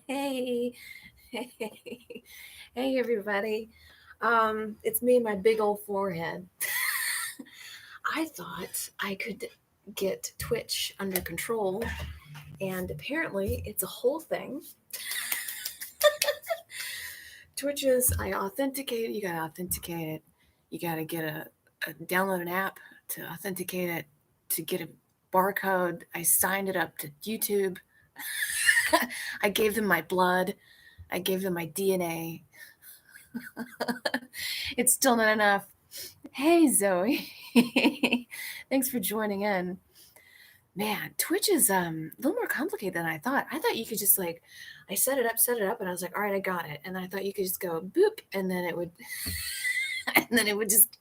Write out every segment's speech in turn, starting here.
Hey, hey, everybody. It's me and my big old forehead. I thought I could get Twitch under control, and apparently it's a whole thing. Twitch is, I authenticate it, you gotta authenticate it. You gotta get download an app to authenticate it, to get a barcode. I signed it up to YouTube. I gave them my blood. I gave them my DNA. It's still not enough. Hey, Zoe. Thanks for joining in. Man, Twitch is a little more complicated than I thought. I thought you could just I set it up, and I was like, all right, I got it. And I thought you could just go boop, and then it would, and then it would just,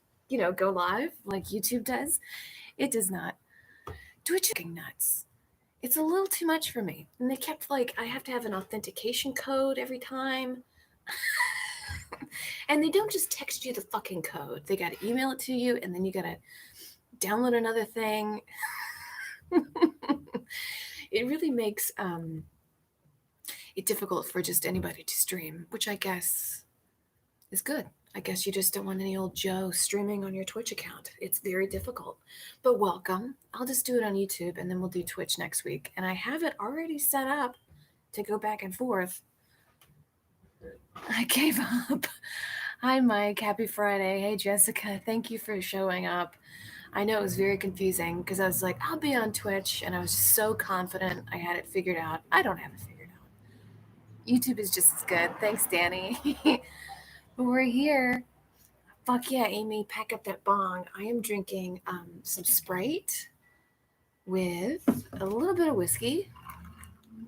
go live like YouTube does. It does not. Twitch is fucking nuts. It's a little too much for me. And they kept I have to have an authentication code every time. And they don't just text you the fucking code. They got to email it to you, and then you got to download another thing. It really makes it difficult for just anybody to stream, which I guess is good. I guess you just don't want any old Joe streaming on your Twitch account. It's very difficult. But welcome. I'll just do it on YouTube, and then we'll do Twitch next week. And I have it already set up to go back and forth. I gave up. Hi, Mike. Happy Friday. Hey, Jessica. Thank you for showing up. I know it was very confusing because I was like, I'll be on Twitch, and I was just so confident I had it figured out. I don't have it figured out. YouTube is just as good. Thanks, Danny. But we're here. Fuck yeah, Amy, pack up that bong. I am drinking some Sprite with a little bit of whiskey.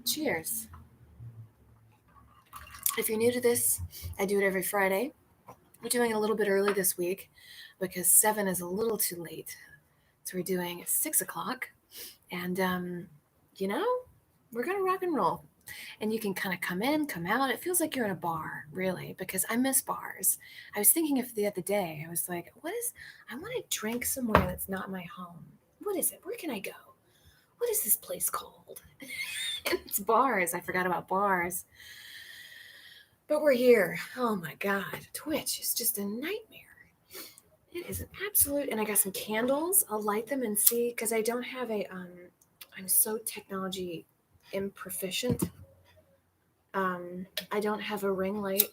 Cheers. If you're new to this, I do it every Friday. We're doing it a little bit early this week because 7 is a little too late. So we're doing 6 o'clock. And, we're going to rock and roll. And you can kind of come in, come out. It feels like you're in a bar, really, because I miss bars. I was thinking of the other day, I was like, I want to drink somewhere that's not my home. What is it? Where can I go? What is this place called? It's bars. I forgot about bars. But we're here. Oh my God. Twitch is just a nightmare. It is an absolute, and I got some candles. I'll light them and see, because I don't have I'm so technology improficient. I don't have a ring light,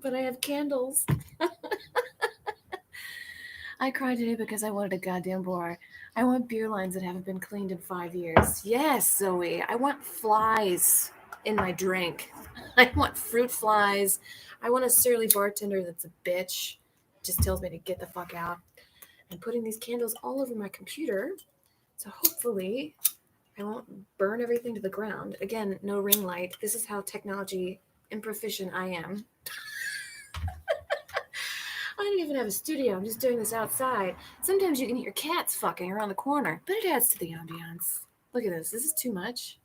but I have candles. I cried today because I wanted a goddamn bar. I want beer lines that haven't been cleaned in 5 years. Yes, Zoe. I want flies in my drink. I want fruit flies. I want a surly bartender that's a bitch. Just tells me to get the fuck out. I'm putting these candles all over my computer. So hopefully I won't burn everything to the ground. Again, no ring light. This is how technology improficient I am. I don't even have a studio. I'm just doing this outside. Sometimes you can hear cats fucking around the corner, but it adds to the ambiance. Look at this. This is too much.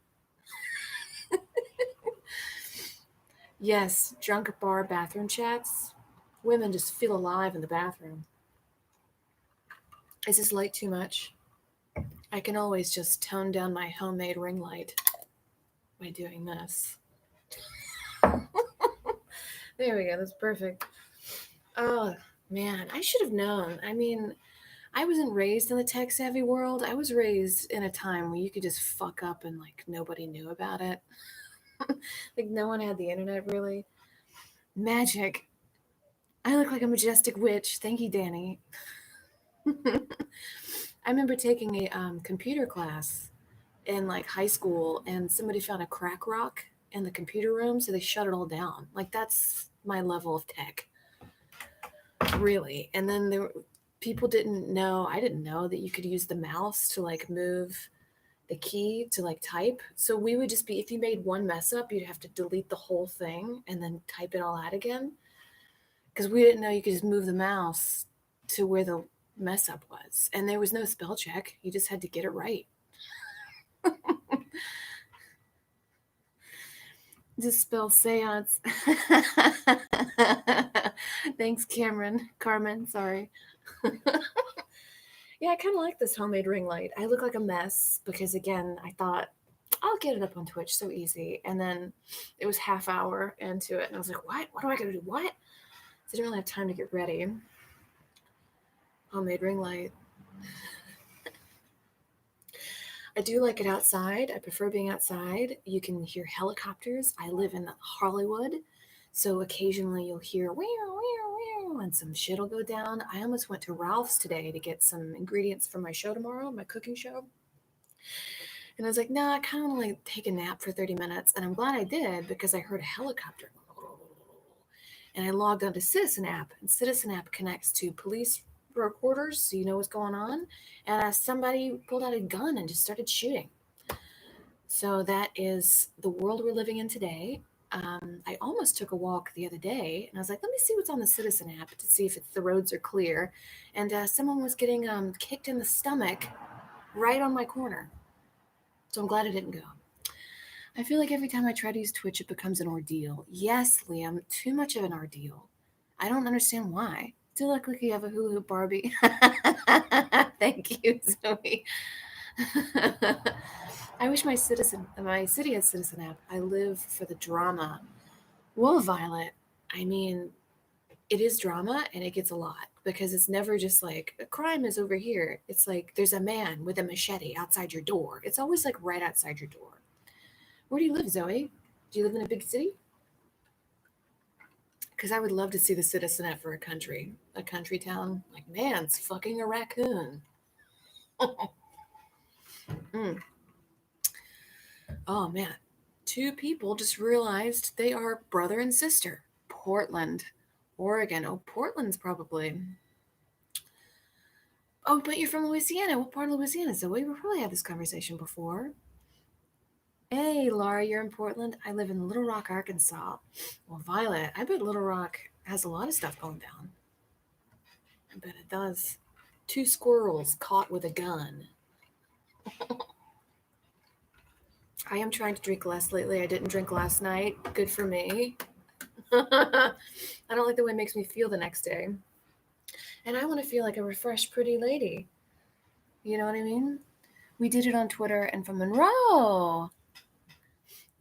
Yes, drunk bar bathroom chats. Women just feel alive in the bathroom. Is this light too much? I can always just tone down my homemade ring light by doing this. There we go. That's perfect. Oh, man. I should have known. I mean, I wasn't raised in the tech savvy world. I was raised in a time where you could just fuck up and nobody knew about it. No one had the internet really. Magic. I look like a majestic witch. Thank you, Danny. I remember taking a computer class in high school, and somebody found a crack rock in the computer room, so they shut it all down. That's my level of tech, really. And then people didn't know. I didn't know that you could use the mouse to move the key to type. So we would just be, if you made one mess up, you'd have to delete the whole thing and then type it all out again, because we didn't know you could just move the mouse to where the mess up was. And there was no spell check. You just had to get it right. Just spell seance. Thanks, Carmen, sorry. Yeah, I kind of like this homemade ring light. I look like a mess because, again, I thought I'll get it up on Twitch so easy. And then it was half hour into it, and I was like, what do I gotta do? What? So I didn't really have time to get ready. Homemade ring light. I do like it outside. I prefer being outside. You can hear helicopters. I live in Hollywood, so occasionally you'll hear wow, wow, wow, and some shit will go down. I almost went to Ralph's today to get some ingredients for my show tomorrow, my cooking show. And I was like, nah, I kind of want to like take a nap for 30 minutes. And I'm glad I did because I heard a helicopter. And I logged onto Citizen app, and Citizen app connects to police recorders so you know what's going on. And somebody pulled out a gun and just started shooting. So that is the world we're living in today. I almost took a walk the other day, and I was like, let me see what's on the Citizen app to see if the roads are clear. And someone was getting kicked in the stomach right on my corner. So I'm glad I didn't go. I feel like every time I try to use Twitch, it becomes an ordeal. Yes, Liam, too much of an ordeal. I don't understand why. Do look like you have a hula hoop Barbie. Thank you, Zoe. I wish my city had Citizen app. I live for the drama. Well, Violet, I mean, it is drama and it gets a lot because it's never just like a crime is over here. It's like there's a man with a machete outside your door. It's always like right outside your door. Where do you live, Zoe? Do you live in a big city? Because I would love to see the Citizen app for a country town. Like, man's fucking a raccoon. Mm. Oh man, two people just realized they are brother and sister. Portland, Oregon. Oh, Portland's probably. Oh, but you're from Louisiana. What part of Louisiana? So we probably had this conversation before. Hey, Laura, you're in Portland. I live in Little Rock, Arkansas. Well, Violet, I bet Little Rock has a lot of stuff going down. I bet it does. Two squirrels caught with a gun. I am trying to drink less lately. I didn't drink last night. Good for me. I don't like the way it makes me feel the next day. And I want to feel like a refreshed, pretty lady. You know what I mean? We did it on Twitter and from Monroe.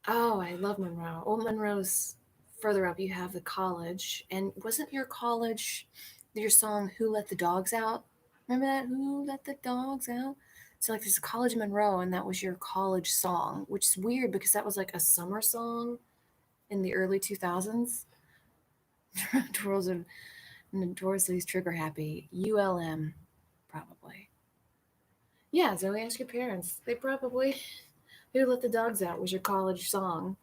Oh, I love Monroe. Oh, Monroe's further up. You have the college. And wasn't your college your song Who Let the Dogs Out? Remember that? Who Let the Dogs Out? So like there's a college in Monroe and that was your college song, which is weird because that was like a summer song in the early 2000s. Twirls are notoriously trigger happy. ULM, probably. Yeah, Zoe, ask your parents. They probably Who Let the Dogs Out was your college song.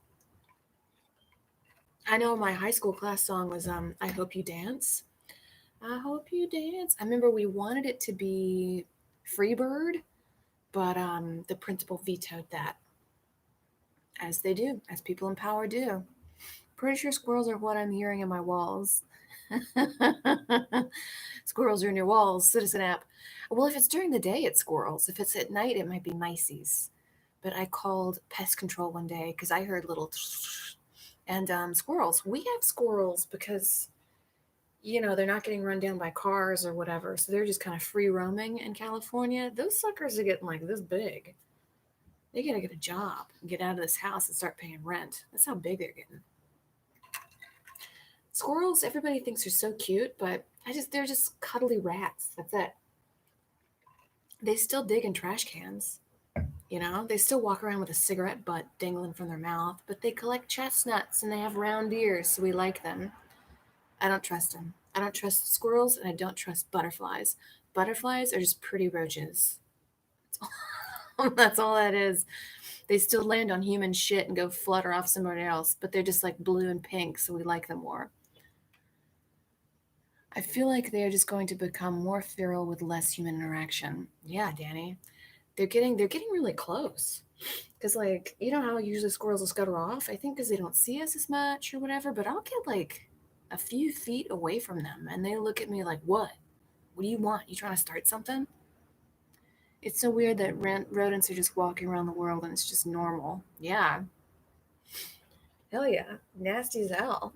I know my high school class song was I Hope You Dance. I hope you dance. I remember we wanted it to be Freebird, but the principal vetoed that. As they do, as people in power do. Pretty sure squirrels are what I'm hearing in my walls. Squirrels are in your walls, Citizen app. Well, if it's during the day, it's squirrels. If it's at night, it might be mices. But I called pest control one day because I heard little and squirrels. We have squirrels because they're not getting run down by cars or whatever. So they're just kind of free roaming in California. Those suckers are getting like this big. They got to get a job and get out of this house and start paying rent. That's how big they're getting. Squirrels, everybody thinks they're so cute, but they're just cuddly rats. That's it. They still dig in trash cans. They still walk around with a cigarette butt dangling from their mouth, but they collect chestnuts and they have round ears, so we like them. I don't trust them. I don't trust squirrels and I don't trust butterflies. Butterflies are just pretty roaches. That's all that is. They still land on human shit and go flutter off somewhere else, but they're just like blue and pink, so we like them more. I feel like they are just going to become more feral with less human interaction. Yeah, Danny. They're getting really close. Because like, you know how usually squirrels will scuttle off? I think because they don't see us as much or whatever, but I'll get like a few feet away from them and they look at me like, what? What do you want? You trying to start something? It's so weird that rodents are just walking around the world and it's just normal. Yeah. Hell yeah. Nasty as hell.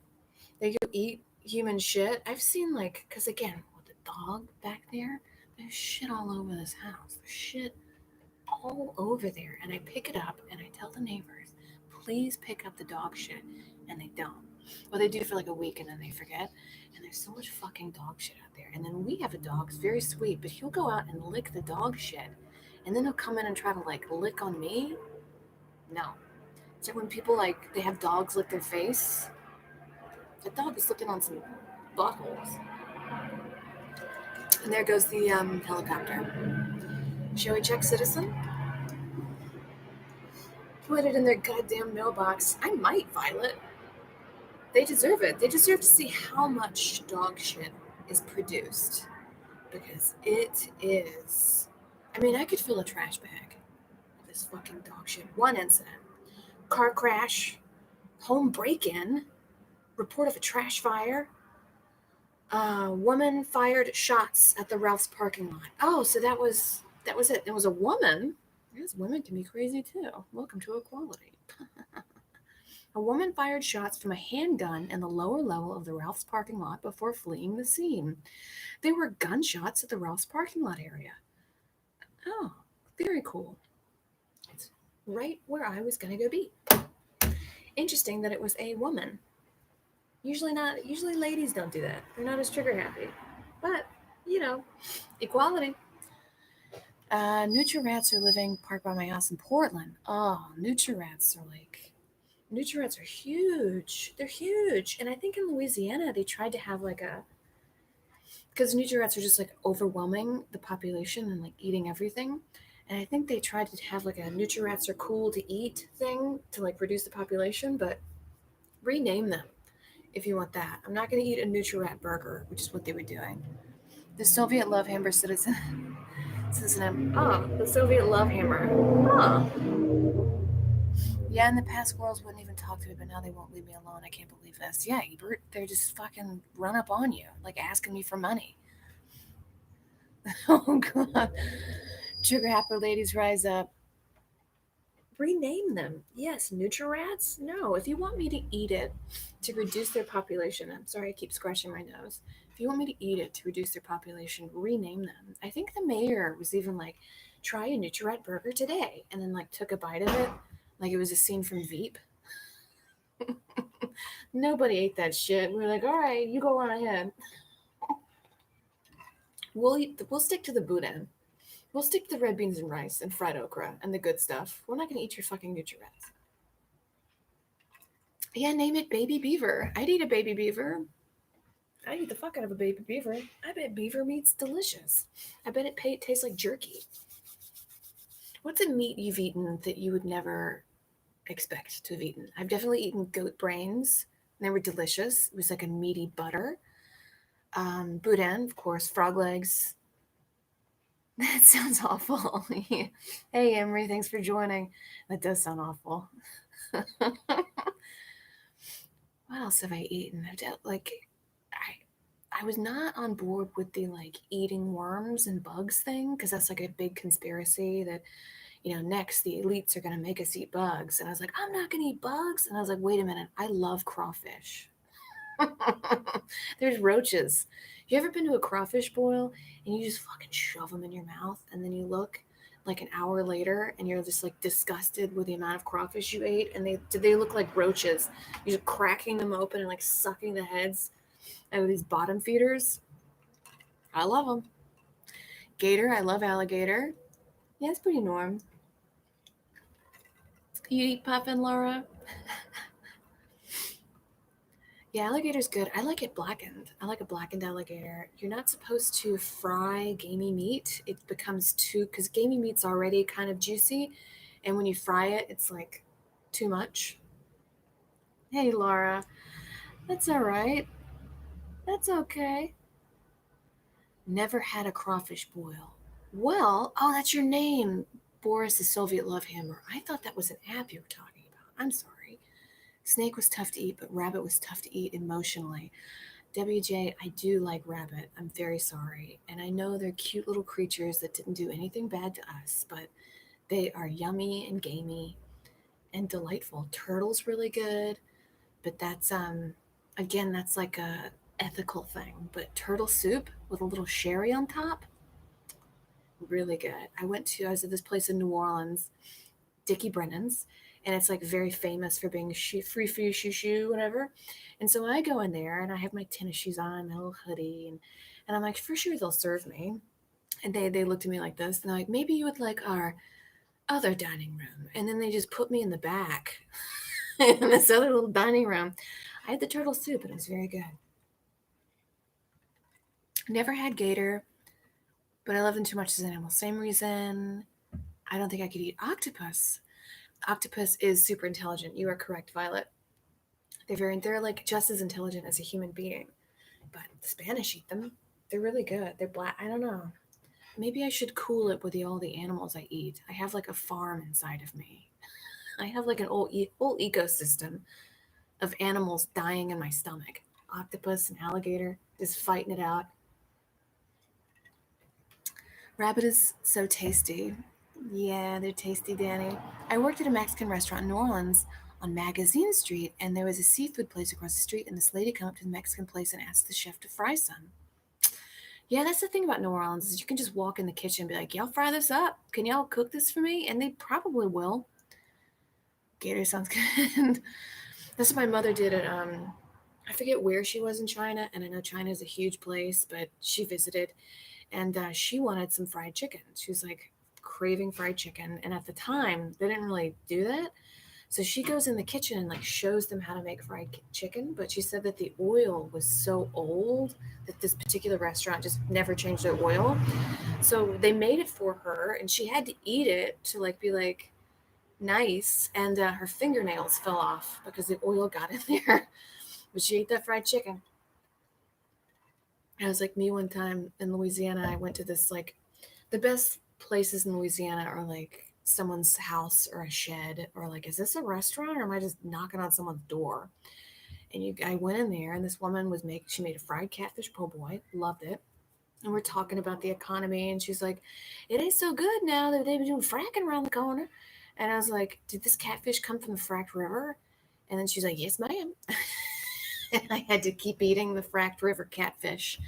They go eat human shit. I've seen like, because again, with the dog back there, there's shit all over this house. There's shit all over there. And I pick it up and I tell the neighbors, please pick up the dog shit. And they don't. Well, they do for like a week and then they forget. And there's so much fucking dog shit out there. And then we have a dog, it's very sweet, but he'll go out and lick the dog shit. And then he'll come in and try to like lick on me. No. It's like when people like, they have dogs lick their face. That dog is licking on some buttholes. And there goes the helicopter. Shall we check Citizen? Put it in their goddamn mailbox. I might file it. They deserve it. They deserve to see how much dog shit is produced. Because it is. I mean, I could fill a trash bag of this fucking dog shit. One incident. Car crash. Home break-in. Report of a trash fire. Woman fired shots at the Ralph's parking lot. Oh, so that was it. It was a woman. Yes, women can be crazy too. Welcome to equality. A woman fired shots from a handgun in the lower level of the Ralph's parking lot before fleeing the scene. There were gunshots at the Ralph's parking lot area. Oh, very cool. It's right where I was going to go be. Interesting that it was a woman. Usually ladies don't do that. They're not as trigger happy. But, equality. Nutria rats are living parked by my house in Portland. Oh, nutria rats are huge. They're huge. And I think in Louisiana, they tried to have because nutria rats are just like overwhelming the population and like eating everything. And I think they tried to have like a nutria rats are cool to eat thing to like reduce the population, but rename them if you want that. I'm not going to eat a nutria rat burger, which is what they were doing. The Soviet love hammer citizen. The Soviet love hammer. Yeah, in the past, girls wouldn't even talk to me, but now they won't leave me alone. I can't believe this. Yeah, Ebert, they're just fucking run up on you, like asking me for money. Oh, God. Sugar Happer ladies rise up. Rename them. Yes, Nutri-Rats? No, if you want me to eat it to reduce their population, I'm sorry, I keep scratching my nose. If you want me to eat it to reduce their population, rename them. I think the mayor was even like, try a Nutri-Rat burger today, and then like took a bite of it like it was a scene from Veep. Nobody ate that shit. We were like, all right, you go on ahead. We'll stick to the boudin. We'll stick to the red beans and rice and fried okra and the good stuff. We're not gonna eat your fucking Nutri-Rats. Yeah, name it Baby Beaver. I'd eat a baby beaver. I'd eat the fuck out of a baby beaver. I bet beaver meat's delicious. I bet it tastes like jerky. What's a meat you've eaten that you would never expect to have eaten? I've definitely eaten goat brains. They were delicious. It was like a meaty butter. Boudin, of course, frog legs. That sounds awful. Hey, Emery, thanks for joining. That does sound awful. What else have I eaten? I was not on board with the like eating worms and bugs thing because that's like a big conspiracy that next the elites are gonna make us eat bugs, and I was like, I'm not gonna eat bugs, and I was like, wait a minute, I love crawfish. There's roaches. You ever been to a crawfish boil and you just fucking shove them in your mouth and then you look like an hour later and you're just like disgusted with the amount of crawfish you ate and they look like roaches. You're just cracking them open and like sucking the heads out of these bottom feeders. I love them. Gator, I love alligator. Yeah, it's pretty norm. You eat puffin, Laura? Yeah, alligator's good. I like it blackened. I like a blackened alligator. You're not supposed to fry gamey meat. It becomes because gamey meat's already kind of juicy. And when you fry it, it's like too much. Hey, Laura. That's all right. That's okay. Never had a crawfish boil. Well, oh, that's your name. Boris the Soviet Love Hammer. I thought that was an app you were talking about. I'm sorry. Snake was tough to eat, but rabbit was tough to eat emotionally. WJ, I do like rabbit. I'm very sorry. And I know they're cute little creatures that didn't do anything bad to us, but they are yummy and gamey and delightful. Turtle's really good, but that's again, that's like a ethical thing. But turtle soup with a little sherry on top, Really good. I was at this place in New Orleans, Dickie Brennan's, and it's like very famous for being free for you shoo whatever. And so I go in there and I have my tennis shoes on, my little hoodie, and I'm like, for sure they'll serve me. And they looked at me like this, and they're like, maybe you would like our other dining room. And then they just put me in the back in this other little dining room. I had the turtle soup, and it was very good. Never had gator, but I love them too much as an animal. Same reason I don't think I could eat octopus. Octopus is super intelligent. You are correct, Violet. They're like just as intelligent as a human being. But the Spanish eat them. They're really good. They're black. I don't know. Maybe I should cool it with all the animals I eat. I have like a farm inside of me. I have like an whole ecosystem of animals dying in my stomach. Octopus and alligator just fighting it out. Rabbit is so tasty. Yeah, they're tasty, Danny. I worked at a Mexican restaurant in New Orleans on Magazine Street, and there was a seafood place across the street, and this lady came up to the Mexican place and asked the chef to fry some. Yeah, that's the thing about New Orleans is you can just walk in the kitchen and be like, y'all fry this up. Can y'all cook this for me? And they probably will. Gator sounds good. That's what my mother did at I forget where she was in China, and I know China is a huge place, but she visited, and she wanted some fried chicken. She was like craving fried chicken, and at the time they didn't really do that. So she goes in the kitchen and like shows them how to make fried chicken, but she said that the oil was so old that this particular restaurant just never changed their oil. So they made it for her, and she had to eat it to like be like nice, and her fingernails fell off because the oil got in there. But she ate that fried chicken. It was like me one time in Louisiana. I went to this like the best places in Louisiana are like someone's house or a shed or like, is this a restaurant or am I just knocking on someone's door? And I went in there and this woman she made a fried catfish po' boy, loved it. And we're talking about the economy, and she's like, it ain't so good now that they've been doing fracking around the corner. And I was like, did this catfish come from the fracked river? And then she's like, yes, ma'am. And I had to keep eating the fracked river catfish.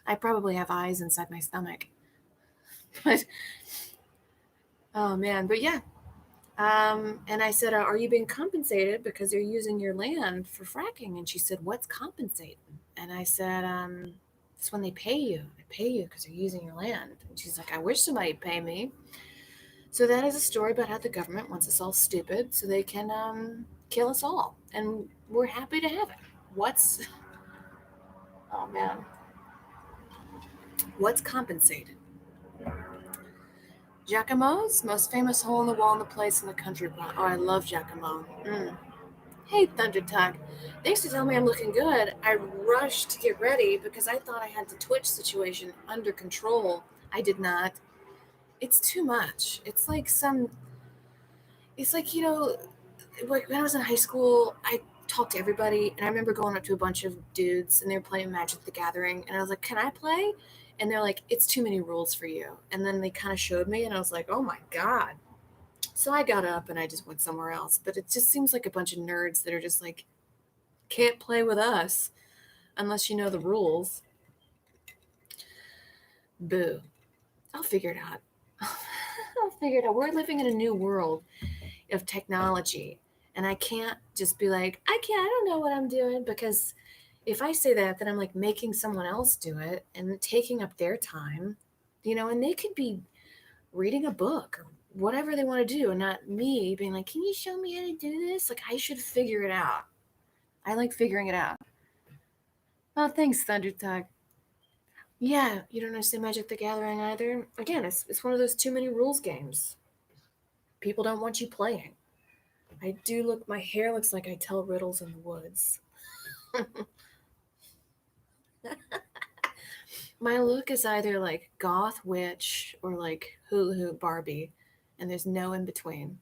I probably have eyes inside my stomach. But oh man, but yeah. And I said, are you being compensated because they're using your land for fracking? And she said, what's compensating? And I said, it's when they pay you. They pay you because they're using your land. And she's like, I wish somebody'd pay me. So that is a story about how the government wants us all stupid so they can kill us all. And we're happy to have it. Oh man, what's compensated? Giacomo's most famous hole in the wall in the place in the country club. Oh, I love Giacomo. Hey, Thunder Tug. Thanks for telling me I'm looking good. I rushed to get ready because I thought I had the Twitch situation under control. I did not. It's too much. It's like, like when I was in high school, I talked to everybody, and I remember going up to a bunch of dudes, and they were playing Magic the Gathering, and I was like, can I play? And they're like, it's too many rules for you. And then they kind of showed me, and I was like, oh my God. So I got up and I just went somewhere else. But it just seems like a bunch of nerds that are just like, can't play with us unless you know the rules. Boo. I'll figure it out. I'll figure it out. We're living in a new world of technology. And I can't just be like, I don't know what I'm doing, because if I say that, then I'm like making someone else do it and taking up their time, and they could be reading a book or whatever they want to do, and not me being like, can you show me how to do this? Like, I should figure it out. I like figuring it out. Oh, thanks, Thunder Tug. Yeah, you don't understand Magic the Gathering either? Again, it's one of those too many rules games. People don't want you playing. My hair looks like I tell riddles in the woods. My look is either like goth witch or like hula hoop Barbie, and there's no in between.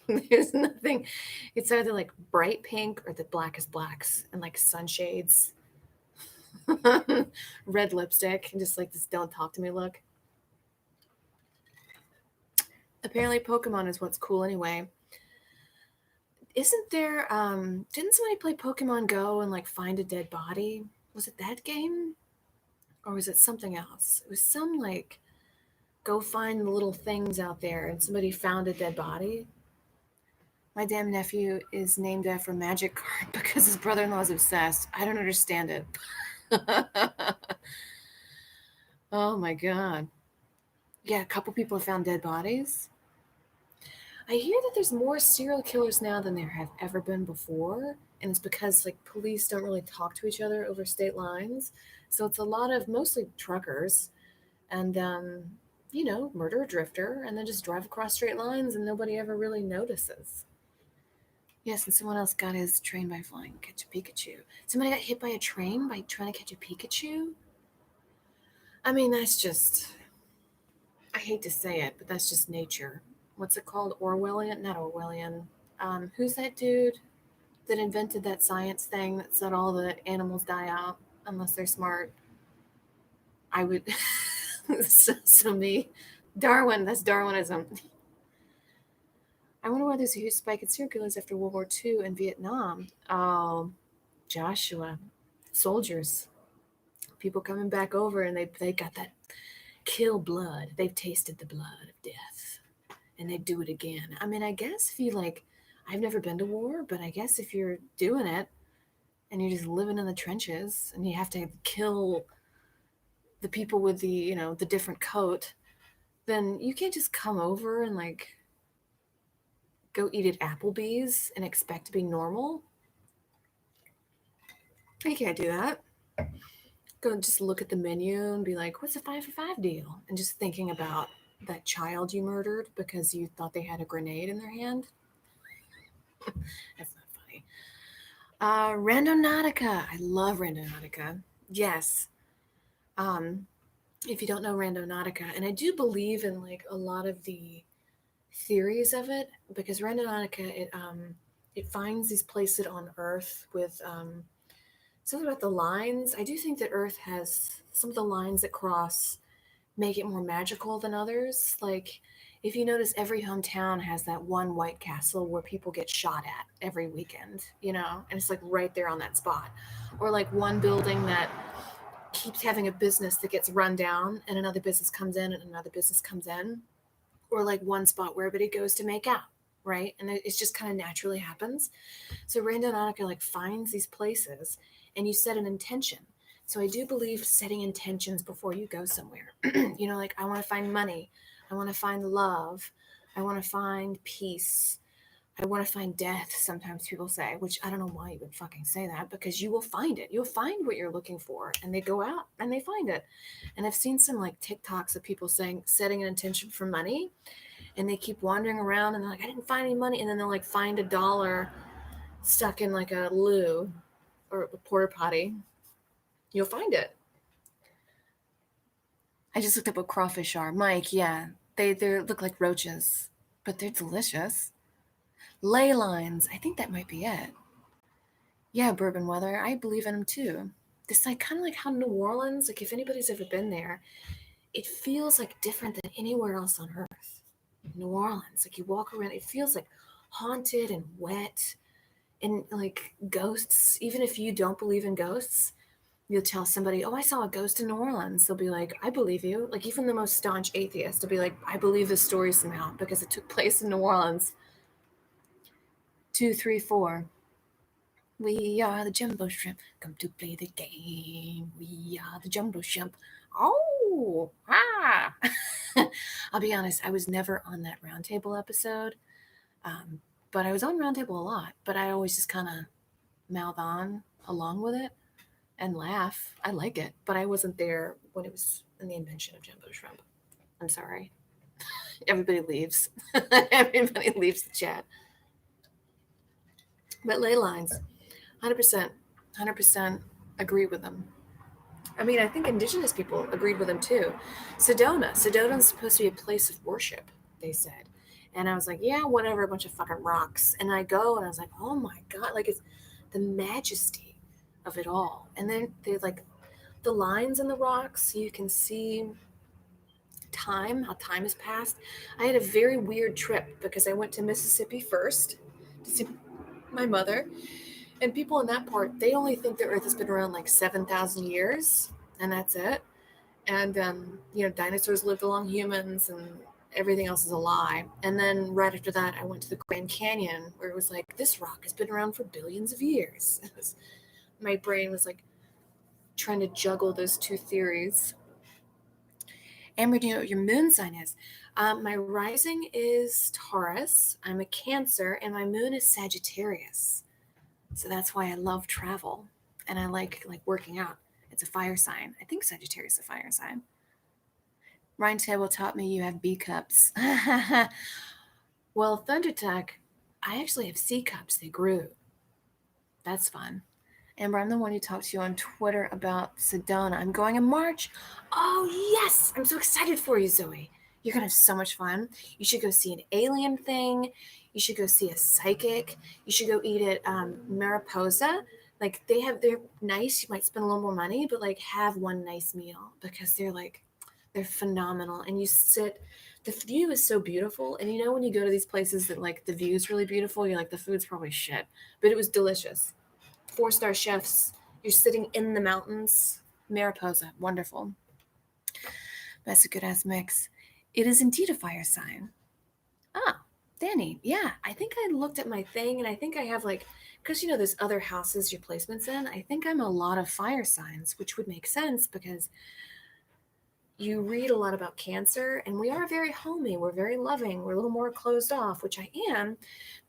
There's nothing. It's either like bright pink or the blackest blacks and like sunshades, red lipstick, and just like this don't talk to me look. Apparently, Pokemon is what's cool anyway. Isn't there, didn't somebody play Pokemon Go and like find a dead body? Was it that game? Or was it something else? It was some like go find the little things out there, and somebody found a dead body. My damn nephew is named after a magic card because his brother-in-law is obsessed. I don't understand it. Oh my God. Yeah, a couple people have found dead bodies. I hear that there's more serial killers now than there have ever been before, and it's because like police don't really talk to each other over state lines. So it's a lot of mostly truckers and murder a drifter and then just drive across straight lines and nobody ever really notices. Yes, and someone else got his train by flying catch a Pikachu. Somebody got hit by a train by trying to catch a Pikachu? I mean, that's just, I hate to say it, but that's just nature. What's it called? Orwellian? Not Orwellian. Who's that dude that invented that science thing that said all the animals die out unless they're smart? I would. so me. Darwin, that's Darwinism. I wonder why there's a huge spike in serial killers after World War II and Vietnam. Oh, Joshua. Soldiers. People coming back over and they got that kill blood. They've tasted the blood of death. And they do it again. I mean, I guess if you like, I've never been to war, but I guess if you're doing it and you're just living in the trenches and you have to kill the people with the different coat, then you can't just come over and like go eat at Applebee's and expect to be normal. You can't do that. Go and just look at the menu and be like, what's a 5 for 5 deal? And just thinking about that child you murdered because you thought they had a grenade in their hand. That's not funny. Randonautica. I love Randonautica. Yes. If you don't know Randonautica, and I do believe in like a lot of the theories of it, because Randonautica, it finds these places on Earth with something about the lines. I do think that Earth has some of the lines that cross make it more magical than others. Like, if you notice, every hometown has that one White Castle where people get shot at every weekend, and it's like right there on that spot. Or like one building that keeps having a business that gets run down and another business comes in and another business comes in. Or like one spot where everybody goes to make out, right? And it just kind of naturally happens. So Randonautica like finds these places and you set an intention. So I do believe setting intentions before you go somewhere. Like I want to find money. I want to find love. I want to find peace. I want to find death, sometimes people say, which I don't know why you would fucking say that, because you will find it. You'll find what you're looking for. And they go out and they find it. And I've seen some like TikToks of people saying, setting an intention for money. And they keep wandering around and they're like, I didn't find any money. And then they'll like find $1 stuck in like a loo or a porta potty. You'll find it. I just looked up what crawfish are. Mike, yeah. They look like roaches, but they're delicious. Ley lines. I think that might be it. Yeah, bourbon weather. I believe in them too. This like kind of like how New Orleans, like if anybody's ever been there, it feels like different than anywhere else on earth. New Orleans, like you walk around, it feels like haunted and wet and like ghosts. Even if you don't believe in ghosts, you'll tell somebody, oh, I saw a ghost in New Orleans. They'll be like, I believe you. Like even the most staunch atheist will be like, I believe this story somehow because it took place in New Orleans. 2, 3, 4. We are the Jumbo Shrimp, come to play the game. We are the Jumbo Shrimp. Oh, ah. I'll be honest, I was never on that Roundtable episode, but I was on Roundtable a lot, but I always just kind of mouth on along with it and laugh. I like it, but I wasn't there when it was in the invention of Jumbo Shrimp. I'm sorry. Everybody leaves. Everybody leaves the chat. But ley lines. 100% agree with them. I mean, I think indigenous people agreed with them too. Sedona's supposed to be a place of worship, they said. And I was like, yeah, whatever, a bunch of fucking rocks. And I go and I was like, oh my God, like it's the majesty of it all. And then they like the lines in the rocks, you can see time, how time has passed. I had a very weird trip because I went to Mississippi first to see my mother. And people in that part, they only think the Earth has been around like 7,000 years, and that's it. And dinosaurs lived along humans, and everything else is a lie. And then right after that, I went to the Grand Canyon, where it was like, this rock has been around for billions of years. My brain was like trying to juggle those two theories. Amber, do you know what your moon sign is? My rising is Taurus. I'm a Cancer, and my moon is Sagittarius. So that's why I love travel, and I like working out. It's a fire sign. I think Sagittarius is a fire sign. Ryan Table taught me you have B cups. Well, Thundertuck, I actually have C cups. They grew. That's fun. Amber, I'm the one who talked to you on Twitter about Sedona. I'm going in March. Oh, yes. I'm so excited for you, Zoe. You're going to have so much fun. You should go see an alien thing. You should go see a psychic. You should go eat at Mariposa. Like, they're nice. You might spend a little more money, but like have one nice meal, because they're phenomenal. And you sit, the view is so beautiful. And when you go to these places that like the view is really beautiful, you're like, the food's probably shit, but it was delicious. 4-star chefs. You're sitting in the mountains. Mariposa, wonderful. That's a good ass mix. It is indeed a fire sign. Ah, Danny, yeah. I think I looked at my thing, and I think I have because there's other houses your placement's in. I think I'm a lot of fire signs, which would make sense because you read a lot about Cancer, and we are very homey. We're very loving. We're a little more closed off, which I am,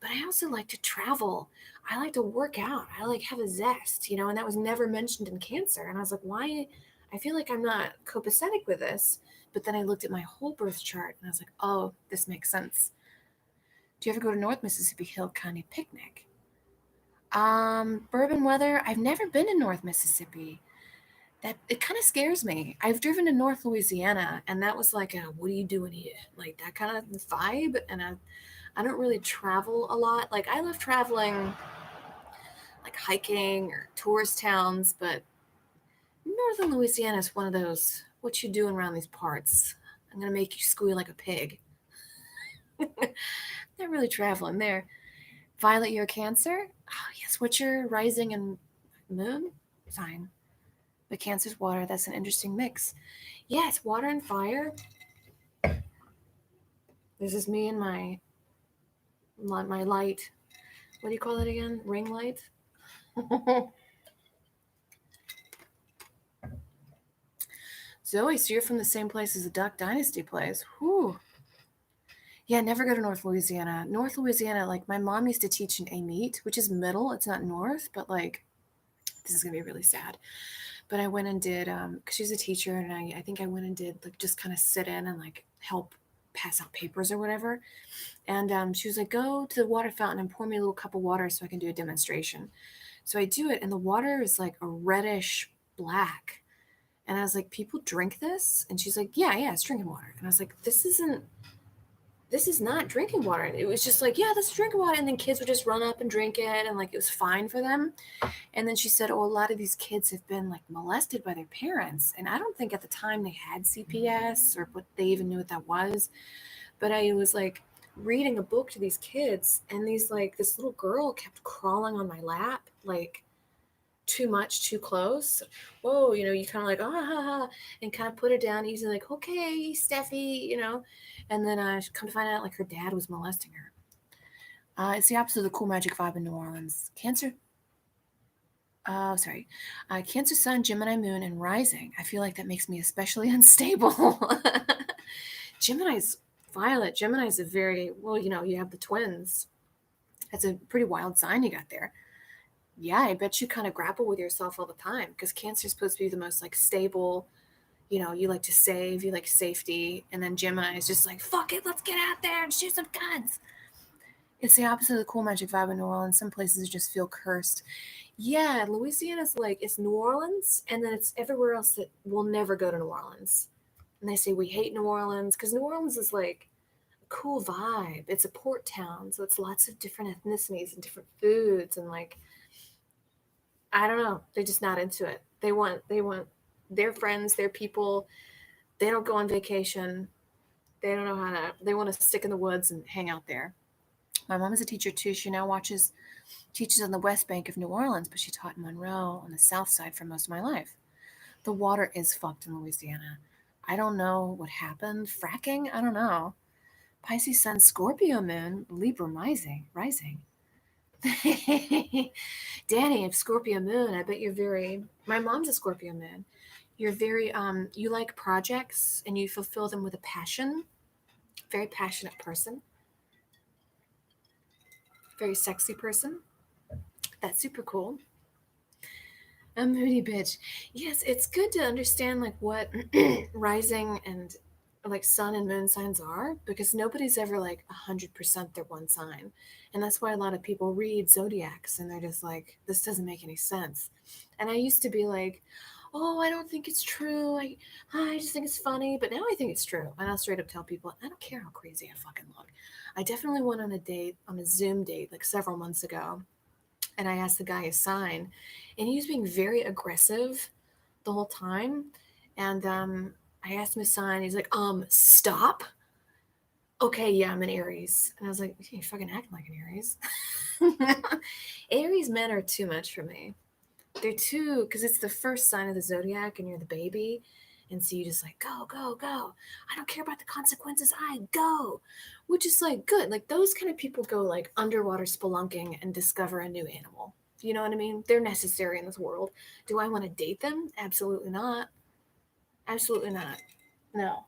but I also like to travel. I like to work out. I like have a zest, and that was never mentioned in Cancer. And I was like, why? I feel like I'm not copacetic with this. But then I looked at my whole birth chart, and I was like, oh, this makes sense. Do you ever go to North Mississippi Hill County picnic? Bourbon weather. I've never been to North Mississippi. That it kind of scares me. I've driven to North Louisiana, and that was like a what are you doing here? Like that kind of vibe. And I don't really travel a lot. Like I love traveling like hiking or tourist towns, but Northern Louisiana is one of those what you doing around these parts. I'm gonna make you squeal like a pig. Not really traveling there. Violet, you're a Cancer? Oh yes, what's your rising and moon sign? But Cancer's water, that's an interesting mix. Yeah, it's water and fire. This is me and my light. What do you call it again? Ring light? Zoe, so you're from the same place as the Duck Dynasty place. Whew. Yeah, never go to North Louisiana. North Louisiana, like my mom used to teach in Amite, which is middle. It's not north, but like this is gonna be really sad. But I went and did because she's a teacher, and I think I went and did like just kind of sit in and like help pass out papers or whatever. And she was like, go to the water fountain and pour me a little cup of water so I can do a demonstration. So I do it, and the water is like a reddish black. And I was like, people drink this? And she's like, yeah, it's drinking water. And I was like, this is not drinking water. And it was just like, yeah, this is drinking water. And then kids would just run up and drink it, and like it was fine for them. And then she said, oh, a lot of these kids have been like molested by their parents. And I don't think at the time they had CPS or what they even knew what that was. But I was like reading a book to these kids, and this little girl kept crawling on my lap, like too much, too close. Whoa, you kind of like, and kind of put her down easy, like, okay, Steffi. And then I come to find out like her dad was molesting her. It's the opposite of the cool magic vibe in New Orleans. Cancer. Oh, sorry. Cancer Sun, Gemini Moon, and Rising. I feel like that makes me especially unstable. Gemini's Violet. Gemini's a very, well, you have the twins. That's a pretty wild sign you got there. Yeah, I bet you kind of grapple with yourself all the time because Cancer is supposed to be the most like stable. You like to save, you like safety, and then Gemini is just like, fuck it, let's get out there and shoot some guns. It's the opposite of the cool magic vibe in New Orleans. Some places just feel cursed. Yeah, Louisiana's like, it's New Orleans, and then it's everywhere else that will never go to New Orleans. And they say we hate New Orleans because New Orleans is like a cool vibe. It's a port town, so it's lots of different ethnicities and different foods, and like, I don't know, they're just not into it. They want their friends, their people. They don't go on vacation. They don't know how to. They want to stick in the woods and hang out there. My mom is a teacher too. She now teaches on the West Bank of New Orleans, but she taught in Monroe on the South Side for most of my life. The water is fucked in Louisiana. I don't know what happened. Fracking? I don't know. Pisces Sun, Scorpio Moon, Libra rising. Danny, if Scorpio Moon, I bet you're very. My mom's a Scorpio Moon. You're very you like projects and you fulfill them with a passion. Very passionate person. Very sexy person. That's super cool. A moody bitch. Yes, it's good to understand like what rising and like sun and moon signs are, because nobody's ever like 100% their one sign. And that's why a lot of people read zodiacs and they're just like, this doesn't make any sense. And I used to be like, oh, I don't think it's true. I just think it's funny. But now I think it's true. And I'll straight up tell people, I don't care how crazy I fucking look. I definitely went on a date, on a Zoom date, like several months ago, and I asked the guy his sign, and he was being very aggressive the whole time. And I asked him his sign. He's like, stop. Okay, yeah, I'm an Aries. And I was like, you fucking acting like an Aries. Aries men are too much for me. They're too, because it's the first sign of the zodiac, and you're the baby. And so you just like, go, go, go. I don't care about the consequences. I go. Which is like good. Like those kind of people go like underwater spelunking and discover a new animal. You know what I mean? They're necessary in this world. Do I want to date them? Absolutely not. Absolutely not. No.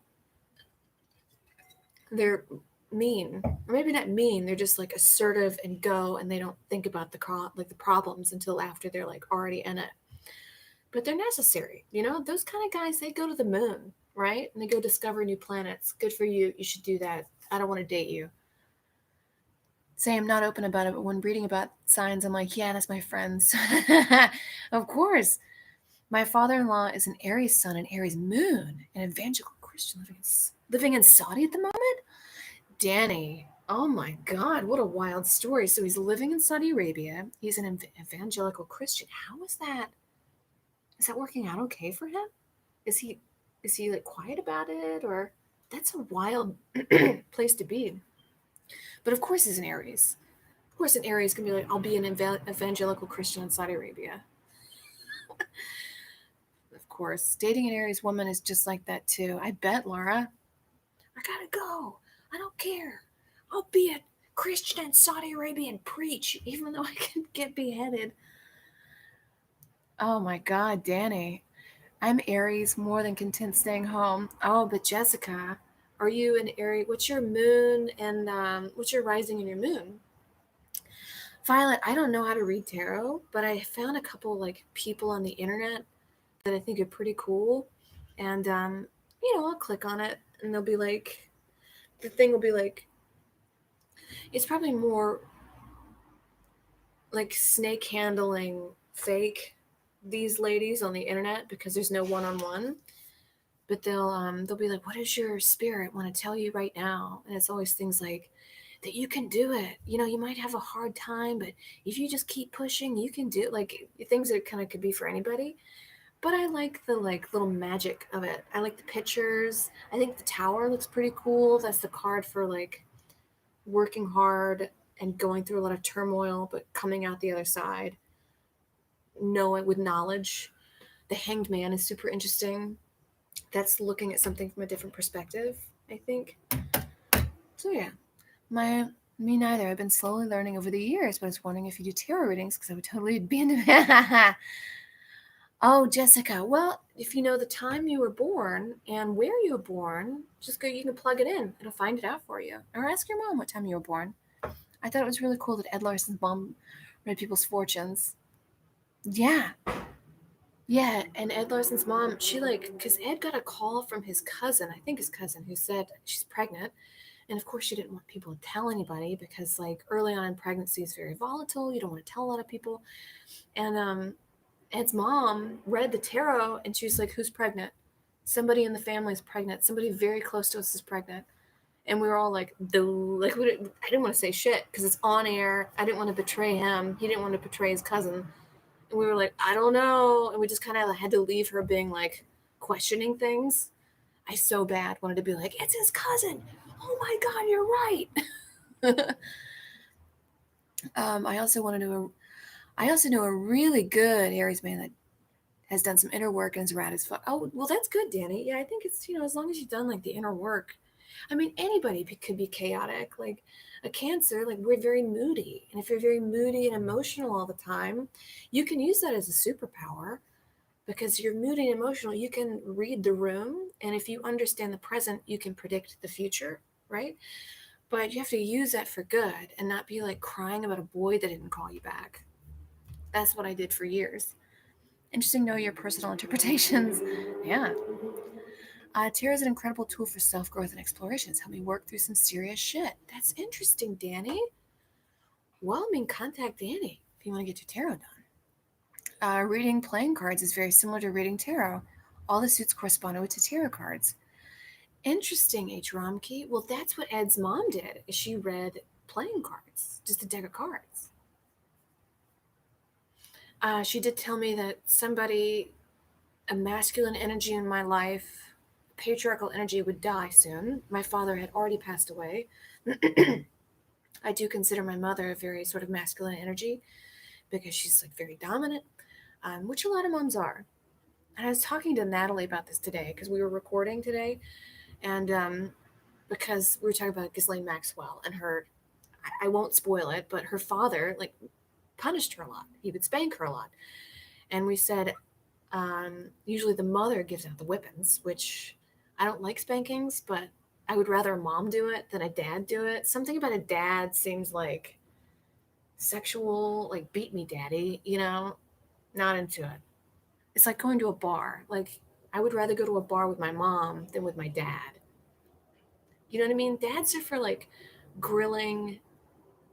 They're mean. Or maybe not mean. They're just like assertive and go, and they don't think about the problems until after they're like already in it. But they're necessary. You know, those kind of guys, they go to the moon, right? And they go discover new planets. Good for you. You should do that. I don't want to date you. Say I'm not open about it, but when reading about signs, I'm like, yeah, that's my friends. Of course. My father-in-law is an Aries sun and Aries moon, an evangelical Christian living in Saudi at the moment. Danny, oh my God, what a wild story. So he's living in Saudi Arabia. He's an evangelical Christian. How is that? Is that working out okay for him? Is he like quiet about it, or that's a wild place to be? But of course, he's an Aries. Of course, an Aries can be like, I'll be an evangelical Christian in Saudi Arabia. Of course, dating an Aries woman is just like that too. I bet, Laura. I gotta go. I don't care. I'll be a Christian in Saudi Arabia and preach, even though I can get beheaded. Oh my God, Danny. I'm Aries, more than content staying home. Oh, but Jessica, are you an Aries? What's your moon and what's your rising and your moon? Violet, I don't know how to read tarot, but I found a couple like people on the internet that I think are pretty cool, and I'll click on it, and they'll be like, the thing will be like, it's probably more like snake handling fake these ladies on the internet because there's no one-on-one. But they'll be like, what does your spirit want to tell you right now? And it's always things like that you can do it. You know, you might have a hard time, but if you just keep pushing, you can do it. Like things that kind of could be for anybody. But I like the like little magic of it. I like the pictures. I think the tower looks pretty cool. That's the card for like working hard and going through a lot of turmoil, but coming out the other side, knowing with knowledge. The Hanged Man is super interesting. That's looking at something from a different perspective, I think. So yeah, me neither. I've been slowly learning over the years, but I was wondering if you do tarot readings because I would totally be into it. Oh, Jessica. Well, if you know the time you were born and where you were born, just go. You can plug it in. It'll find it out for you. Or ask your mom what time you were born. I thought it was really cool that Ed Larson's mom read people's fortunes. Yeah, yeah, and Ed Larson's mom, she like, because Ed got a call from his cousin, I think his cousin, who said she's pregnant. And of course, she didn't want people to tell anybody because, like, early on in pregnancy is very volatile. You don't want to tell a lot of people. And Ed's mom read the tarot and she was like, who's pregnant? Somebody in the family is pregnant. Somebody very close to us is pregnant. And we were all like, like, I didn't want to say shit because it's on air. I didn't want to betray him. He didn't want to betray his cousin. And we were like, I don't know. And we just kind of had to leave her being like questioning things. I so bad wanted to be like, it's his cousin. Oh my God, you're right. I also know a really good Aries man that has done some inner work and is rad as fuck. Oh, well, that's good, Danny. Yeah, I think it's, as long as you've done like the inner work. I mean, anybody could be chaotic. Like a Cancer, like we're very moody. And if you're very moody and emotional all the time, you can use that as a superpower because you're moody and emotional. You can read the room. And if you understand the present, you can predict the future, right? But you have to use that for good and not be like crying about a boy that didn't call you back. That's what I did for years. Interesting to know your personal interpretations. Yeah. Tarot is an incredible tool for self-growth and exploration. It's helped me work through some serious shit. That's interesting, Danny. Well, I mean, contact Danny if you want to get your tarot done. Reading playing cards is very similar to reading tarot. All the suits corresponded with the tarot cards. Interesting, H. Romkey. Well, that's what Ed's mom did. She read playing cards, just a deck of cards. She did tell me that a masculine energy in my life, patriarchal energy, would die soon. My father had already passed away. I do consider my mother a very sort of masculine energy because she's like very dominant, which a lot of moms are. And I was talking to Natalie about this today because we were recording today, and because we were talking about Ghislaine Maxwell and her, I won't spoil it, but her father like punished her a lot. He would spank her a lot. And we said, usually the mother gives out the whippings, which I don't like spankings, but I would rather a mom do it than a dad do it. Something about a dad seems like sexual, like beat me daddy, not into it. It's like going to a bar. Like I would rather go to a bar with my mom than with my dad. You know what I mean? Dads are for like grilling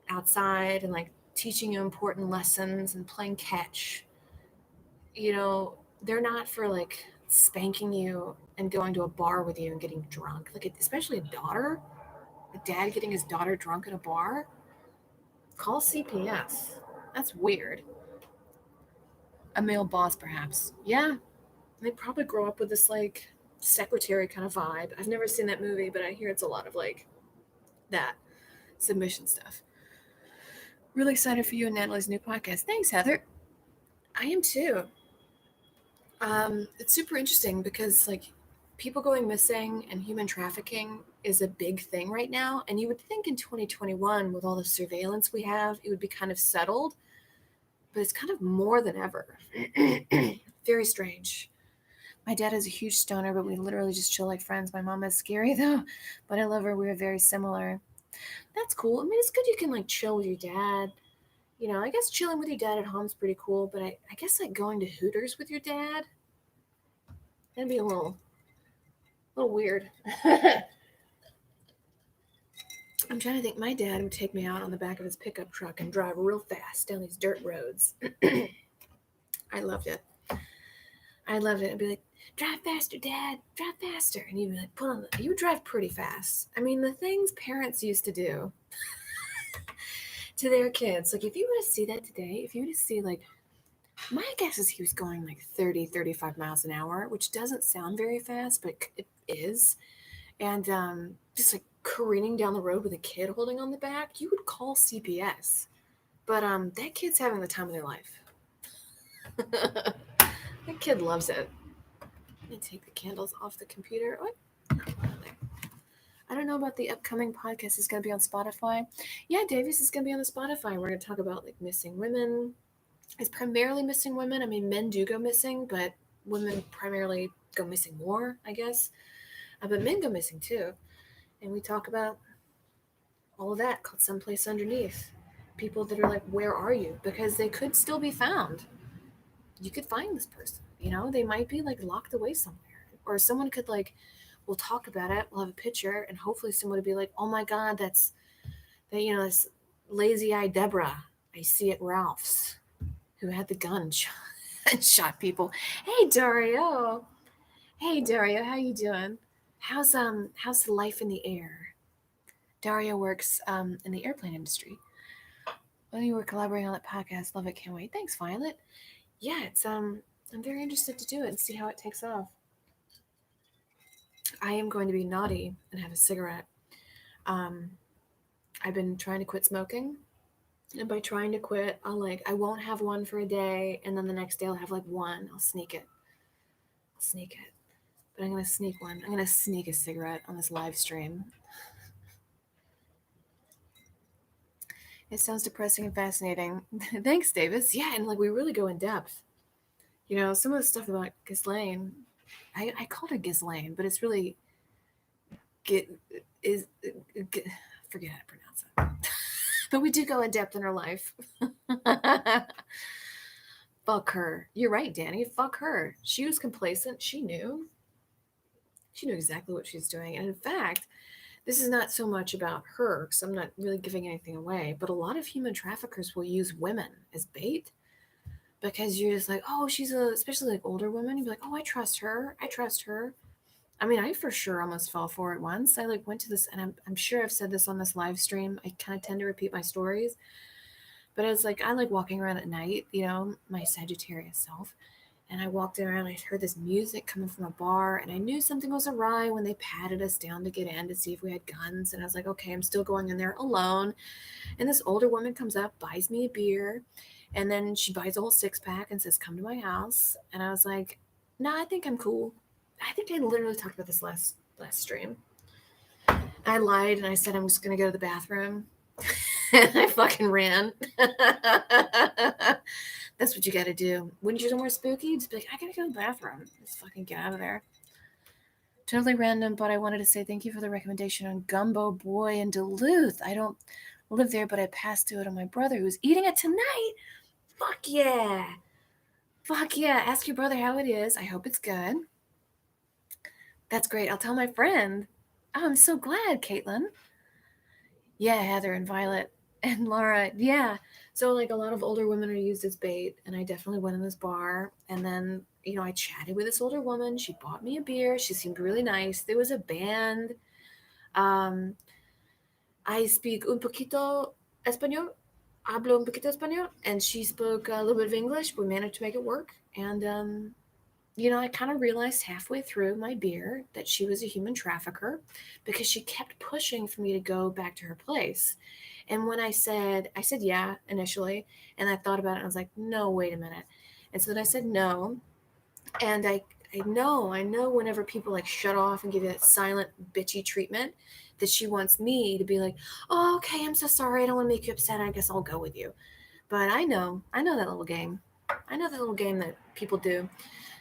outside and like teaching you important lessons and playing catch. They're not for like spanking you and going to a bar with you and getting drunk. Like, especially a dad getting his daughter drunk at a bar. Call CPS. That's weird. A male boss, perhaps. Yeah, they probably grow up with this like secretary kind of vibe. I've never seen that movie, but I hear it's a lot of like that submission stuff. Really excited for you and Natalie's new podcast. Thanks, Heather. I am too. It's super interesting because like people going missing and human trafficking is a big thing right now. And you would think in 2021, with all the surveillance we have, it would be kind of settled, but it's kind of more than ever. Very strange. My dad is a huge stoner, but we literally just chill like friends. My mom is scary though, but I love her. We're very similar. That's cool. I mean, it's good you can like chill with your dad. I guess chilling with your dad at home is pretty cool, but I guess like going to Hooters with your dad, that'd be a little weird. I'm trying to think. My dad would take me out on the back of his pickup truck and drive real fast down these dirt roads. I loved it. I'd be like, drive faster, Dad, drive faster. And he'd be like, you would drive pretty fast. I mean, the things parents used to do to their kids. Like, if you were to see that today, if you were to see, like, my guess is he was going like 30, 35 miles an hour, which doesn't sound very fast, but it is. And just like careening down the road with a kid holding on the back, you would call CPS. But that kid's having the time of their life. That kid loves it. Let me take the candles off the computer. What? I don't know about the upcoming podcast. It's going to be on Spotify. Yeah, Davies is going to be on the Spotify. We're going to talk about like missing women. It's primarily missing women. I mean, men do go missing, but women primarily go missing more, I guess. But men go missing too. And we talk about all of that called Someplace Underneath. People that are like, where are you? Because they could still be found. You could find this person. They might be like locked away somewhere. Or someone could like, we'll talk about it. We'll have a picture, and hopefully someone would be like, oh my God, that's lazy eye Deborah. I see it Ralph's, who had the gun and shot people. Hey Dario. How you doing? How's the life in the air? Dario works in the airplane industry. Well, you were collaborating on that podcast. Love it. Can't wait. Thanks, Violet. Yeah, it's I'm very interested to do it and see how it takes off. I am going to be naughty and have a cigarette. I've been trying to quit smoking, And by trying to quit, I won't have one for a day, and then the next day I'll have like one. I'll sneak it. Sneak it. But I'm gonna sneak one. I'm gonna sneak a cigarette on this live stream. It sounds depressing and fascinating. Thanks, Davis. Yeah, and like we really go in depth. Some of the stuff about Ghislaine, I called it Ghislaine, but it's really get is forget how to pronounce it. But we do go in depth in her life. Fuck her. You're right, Danny. Fuck her. She was complacent. She knew. She knew exactly what she was doing. And in fact, this is not so much about her, because I'm not really giving anything away, but a lot of human traffickers will use women as bait because you're just like, oh, especially like older women, you'd be like, oh, I trust her. I trust her. I mean, I for sure almost fell for it once. I like went to this, and I'm sure I've said this on this live stream. I kind of tend to repeat my stories, but it's like I like walking around at night, my Sagittarius self, and I walked around. I heard this music coming from a bar, and I knew something was awry when they patted us down to get in to see if we had guns. And I was like, okay, I'm still going in there alone. And this older woman comes up, buys me a beer, and then she buys a whole 6-pack and says, "Come to my house." And I was like, "No, I think I'm cool." I think I literally talked about this last stream. I lied and I said I'm just gonna go to the bathroom. And I fucking ran. That's what you gotta do. Wouldn't you do more spooky? Just be like, I gotta go to the bathroom. Just fucking get out of there. Totally random, but I wanted to say thank you for the recommendation on Gumbo Boy in Duluth. I don't live there, but I passed to it on my brother who's eating it tonight. Fuck yeah. Fuck yeah. Ask your brother how it is. I hope it's good. That's great. I'll tell my friend. Oh, I'm so glad, Caitlin. Yeah, Heather and Violet and Laura. Yeah. So, like, a lot of older women are used as bait. And I definitely went in this bar. And then, I chatted with this older woman. She bought me a beer. She seemed really nice. There was a band. Um, I speak un poquito español. Hablo un poquito español. And she spoke a little bit of English. We managed to make it work. And, I kind of realized halfway through my beer that she was a human trafficker because she kept pushing for me to go back to her place. And when I said yeah initially, and I thought about it, and I was like, no, wait a minute. And so then I said no. And I know whenever people like shut off and give you that silent bitchy treatment, that she wants me to be like, oh, okay, I'm so sorry. I don't want to make you upset. I guess I'll go with you. But I know that little game. I know that little game that people do.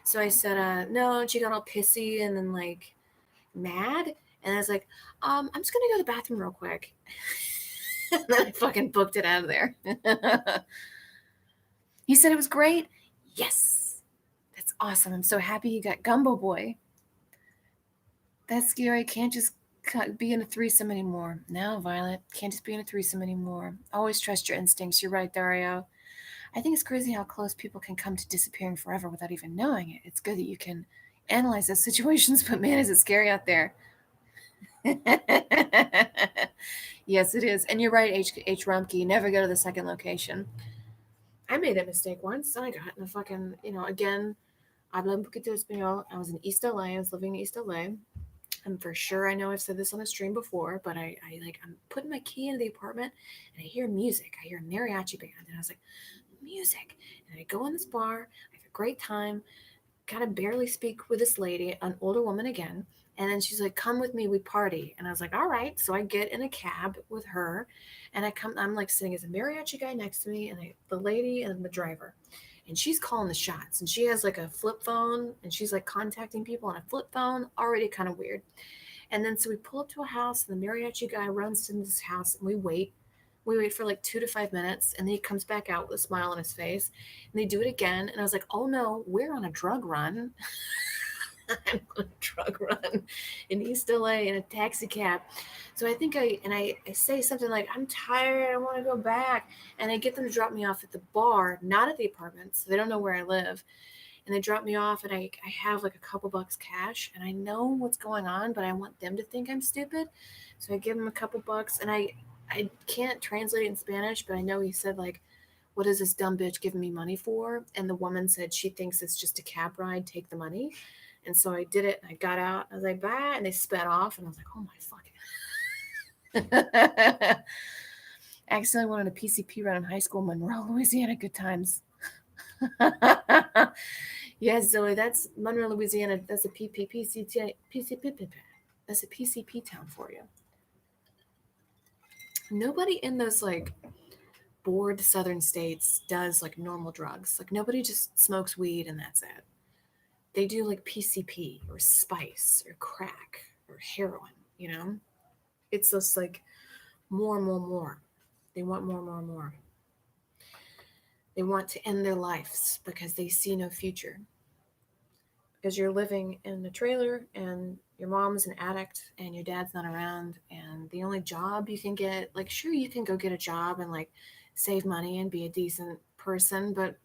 So I said, no, and she got all pissy and then like mad. And I was like, I'm just gonna go to the bathroom real quick. And then I fucking booked it out of there. He said it was great. Yes. That's awesome. I'm so happy you got Gumbo Boy. That's scary. Can't just be in a threesome anymore. No, Violet. Can't just be in a threesome anymore. Always trust your instincts. You're right, Dario. I think it's crazy how close people can come to disappearing forever without even knowing it. It's good that you can analyze those situations, but man, is it scary out there. Yes, it is. And you're right, H. Rumpke. Never go to the second location. I made that mistake once. I got in a fucking, again, habla un poquito español. I was in East LA. I was living in East LA. I'm for sure, I know I've said this on the stream before, but I'm putting my key into the apartment and I hear music. I hear a mariachi band. And I was like, music. And I go in this bar. I have a great time. Kind of barely speak with this lady, an older woman again. And then she's like, come with me, we party. And I was like, all right. So I get in a cab with her and I'm like sitting as a mariachi guy next to me and the lady and the driver. And she's calling the shots and she has like a flip phone and she's like contacting people on a flip phone, already kind of weird. And then so we pull up to a house and the mariachi guy runs into this house and we wait. We wait for like 2 to 5 minutes and then he comes back out with a smile on his face and they do it again. And I was like, oh no, we're on a drug run. I'm on a drug run in East LA in a taxi cab. So I think I say something like, I'm tired, I want to go back. And I get them to drop me off at the bar, not at the apartment. So they don't know where I live. And they drop me off and I have like a couple bucks cash and I know what's going on, but I want them to think I'm stupid. So I give them a couple bucks and I can't translate it in Spanish, but I know he said like, what is this dumb bitch giving me money for? And the woman said she thinks it's just a cab ride, take the money. And so I did it and I got out. I was like, bye. And they sped off and I was like, oh my fucking. Accidentally went on a PCP run in high school, Monroe, Louisiana. Good times. Yes, Zoe, that's Monroe, Louisiana. That's a PCP. That's a PCP town for you. Nobody in those like bored southern states does like normal drugs. Like nobody just smokes weed and that's it. They do like PCP or spice or crack or heroin, you know? It's just like more, more, more. They want more, more, more. They want to end their lives because they see no future. Because you're living in a trailer and your mom's an addict and your dad's not around, and the only job you can get, like, sure, you can go get a job and like save money and be a decent person, but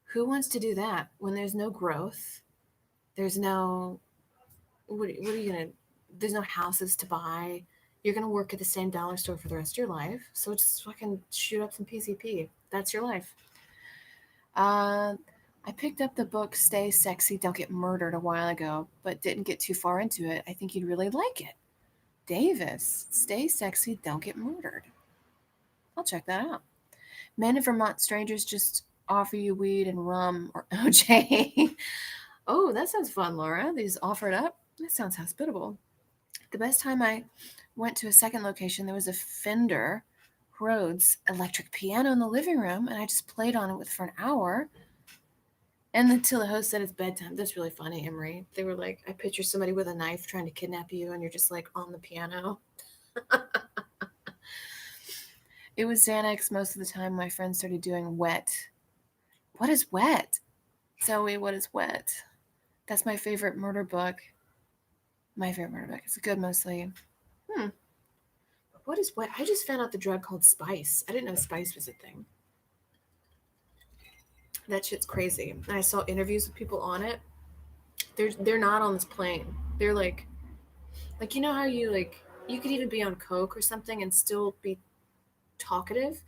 who wants to do that when there's no growth? There's no, what are you gonna, there's no houses to buy. You're gonna work at the same dollar store for the rest of your life, so just fucking shoot up some PCP. That's your life. I picked up the book Stay Sexy, Don't Get Murdered a while ago, but didn't get too far into it. I think you'd really like it. Davis, Stay Sexy, Don't Get Murdered. I'll check that out. Men in Vermont strangers just offer you weed and rum or OJ. Oh, that sounds fun, Laura. They just offer it up? That sounds hospitable. The best time I went to a second location, there was a Fender Rhodes electric piano in the living room, and I just played on it for an hour. And until the host said it's bedtime. That's really funny, Emery. They were like, I picture somebody with a knife trying to kidnap you, and you're just like on the piano. It was Xanax most of the time. My friends started doing wet. What is wet? Zoe, what is wet? That's my favorite murder book. My favorite murder book. It's good mostly. What is wet? I just found out the drug called Spice. I didn't know Spice was a thing. That shit's crazy. And I saw interviews with people on it. They're not on this plane. They're like you know how you could even be on coke or something and still be talkative.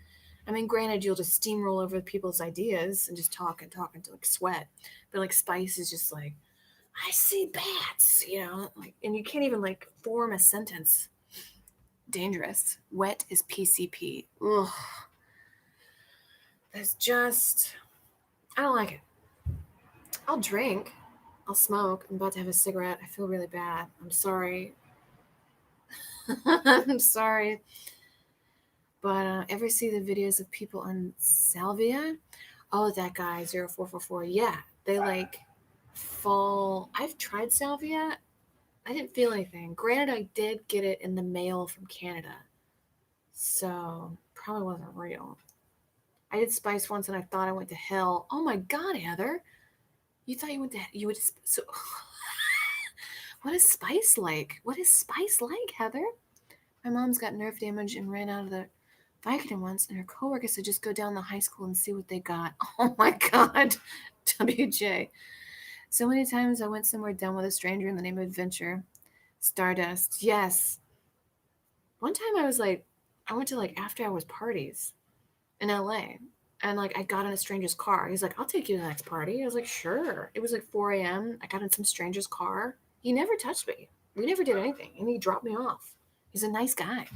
I mean, granted, you'll just steamroll over people's ideas and just talk and talk until like sweat. But like Spice is just like, I see bats, you know, like, and you can't even like form a sentence. Dangerous. Wet is PCP. Ugh. That's just, I don't like it. I'll drink. I'll smoke. I'm about to have a cigarette. I feel really bad. I'm sorry. I'm sorry. But ever see the videos of people on salvia? Oh, that guy 0444. Yeah, they like fall. I've tried salvia. I didn't feel anything. Granted, I did get it in the mail from Canada, so probably wasn't real. I did spice once and I thought I went to hell. Oh my God, Heather! You thought you would so. What is spice like? What is spice like, Heather? My mom's got nerve damage and ran out of the Vicodin once, and her coworker said just go down to high school and see what they got. Oh my God, WJ. So many times I went somewhere dumb with a stranger in the name of adventure. Stardust, yes. One time I went to like after hours parties in LA, and like I got in a stranger's car. He's like, I'll take you to the next party. I was like, sure. It was like 4 a.m. I got in some stranger's car. He never touched me. We never did anything, and he dropped me off. He's a nice guy.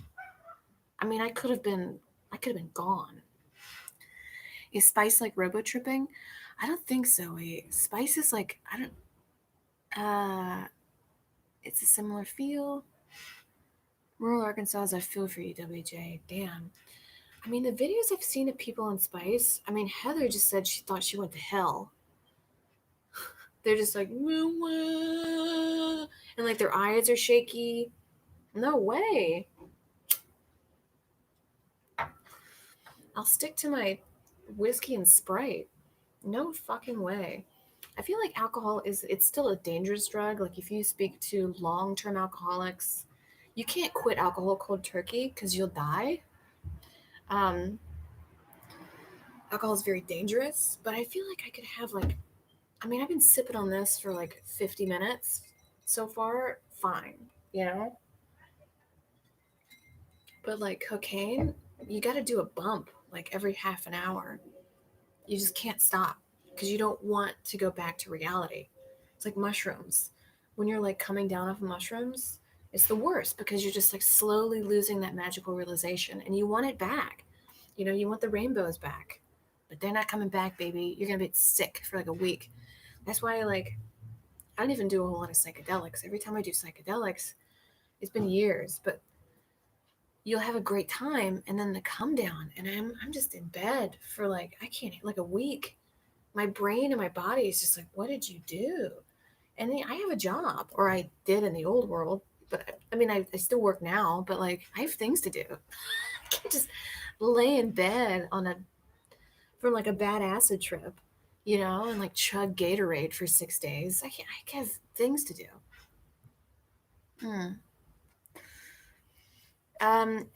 I mean, I could have been gone. Is spice like robo tripping? I don't think so. Wait, spice is like I don't. It's a similar feel. Rural Arkansas, I feel for you, WJ. Damn. I mean, the videos I've seen of people on Spice. I mean, Heather just said she thought she went to hell. They're just like, wah, wah, and like their eyes are shaky. No way. I'll stick to my whiskey and Sprite. No fucking way. I feel like alcohol it's still a dangerous drug. Like if you speak to long-term alcoholics, you can't quit alcohol cold turkey because you'll die. Um, Alcohol is very dangerous, but I feel like I could have like, I mean, I've been sipping on this for like 50 minutes so far. Fine, you know. But like cocaine, you got to do a bump like every half an hour. You just can't stop because you don't want to go back to reality. It's like mushrooms. When you're like coming down off of mushrooms, It's the worst because you're just like slowly losing that magical realization and you want it back. You want the rainbows back, but they're not coming back, baby. You're going to be sick for like a week. That's why, like, I don't even do a whole lot of psychedelics. Every time I do psychedelics, it's been years, but you'll have a great time and then the come down and I'm just in bed for like I can't like a week. My brain and my body is just like, what did you do? And then I have a job, or I did in the old world, but I mean I still work now, but like I have things to do. I can't just lay in bed on a from like a bad acid trip, and like chug Gatorade for 6 days. I have things to do. Hmm.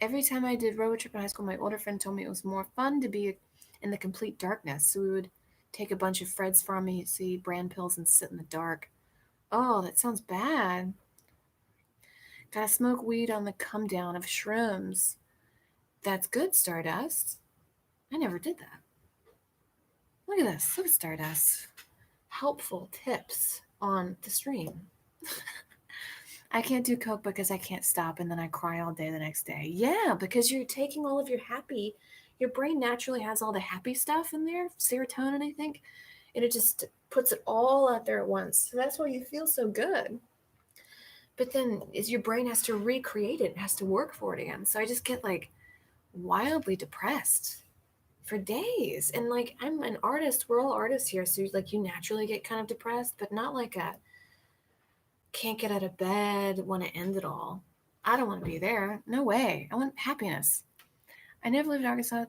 Every time I did road trip in high school, my older friend told me it was more fun to be in the complete darkness. So we would take a bunch of Freds from me, see brand pills, and sit in the dark. Oh, that sounds bad. Gotta smoke weed on the come down of shrooms. That's good, Stardust. I never did that. Look at this. Look at Stardust. Helpful tips on the stream. I can't do coke because I can't stop and then I cry all day the next day. Yeah, because you're taking all of your brain naturally has all the happy stuff in there, serotonin, I think, and it just puts it all out there at once. So that's why you feel so good. But then is your brain has to recreate it, it has to work for it again. So I just get like wildly depressed for days. And like I'm an artist, we're all artists here, so like you naturally get kind of depressed, but not like a can't get out of bed, want to end it all. I don't want to be there. No way. I want happiness. I never lived in Arkansas.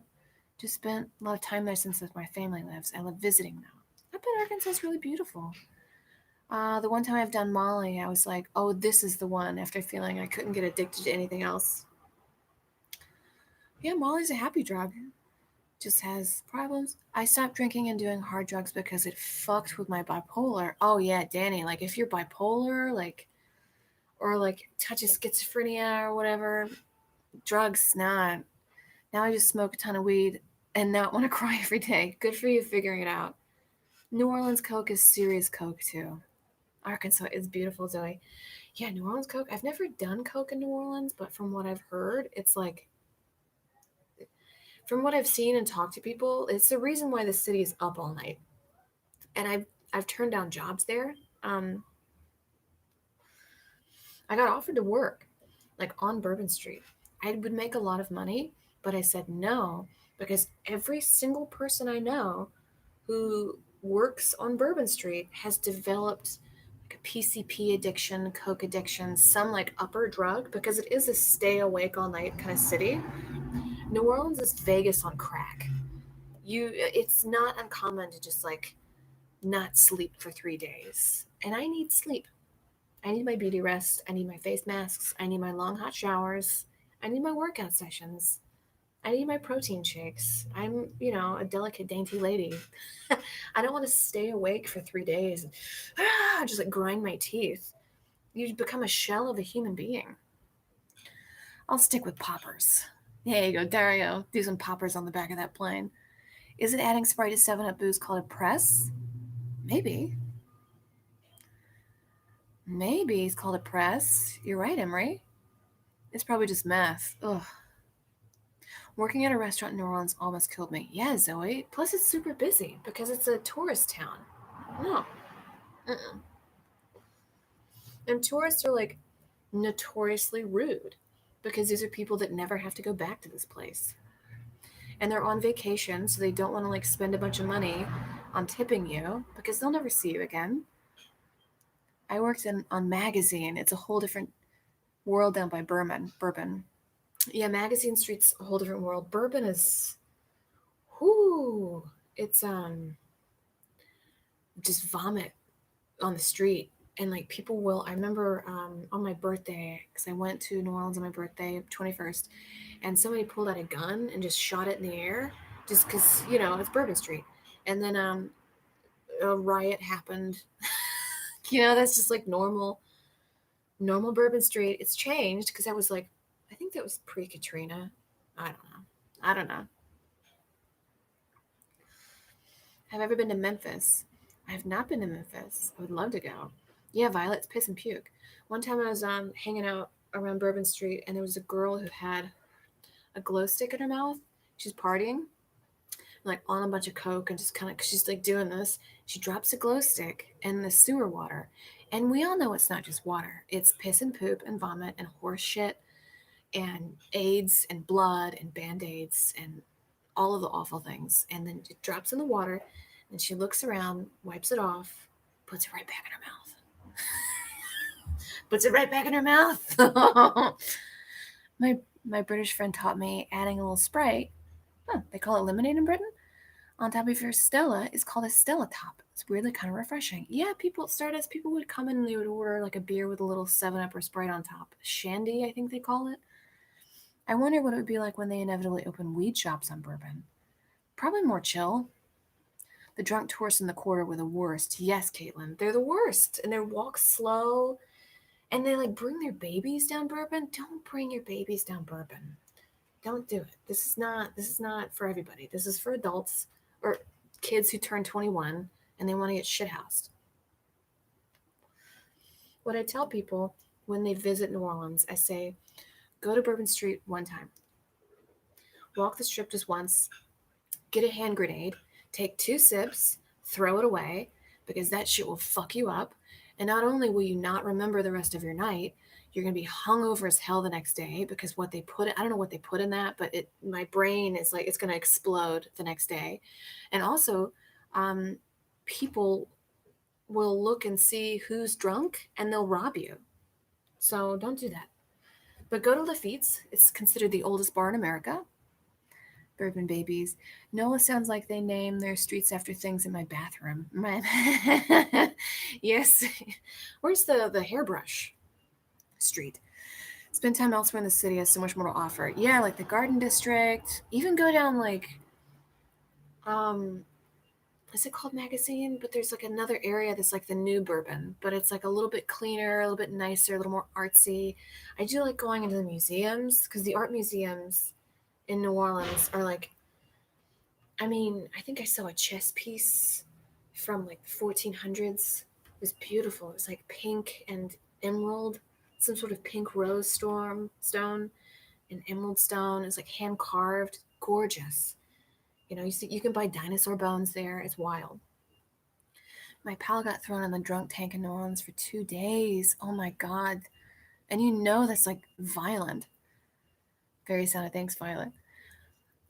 Just spent a lot of time there since my family lives. I love visiting now. I bet Arkansas is really beautiful. The one time I've done Molly, I was like, oh, this is the one after feeling I couldn't get addicted to anything else. Yeah, Molly's a happy drug. Just has problems. I stopped drinking and doing hard drugs because it fucked with my bipolar. Oh, yeah, Danny, like if you're bipolar, like, or like touches schizophrenia or whatever, drugs, nah. Now I just smoke a ton of weed and not want to cry every day. Good for you figuring it out. New Orleans Coke is serious Coke too. Arkansas is beautiful, Zoe. Yeah, New Orleans Coke. I've never done Coke in New Orleans, but from what I've heard, it's like, from what I've seen and talked to people, it's the reason why the city is up all night. And I've turned down jobs there. Um, I got offered to work like on Bourbon Street. I would make a lot of money, but I said no because every single person I know who works on Bourbon Street has developed like a PCP addiction, coke addiction, some like upper drug because it is a stay awake all night kind of city. New Orleans is Vegas on crack. It's not uncommon to just like not sleep for 3 days. And I need sleep. I need my beauty rest. I need my face masks. I need my long hot showers. I need my workout sessions. I need my protein shakes. I'm, a delicate, dainty lady. I don't want to stay awake for 3 days and just like grind my teeth. You become a shell of a human being. I'll stick with poppers. There you go, Dario. Do some poppers on the back of that plane. Is it adding Sprite to 7-Up booze called a press? Maybe. Maybe it's called a press. You're right, Emery. It's probably just meth. Ugh. Working at a restaurant in New Orleans almost killed me. Yeah, Zoe. Plus, it's super busy because it's a tourist town. No. Mm-mm. And tourists are like notoriously rude because these are people that never have to go back to this place. And they're on vacation, so they don't want to like spend a bunch of money on tipping you because they'll never see you again. I worked on Magazine. It's a whole different world down by Bourbon. Yeah, Magazine Street's a whole different world. Bourbon is, whoo, it's just vomit on the street. And like people will, I remember on my birthday, because I went to New Orleans on my birthday, 21st, and somebody pulled out a gun and just shot it in the air just because, it's Bourbon Street. And then a riot happened. That's just like normal Bourbon Street. It's changed because I was like, I think that was pre-Katrina. I don't know. Have I ever been to Memphis? I have not been to Memphis. I would love to go. Yeah, Violet's piss and puke. One time I was hanging out around Bourbon Street, and there was a girl who had a glow stick in her mouth. She's partying, like on a bunch of coke, and just kind of, she's like doing this. She drops a glow stick in the sewer water, and we all know it's not just water. It's piss and poop and vomit and horse shit and AIDS and blood and band-aids and all of the awful things. And then it drops in the water, and she looks around, wipes it off, puts it right back in her mouth. Puts it right back in her mouth. my British friend taught me adding a little Sprite. They call it lemonade in Britain. On top of your Stella is called a Stella top. It's weirdly kind of refreshing. Yeah, people would come in and they would order like a beer with a little 7-Up or Sprite on top. Shandy, I think they call it. I wonder what it would be like when they inevitably open weed shops on Bourbon. Probably more chill. The drunk tourists in the quarter were the worst. Yes, Caitlin, they're the worst. And they walk slow, and they like bring their babies down Bourbon. Don't bring your babies down Bourbon. Don't do it. This is not for everybody. This is for adults or kids who turn 21 and they want to get shithoused. What I tell people when they visit New Orleans, I say, go to Bourbon Street one time. Walk the strip just once. Get a hand grenade. Take 2 sips. Throw it away because that shit will fuck you up. And not only will you not remember the rest of your night, you're going to be hungover as hell the next day because what they put, I don't know what they put in that, but my brain is like, it's going to explode the next day. And also, people will look and see who's drunk and they'll rob you. So don't do that. But go to Lafitte's. It's considered the oldest bar in America. Bourbon babies. Noah sounds like they name their streets after things in my bathroom. Yes. Where's the hairbrush street? Spend time elsewhere in the city has so much more to offer. Yeah, like the Garden District. Even go down like is it called Magazine? But there's like another area that's like the new Bourbon, but it's like a little bit cleaner, a little bit nicer, a little more artsy. I do like going into the museums because the art museums in New Orleans are like, I mean, I think I saw a chess piece from like the 1400s. It was beautiful. It was like pink and emerald, some sort of pink rose stone and emerald stone. It was like hand carved, gorgeous. You can buy dinosaur bones there. It's wild. My pal got thrown in the drunk tank in New Orleans for 2 days. Oh my God. And that's like violent. Very sound. Thanks, Violet.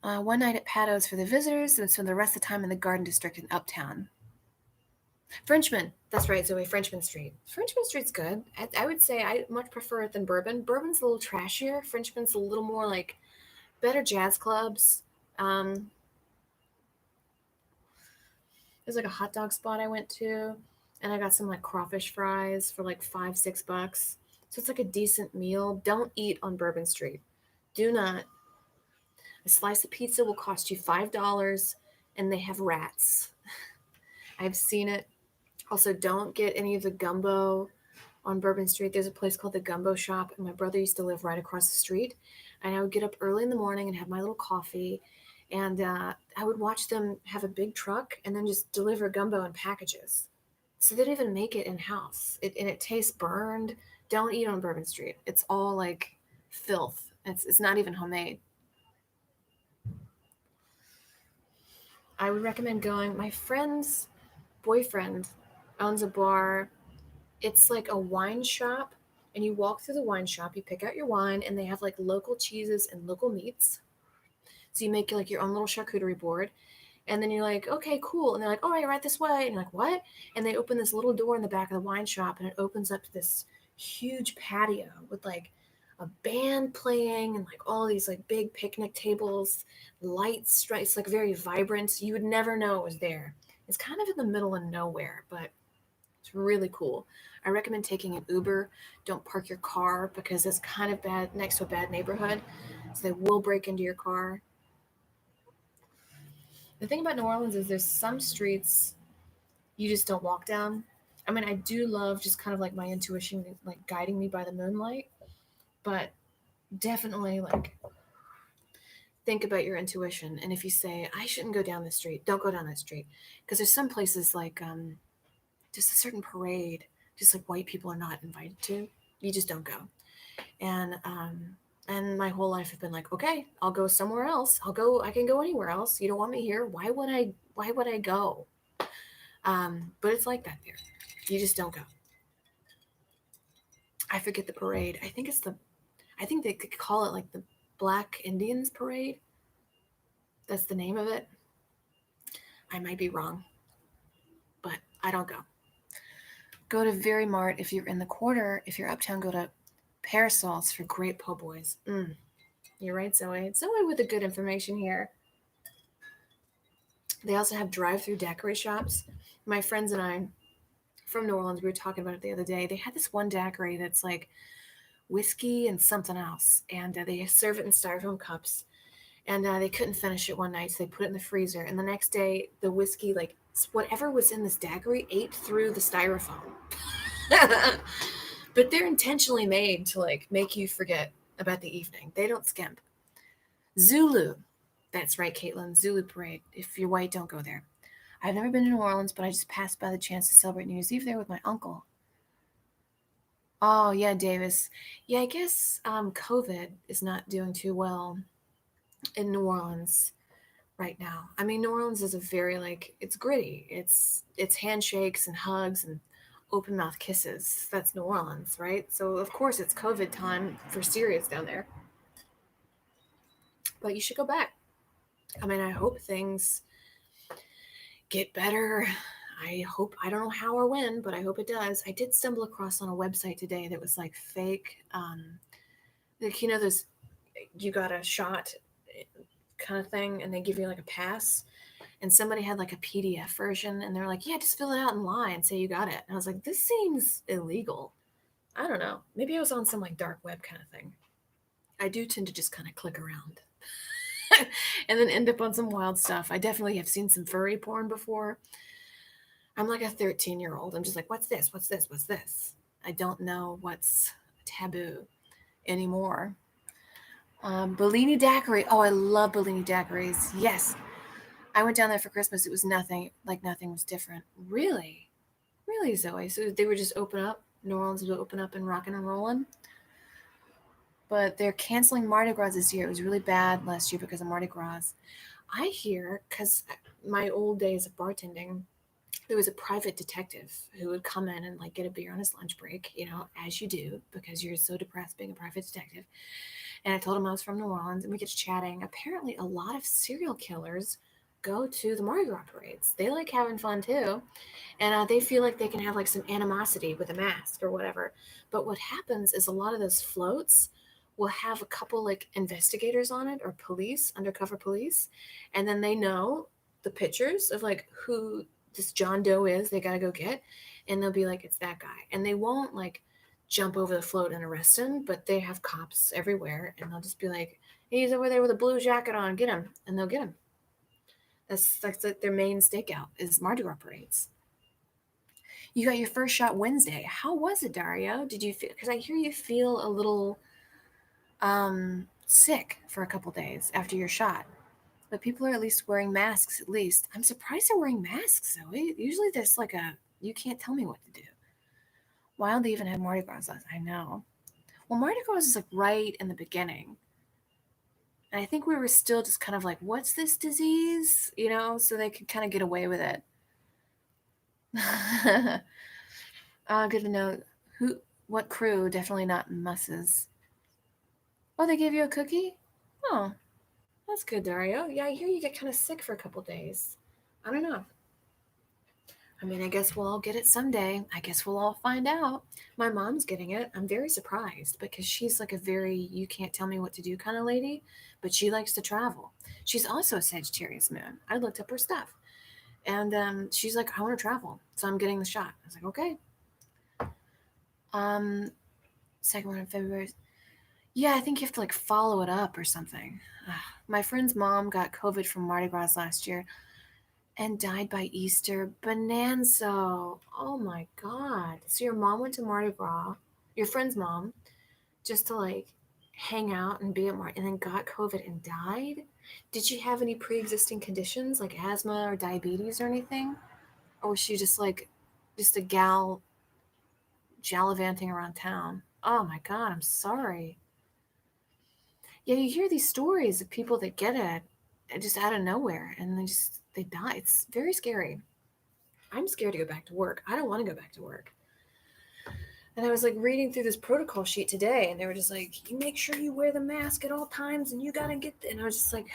One night at Pato's for the visitors, and spend the rest of the time in the Garden District in Uptown. Frenchman. That's right, Zoe. Frenchman Street. Frenchman Street's good. I would say I much prefer it than Bourbon. Bourbon's a little trashier. Frenchman's a little more like better jazz clubs. There's like a hot dog spot I went to, and I got some like crawfish fries for like $5-6. So it's like a decent meal. Don't eat on Bourbon Street. Do not. A slice of pizza will cost you $5, and they have rats. I've seen it. Also, don't get any of the gumbo on Bourbon Street. There's a place called the Gumbo Shop, and my brother used to live right across the street. And I would get up early in the morning and have my little coffee, and I would watch them have a big truck and then just deliver gumbo in packages. So they don't even make it in house. And it tastes burned. Don't eat on Bourbon Street. It's all like filth. It's not even homemade. I would recommend going. My friend's boyfriend owns a bar. It's like a wine shop, and you walk through the wine shop, you pick out your wine, and they have like local cheeses and local meats. So you make like your own little charcuterie board, and then you're like, okay, cool. And they're like, all right, right this way. And you're like, what? And they open this little door in the back of the wine shop, and it opens up to this huge patio with like a band playing and like all these like big picnic tables, lights, it's like very vibrant. You would never know it was there. It's kind of in the middle of nowhere, but it's really cool. I recommend taking an Uber. Don't park your car because it's kind of bad next to a bad neighborhood. So they will break into your car. The thing about New Orleans is there's some streets you just don't walk down. I mean, I do love just kind of like my intuition, like guiding me by the moonlight, but definitely like think about your intuition. And if you say, I shouldn't go down this street, don't go down that street. Because there's some places like just a certain parade, just like white people are not invited to. You just don't go. And my whole life I've been like, okay, I'll go somewhere else. I can go anywhere else. You don't want me here. Why would I go? But it's like that there. You just don't go. I forget the parade. I think they could call it like the Black Indians Parade. That's the name of it. I might be wrong, but I don't go. Go to Very Mart if you're in the quarter. If you're uptown, go to Parasols for great po' boys. You're right, Zoe. Zoe with the good information here. They also have drive-through daiquiri shops. My friends and I from New Orleans, we were talking about it the other day. They had this one daiquiri that's like whiskey and something else, and they serve it in styrofoam cups. And they couldn't finish it one night, so they put it in the freezer. And the next day, the whiskey, like whatever was in this daiquiri, ate through the styrofoam. But they're intentionally made to like make you forget about the evening. They don't skimp. Zulu. That's right, Caitlin. Zulu Parade. If you're white, don't go there. I've never been to New Orleans, but I just passed by the chance to celebrate New Year's Eve there with my uncle. Oh, yeah, Davis. Yeah, I guess COVID is not doing too well in New Orleans right now. I mean, New Orleans is a very like it's gritty. It's handshakes and hugs and open mouth kisses. That's New Orleans, right? So of course it's COVID time for serious down there. But you should go back. I mean, I hope things get better. I don't know how or when, but I hope it does. I did stumble across on a website today that was like fake. Like this, you got a shot kind of thing, and they give you like a pass. And somebody had like a PDF version, and they're like, "Yeah, just fill it out and lie and say you got it." And I was like, "This seems illegal." I don't know. Maybe I was on some like dark web kind of thing. I do tend to just kind of click around and then end up on some wild stuff. I definitely have seen some furry porn before. I'm like a 13-year-old. I'm just like, what's this? What's this? What's this? I don't know what's taboo anymore. Bellini daiquiri. Oh, I love Bellini daiquiris. Yes. I went down there for Christmas. It was nothing was different. Really? Really, Zoe? So they were just open up? New Orleans would open up and rocking and rolling? But they're canceling Mardi Gras this year. It was really bad last year because of Mardi Gras. I hear, because my old days of bartending, there was a private detective who would come in and like get a beer on his lunch break, as you do, because you're so depressed being a private detective. And I told him I was from New Orleans, and we get to chatting. Apparently, a lot of serial killers go to the Mardi Gras parades. They like having fun too, and they feel like they can have like some animosity with a mask or whatever. But what happens is a lot of those floats will have a couple like investigators on it or police, undercover police, and then they know the pictures of like who this John Doe is. They got to go get, and they'll be like, it's that guy, and they won't like jump over the float and arrest him, but they have cops everywhere, and they'll just be like, he's over there with a blue jacket on, get him, and they'll get him. That's like their main stakeout is Mardi Gras parades. You got your first shot Wednesday. How was it, Dario? Did you feel? Because I hear you feel a little sick for a couple days after your shot, but people are at least wearing masks. At least I'm surprised they're wearing masks. Zoe. Usually there's like you can't tell me what to do. Why don't they even have Mardi Gras last? I know. Well, Mardi Gras is like right in the beginning. And I think we were still just kind of like, what's this disease? So they could kind of get away with it. Good to know. What crew? Definitely not Musses. Oh, they gave you a cookie? Oh, that's good, Dario. Yeah, I hear you get kind of sick for a couple days. I don't know. I mean, I guess we'll all get it someday. I guess we'll all find out. My mom's getting it. I'm very surprised because she's like a very you can't tell me what to do kind of lady, but she likes to travel. She's also a Sagittarius moon. I looked up her stuff. And she's like, I want to travel. So I'm getting the shot. I was like, okay. Second one in February. Yeah, I think you have to like follow it up or something. My friend's mom got COVID from Mardi Gras last year and died by Easter. Bonanza. Oh my God. So your mom went to Mardi Gras, your friend's mom, just to like hang out and be at Mardi, and then got COVID and died? Did she have any pre-existing conditions like asthma or diabetes or anything? Or was she just like, just a gal gallivanting around town? Oh my God, I'm sorry. Yeah, you hear these stories of people that get it just out of nowhere and they die. It's very scary. I'm scared to go back to work. I don't want to go back to work. And I was like reading through this protocol sheet today, and they were just like, you make sure you wear the mask at all times, and you gotta get. And I was just like,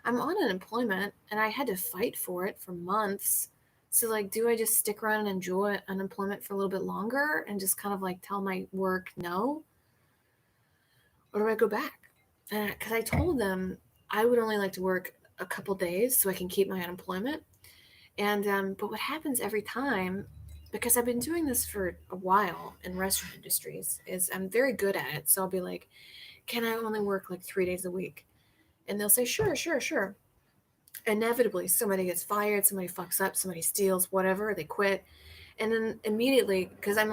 I'm on unemployment, and I had to fight for it for months. So like, do I just stick around and enjoy unemployment for a little bit longer and just kind of like tell my work no, or do I go back? And because I told them I would only like to work a couple days so I can keep my unemployment. And but what happens every time, because I've been doing this for a while in restaurant industries, is I'm very good at it. So I'll be like, can I only work like 3 days a week? And they'll say, sure, sure, sure. Inevitably, somebody gets fired, somebody fucks up, somebody steals, whatever, they quit. And then immediately, because I'm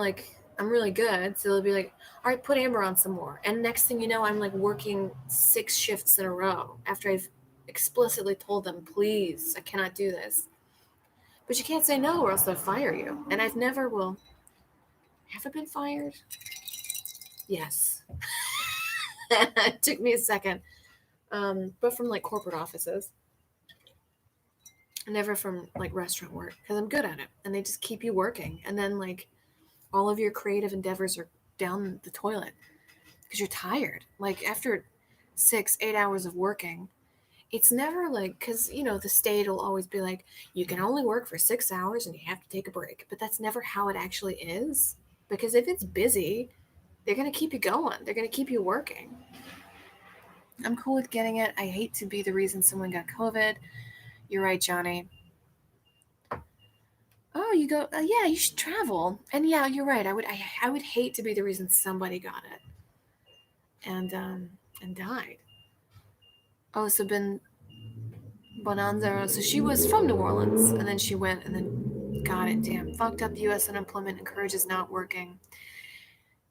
really good, so they'll be like, all right, put Amber on some more. And next thing you know, I'm like working 6 shifts in a row after I've explicitly told them, please, I cannot do this. But you can't say no or else they'll fire you. And I've never, well, have I been fired? Yes. It took me a second. But from like corporate offices, never from like restaurant work because I'm good at it. And they just keep you working. And then like all of your creative endeavors are down the toilet because you're tired. Like after 6, 8 hours of working, it's never like, because the state will always be like, you can only work for 6 hours and you have to take a break, but that's never how it actually is. Because if it's busy, they're going to keep you going, they're going to keep you working. I'm cool with getting it. I hate to be the reason someone got COVID. You're right, Johnny. Oh, you go, yeah, you should travel. And yeah, you're right, I would hate to be the reason somebody got it and died. Oh, so Ben Bonanza. So she was from New Orleans, and then she went and then got it. Damn, fucked up U.S. unemployment encourages not working.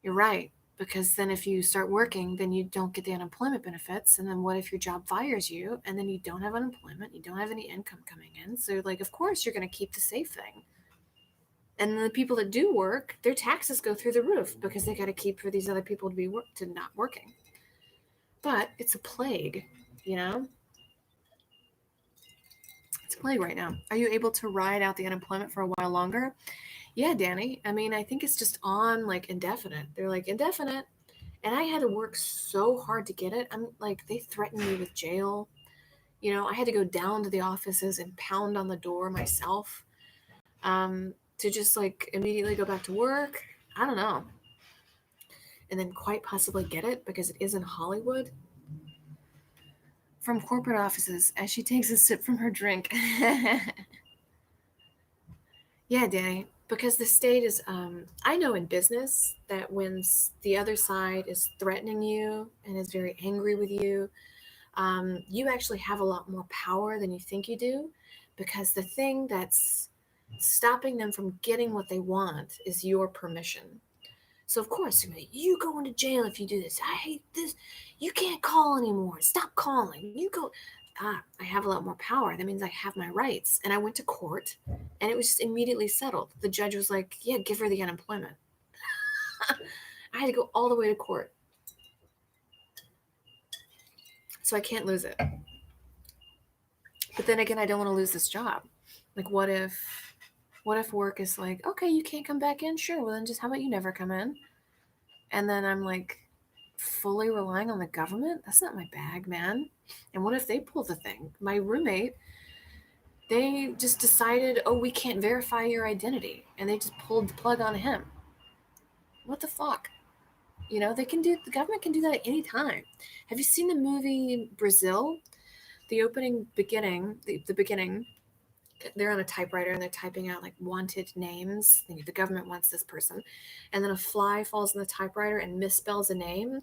You're right, because then if you start working, then you don't get the unemployment benefits, and then what if your job fires you, and then you don't have unemployment, you don't have any income coming in? So like, of course, you're going to keep the safe thing. And the people that do work, their taxes go through the roof because they got to keep for these other people to be to not working. But it's a plague, you know. It's a plague right now. Are you able to ride out the unemployment for a while longer? Yeah, Danny. I mean, I think it's just on like indefinite. They're like indefinite. And I had to work so hard to get it. I'm like, they threatened me with jail. I had to go down to the offices and pound on the door myself to just like immediately go back to work. I don't know. And then quite possibly get it because it is in Hollywood. From corporate offices as she takes a sip from her drink. Yeah, Danny, because the state is, I know in business that when the other side is threatening you and is very angry with you, you actually have a lot more power than you think you do, because the thing that's stopping them from getting what they want is your permission. So of course, you go into jail if you do this. I hate this. You can't call anymore. Stop calling. You go. I have a lot more power. That means I have my rights. And I went to court, and it was just immediately settled. The judge was like, "Yeah, give her the unemployment." I had to go all the way to court, so I can't lose it. But then again, I don't want to lose this job. Like, what if work is like, okay, you can't come back in? Sure. Well, then just how about you never come in? And then I'm like fully relying on the government? That's not my bag, man. And what if they pull the thing? My roommate, they just decided, oh, we can't verify your identity. And they just pulled the plug on him. What the fuck? The government can do that at any time. Have you seen the movie Brazil? The beginning, they're on a typewriter and they're typing out like wanted names. The government wants this person. And then a fly falls on the typewriter and misspells a name.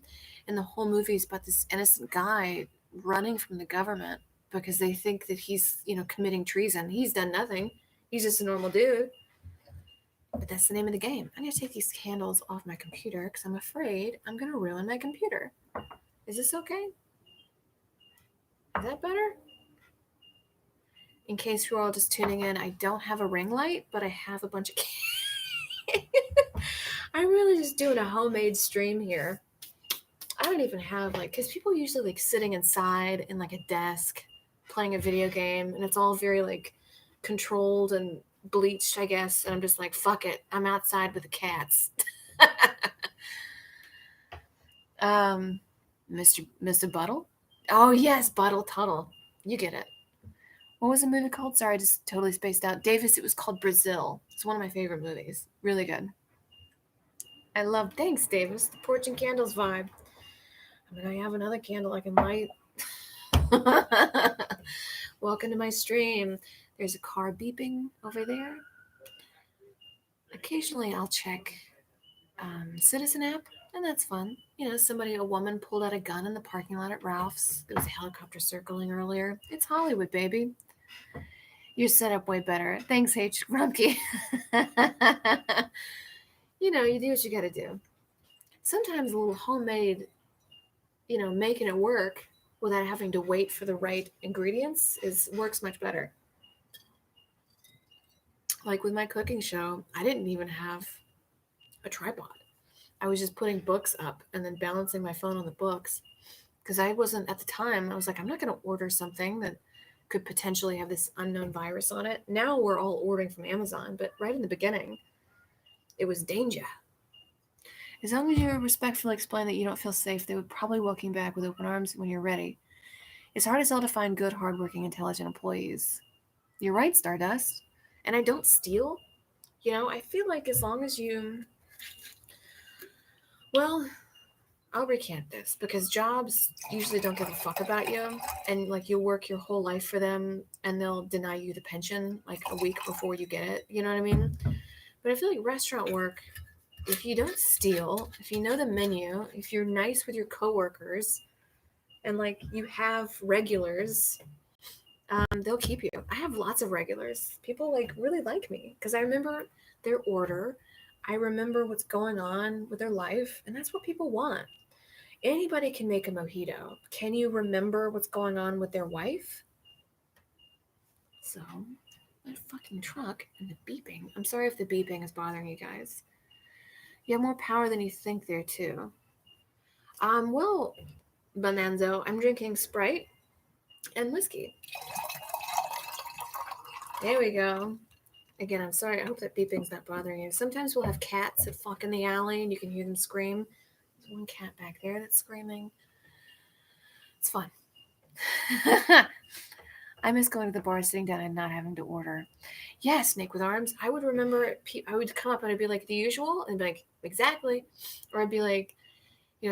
And the whole movie is about this innocent guy running from the government because they think that he's, committing treason. He's done nothing. He's just a normal dude. But that's the name of the game. I'm going to take these candles off my computer because I'm afraid I'm going to ruin my computer. Is this okay? Is that better? In case you're all just tuning in, I don't have a ring light, but I have a bunch of I'm really just doing a homemade stream here. I don't even have because people usually sitting inside in a desk playing a video game, and it's all very controlled and bleached, I guess. And I'm just like, fuck it, I'm outside with the cats. Mr. Buttle? Oh yes, Buttle Tuttle. You get it. What was the movie called? Sorry, I just totally spaced out. Davis, it was called Brazil. It's one of my favorite movies. Really good. I love, thanks, Davis, the porch and candles vibe. I have another candle I can light. Welcome to my stream. There's a car beeping over there. Occasionally I'll check Citizen app, and that's fun. A woman pulled out a gun in the parking lot at Ralph's. There was a helicopter circling earlier. It's Hollywood, baby. You're set up way better. Thanks, H. Rumpke. You do what you gotta do. Sometimes a little homemade, making it work without having to wait for the right ingredients works much better. Like with my cooking show, I didn't even have a tripod. I was just putting books up and then balancing my phone on the books because I wasn't at the time. I was like, I'm not going to order something that could potentially have this unknown virus on it. Now we're all ordering from Amazon, but right in the beginning, it was danger. As long as you respectfully explain that you don't feel safe, they would probably welcome you back with open arms when you're ready. It's hard as hell to find good, hardworking, intelligent employees. You're right, Stardust. And I don't steal. I feel like as long as you... Well, I'll recant this because jobs usually don't give a fuck about you. And you work your whole life for them and they'll deny you the pension a week before you get it. You know what I mean? But I feel like restaurant work, if you don't steal, if you know the menu, if you're nice with your coworkers, and you have regulars, they'll keep you. I have lots of regulars. People really like me because I remember their order. I remember what's going on with their life, and that's what people want. Anybody can make a mojito. Can you remember what's going on with their wife? So, that fucking truck and the beeping. I'm sorry if the beeping is bothering you guys. You have more power than you think there too. Well, Bonanzo, I'm drinking Sprite and whiskey. There we go. Again, I'm sorry. I hope that beeping's not bothering you. Sometimes we'll have cats that fuck in the alley and you can hear them scream. There's one cat back there that's screaming. It's fun. I miss going to the bar, sitting down, and not having to order. Yeah, Snake with Arms. I would remember, I would come up and I'd be like, the usual? And be like, exactly. Or I'd be like,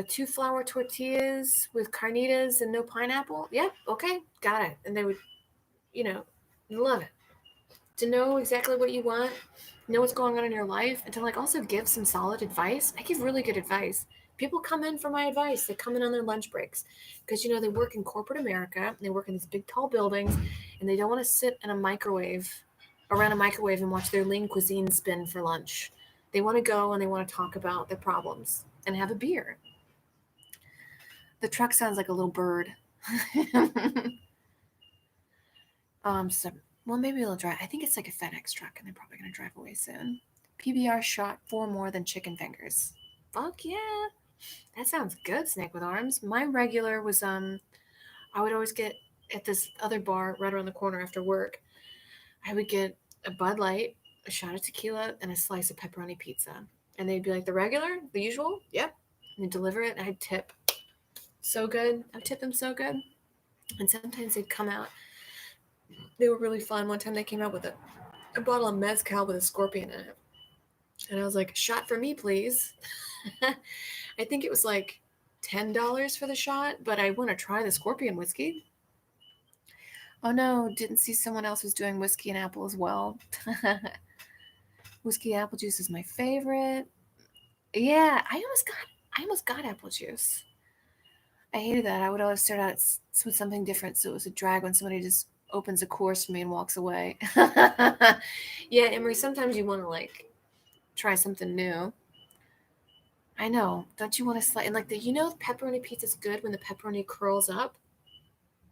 2 flour tortillas with carnitas and no pineapple. Yep, okay, got it. And they would, love it. To know exactly what you want, know what's going on in your life, and to also give some solid advice. I give really good advice. People come in for my advice. They come in on their lunch breaks because they work in corporate America. And they work in these big tall buildings, and they don't want to sit in a microwave around a microwave and watch their lean cuisine spin for lunch. They want to go and they want to talk about their problems and have a beer. The truck sounds like a little bird. So, well, maybe they'll drive. I think it's like a FedEx truck, and they're probably going to drive away soon. PBR shot 4 more than chicken fingers. Fuck yeah. That sounds good, Snake with Arms. My regular was, I would always get at this other bar right around the corner after work. I would get a Bud Light, a shot of tequila, and a slice of pepperoni pizza. And they'd be like, the regular? The usual? Yep. And they'd deliver it, and I'd tip. So good. I'd tip them so good. And sometimes they'd come out. They were really fun. One time they came out with a bottle of mezcal with a scorpion in it. And I was like, shot for me, please. I think it was like $10 for the shot, but I want to try the scorpion whiskey. Oh no, didn't see someone else was doing whiskey and apple as well. Whiskey apple juice is my favorite. Yeah, I almost got apple juice. I hated that. I would always start out with something different, so it was a drag when somebody just opens a course for me and walks away. Yeah, Emery, sometimes you want to try something new. I know. Don't you want to slice? And pepperoni pizza's good when the pepperoni curls up.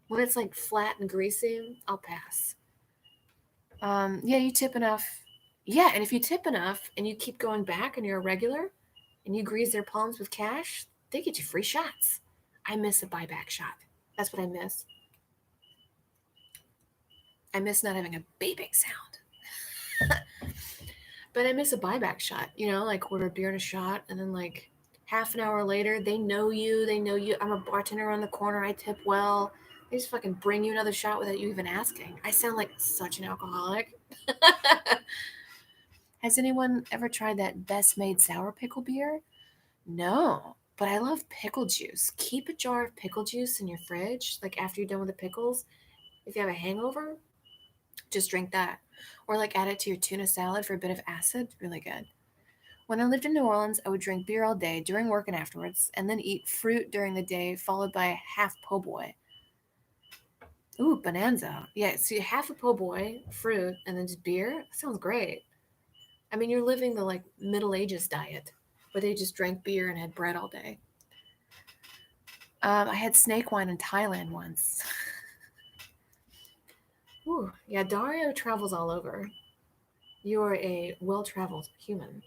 When it's flat and greasy, I'll pass. Yeah, you tip enough. Yeah, and if you tip enough and you keep going back and you're a regular, and you grease their palms with cash, they get you free shots. I miss a buyback shot. That's what I miss. I miss not having a beeping sound. But I miss a buyback shot, like order a beer and a shot, and then like half an hour later, they know you. I'm a bartender on the corner. I tip well. They just fucking bring you another shot without you even asking. I sound like such an alcoholic. Has anyone ever tried that Best Made sour pickle beer? No, but I love pickle juice. Keep a jar of pickle juice in your fridge, like after you're done with the pickles. If you have a hangover, just drink that. Or like add it to your tuna salad for a bit of acid. Really good. When I lived in New Orleans, I would drink beer all day during work and afterwards, and then eat fruit during the day, followed by a half po' boy. Ooh, bonanza. Yeah, so half a po' boy, fruit, and then just beer. That sounds great. I mean, you're living the like Middle Ages diet, where they just drank beer and had bread all day. I had snake wine in Thailand once. Ooh, yeah, Dario travels all over. You are a well-traveled human.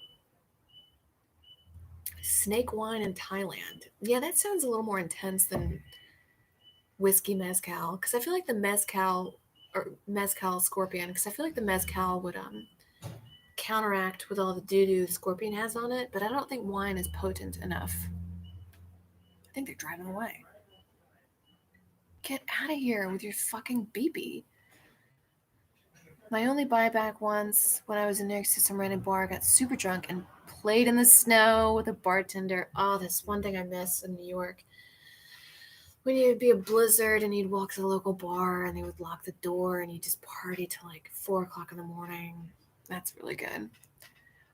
Snake wine in Thailand. Yeah, that sounds a little more intense than whiskey mezcal, because I feel like the mezcal scorpion, because I feel like the mezcal would counteract with all the doo-doo the scorpion has on it, but I don't think wine is potent enough. I think they're driving away. Get out of here with your fucking beepy. My only buyback once when I was in New York City, some random bar, got super drunk and played in the snow with a bartender. Oh, that's one thing I miss in New York. When you'd be a blizzard and you'd walk to the local bar and they would lock the door and you just party till like 4 o'clock in the morning. That's really good.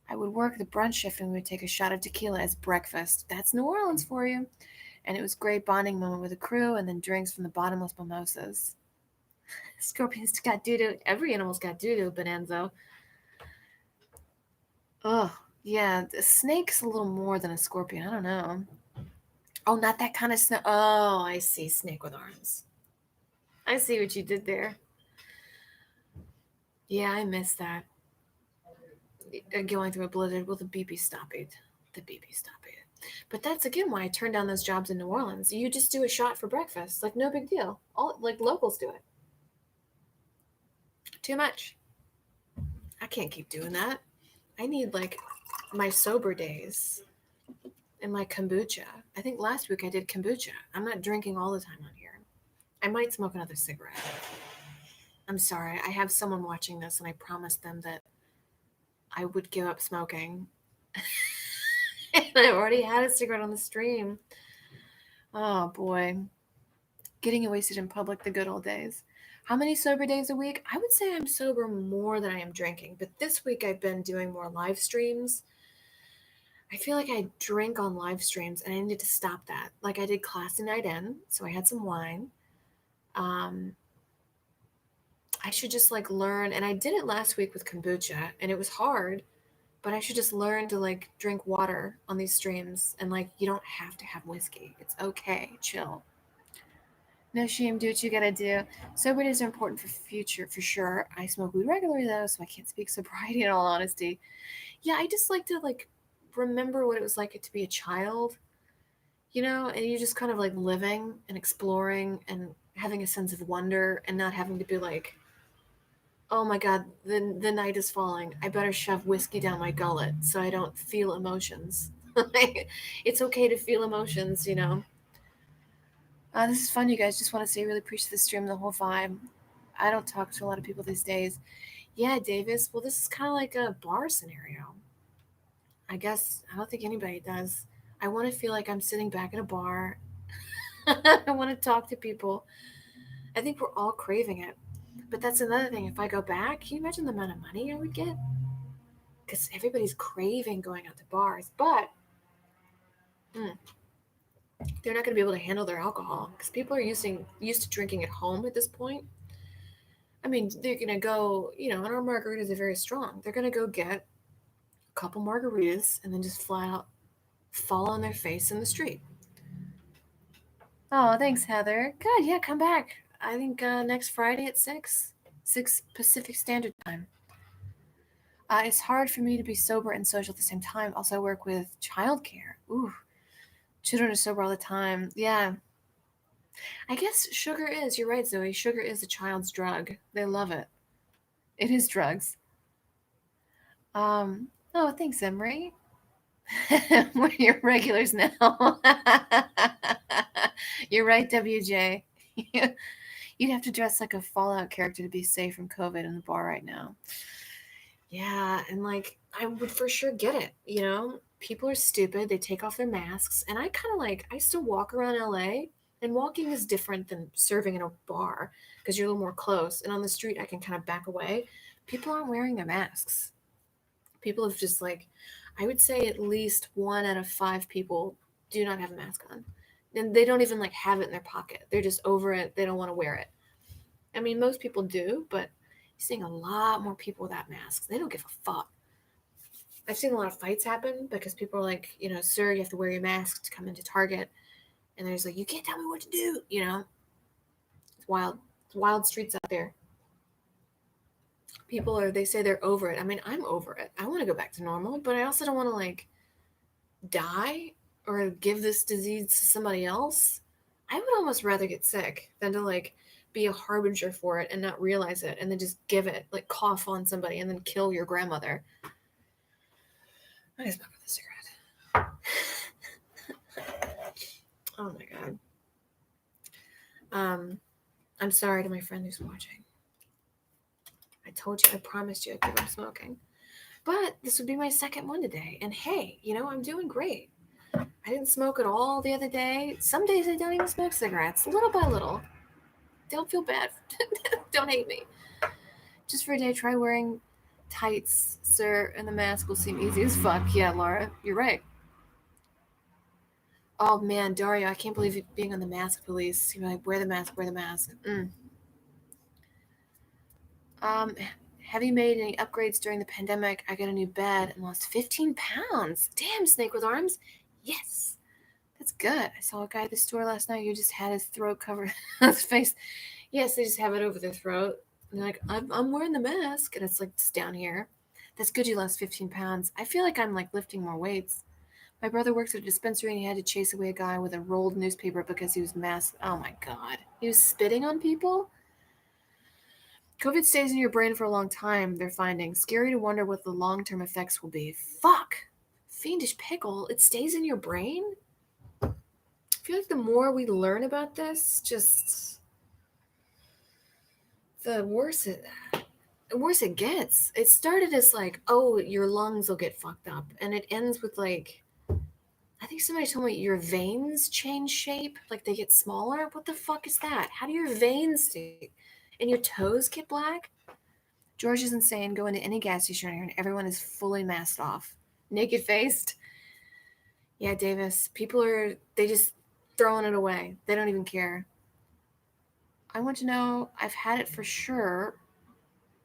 I would work the brunch shift and we would take a shot of tequila as breakfast. That's New Orleans for you. And it was a great bonding moment with the crew, and then drinks from the bottomless mimosas. Scorpions got doo-doo. Every animal's got doo-doo, Bonanzo. Oh, yeah. The snake's a little more than a scorpion. I don't know. Oh, not that kind of snake. Oh, I see. Snake with arms. I see what you did there. Yeah, I missed that. Going through a blizzard. Will the BB stop it? The BB stop it. But that's again why I turned down those jobs in New Orleans. You just do a shot for breakfast. Like, no big deal. All like locals do it. Too much. I can't keep doing that. I need like my sober days and my kombucha. I think last week I did kombucha. I'm not drinking all the time on here. I might smoke another cigarette. I'm sorry. I have someone watching this and I promised them that I would give up smoking. And I already had a cigarette on the stream. Oh boy. Getting wasted in public, the good old days. How many sober days a week? I would say I'm sober more than I am drinking, but this week I've been doing more live streams. I feel like I drink on live streams and I need to stop that. Like I did classy night in, so I had some wine. Um, I should just like learn, and I did it last week with kombucha, and it was hard, but I should just learn to like drink water on these streams, and like you don't have to have whiskey. It's okay, chill. No shame, do what you gotta do. Sober days are important for future, for sure. I smoke weed regularly though, so I can't speak sobriety in all honesty. Yeah, I just like to like remember what it was like to be a child, and you just kind of like living and exploring and having a sense of wonder and not having to be like, oh my god, the night is falling. I better shove whiskey down my gullet so I don't feel emotions. Like, it's okay to feel emotions. This is fun, you guys. Just want to say, really appreciate the stream, the whole vibe. I don't talk to a lot of people these days. Yeah, Davis. Well, this is kind of like a bar scenario. I guess I don't think anybody does. I want to feel like I'm sitting back at a bar. I want to talk to people. I think we're all craving it. But that's another thing. If I go back, can you imagine the amount of money I would get? Because everybody's craving going out to bars. But they're not going to be able to handle their alcohol because people are used to drinking at home at this point. I mean, they're going to go, and our margaritas are very strong. They're going to go get a couple margaritas and then just flat out fall on their face in the street. Oh, thanks, Heather. Good. Yeah, come back. I think next Friday at 6 Pacific Standard Time. It's hard for me to be sober and social at the same time. Also, I work with childcare. Ooh, children are sober all the time. Yeah, I guess sugar is. You're right, Zoe. Sugar is a child's drug. They love it. It is drugs. Oh, thanks, Emery. We're your regulars now. You're right, WJ. You'd have to dress like a Fallout character to be safe from COVID in the bar right now. Yeah, and like I would for sure get it, you know? People are stupid, they take off their masks, and I kind of like I still walk around LA, and walking is different than serving in a bar because you're a little more close, and on the street I can kind of back away. People aren't wearing their masks. People have just like I would say at least 1 out of 5 people do not have a mask on. And they don't even like have it in their pocket. They're just over it. They don't want to wear it. I mean, most people do, but you're seeing a lot more people without masks. They don't give a fuck. I've seen a lot of fights happen because people are like, sir, you have to wear your mask to come into Target. And there's like, you can't tell me what to do, It's wild. It's wild streets out there. They say they're over it. I mean, I'm over it. I want to go back to normal, but I also don't want to like die or give this disease to somebody else. I would almost rather get sick than to like be a harbinger for it and not realize it and then just give it, like cough on somebody and then kill your grandmother. I just smoke with a cigarette. Oh my god. I'm sorry to my friend who's watching. I told you, I promised you I'd give up smoking. But this would be my second one today. And hey, I'm doing great. I didn't smoke at all the other day. Some days I don't even smoke cigarettes, little by little. Don't feel bad. Don't hate me. Just for a day, try wearing tights, sir, and the mask will seem easy as fuck. Yeah, Laura, you're right. Oh man, Dario, I can't believe you being on the mask police. You're like, wear the mask, wear the mask. Um, have you made any upgrades during the pandemic? I got a new bed and lost 15 pounds. Damn, Snake with Arms. Yes, that's good. I saw a guy at the store last night who just had his throat covered, his face. Yes, they just have it over their throat. And they're like, I'm wearing the mask. And it's like, it's down here. That's good you lost 15 pounds. I feel like I'm like lifting more weights. My brother works at a dispensary and he had to chase away a guy with a rolled newspaper because he was masked. Oh my God. He was spitting on people? COVID stays in your brain for a long time, they're finding. Scary to wonder what the long-term effects will be. Fuck! Fiendish pickle, it stays in your brain? I feel like the more we learn about this, just the worse it gets. It started as like, oh, your lungs will get fucked up, and it ends with like, I think somebody told me your veins change shape, like they get smaller. What the fuck is that? How do your veins do? And your toes get black? George is insane. Go into any gas station here, and everyone is fully masked off, naked faced. Yeah, Davis. They just throwing it away. They don't even care. I want to know. I've had it for sure,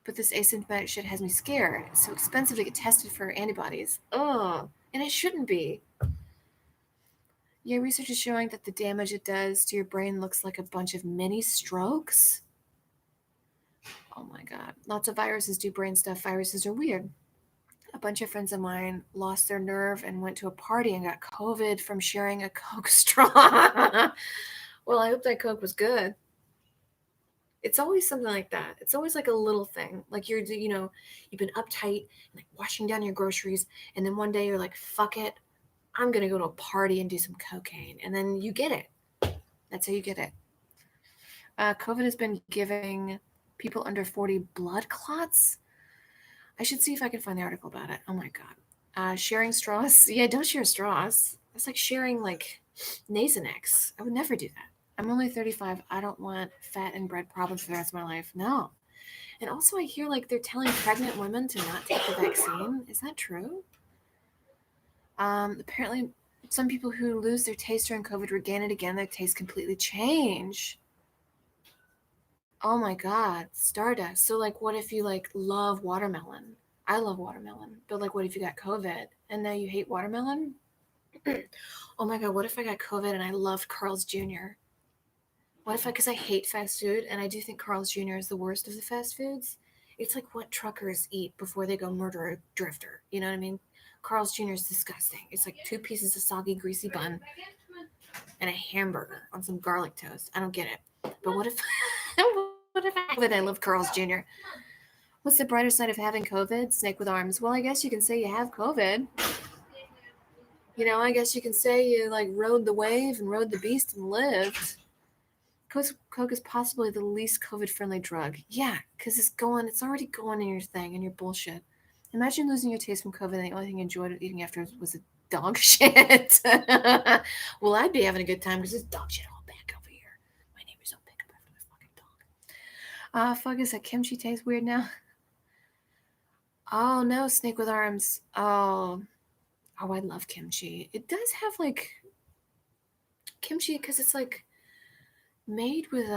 but this asymptomatic shit has me scared. It's so expensive to get tested for antibodies. Ugh. And it shouldn't be. Yeah, research is showing that the damage it does to your brain looks like a bunch of mini strokes. Oh my god. Lots of viruses do brain stuff. Viruses are weird. A bunch of friends of mine lost their nerve and went to a party and got COVID from sharing a Coke straw. Well, I hope that Coke was good. It's always something like that. It's always like a little thing. Like you've been uptight and like washing down your groceries, and then one day you're like, fuck it, I'm gonna go to a party and do some cocaine, and then you get it. That's how you get it. COVID has been giving people under 40 blood clots. I should see if I can find the article about it. Oh my god. Sharing straws. Yeah, don't share straws. It's like sharing like Nasonex. I would never do that. I'm only 35. I don't want fat and bread problems for the rest of my life. No. And also I hear like they're telling pregnant women to not take the vaccine. Is that true? Apparently some people who lose their taste during COVID regain it again. Their taste completely change. Oh my god, Stardust. So like what if you like love watermelon? I love watermelon. But like what if you got COVID and now you hate watermelon? Oh my god, what if I got COVID and I loved Carl's Jr.? What if because I hate fast food and I do think Carl's Jr. is the worst of the fast foods? It's like what truckers eat before they go murder a drifter. You know what I mean? Carl's Jr. is disgusting. It's like 2 pieces of soggy, greasy bun and a hamburger on some garlic toast. I don't get it. But what if what if I have COVID? I love Carl's Jr. What's the brighter side of having COVID? Snake with arms. Well, I guess you can say you have COVID. You know, I guess you can say you like rode the wave and rode the beast and lived. Coke is possibly the least COVID-friendly drug. Yeah, because it's already going in your thing and your bullshit. Imagine losing your taste from COVID and the only thing you enjoyed eating after was a dog shit. Well, I'd be having a good time because there's dog shit all back over here. My neighbors don't pick up after my fucking dog. Fuck, is that kimchi taste weird now? Oh no, snake with arms. Oh, I love kimchi. It does have like kimchi because it's like made with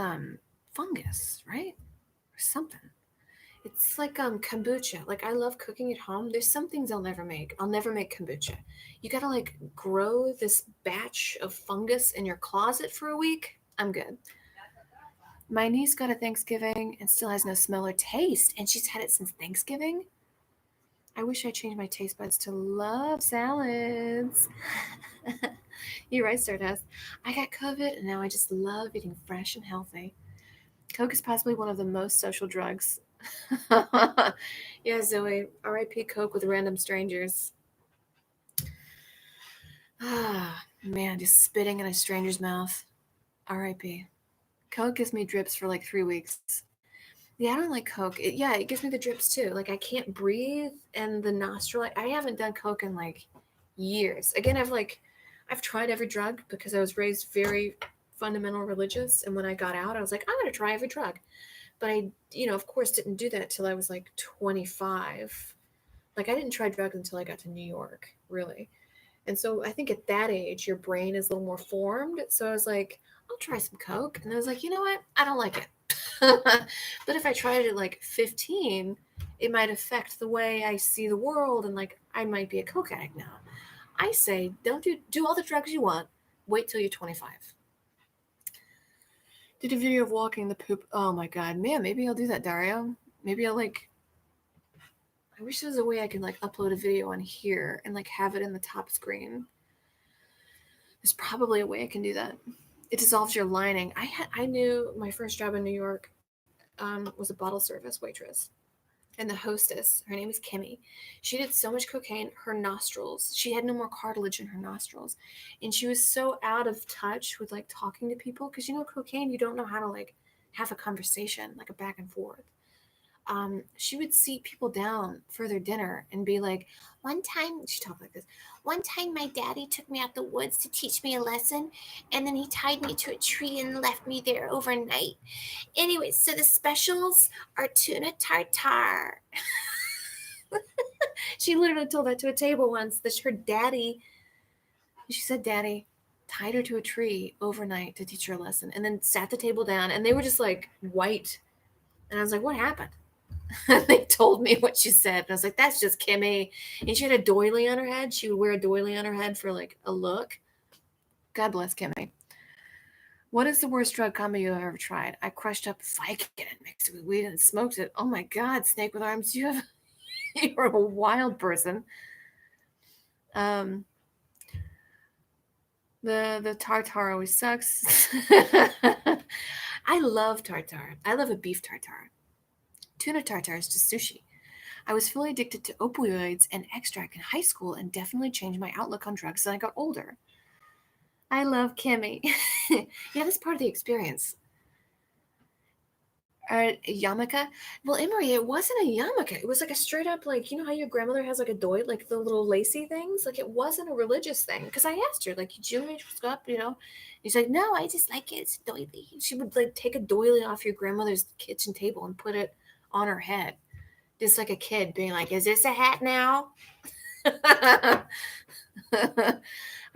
fungus, right? Or something. It's like kombucha. Like I love cooking at home. There's some things I'll never make. I'll never make kombucha. You gotta like grow this batch of fungus in your closet for a week. I'm good. My niece got a Thanksgiving and still has no smell or taste, and she's had it since Thanksgiving. I wish I changed my taste buds to love salads. You're right, Stardust. I got COVID and now I just love eating fresh and healthy. Coke is possibly one of the most social drugs. Yeah, Zoe. R.I.P. Coke with random strangers. Ah, man, just spitting in a stranger's mouth. R.I.P. Coke gives me drips for like 3 weeks. Yeah, I don't like Coke. It gives me the drips too. Like I can't breathe and the nostril. I haven't done Coke in like years. Again, I've tried every drug because I was raised very fundamental religious, and when I got out, I was like, I'm gonna try every drug. But I, of course, didn't do that till I was like 25. Like I didn't try drugs until I got to New York, really. And so I think at that age, your brain is a little more formed. So I was like, I'll try some Coke. And I was like, you know what? I don't like it. But if I tried it at like 15, it might affect the way I see the world. And like, I might be a Coke addict now. I say, don't do all the drugs you want. Wait till you're 25. Did a video of walking the poop. Oh my God, man, maybe I'll do that, Dario. Maybe I'll like, I wish there was a way I could like upload a video on here and like have it in the top screen. There's probably a way I can do that. It dissolves your lining. I knew my first job in New York was a bottle service waitress, and the hostess, her name is Kimmy. She did so much cocaine, her nostrils. She had no more cartilage in her nostrils, and she was so out of touch with like talking to people because cocaine, you don't know how to like have a conversation, like a back and forth. She would seat people down for their dinner and be like, one time, she talked like this, one time my daddy took me out the woods to teach me a lesson, and then he tied me to a tree and left me there overnight. Anyway, so the specials are tuna tartare. She literally told that to a table once that her daddy, she said, daddy tied her to a tree overnight to teach her a lesson and then sat the table down, and they were just like white. And I was like, what happened? They told me what she said. And I was like, that's just Kimmy. And she had a doily on her head. She would wear a doily on her head for like a look. God bless Kimmy. What is the worst drug combo you have ever tried? I crushed up Vicodin and mixed it with weed and smoked it. Oh my God, Snake with Arms, you're a wild person. The tartare always sucks. I love tartare. I love a beef tartare. Tuna tartare is just sushi. I was fully addicted to opioids and extract in high school and definitely changed my outlook on drugs as I got older. I love Kimmy. Yeah, that's part of the experience. Yarmulke. Well, Emery, it wasn't a yarmulke. It was like a straight up, like, you know how your grandmother has like a doily, like the little lacy things? Like it wasn't a religious thing. Because I asked her, like, Jewish, what's up, She's like, no, I just like it. It's a doily. She would like take a doily off your grandmother's kitchen table and put it on her head. Just like a kid being like, is this a hat now? I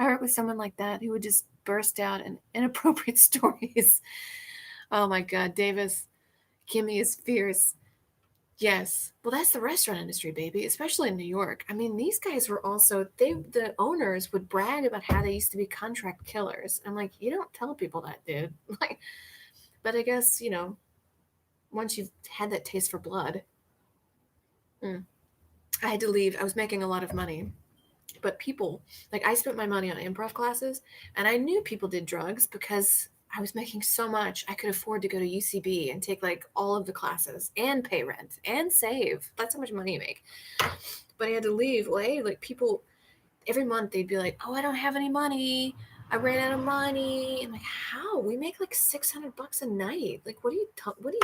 worked with someone like that who would just burst out in inappropriate stories. Oh my God, Davis. Kimmy is fierce. Yes. Well, that's the restaurant industry, baby, especially in New York. I mean, these guys were also, the owners would brag about how they used to be contract killers. I'm like, you don't tell people that, dude. Like, but I guess, once you've had that taste for blood, Mm. I had to leave. I was making a lot of money. But people, like I spent my money on improv classes, and I knew people did drugs because I was making so much. I could afford to go to UCB and take like all of the classes and pay rent and save. That's how much money you make. But I had to leave. Well, hey, like people every month they'd be like, "Oh, I don't have any money. I ran out of money." I'm like, "How? We make like $600 a night. Like, what are you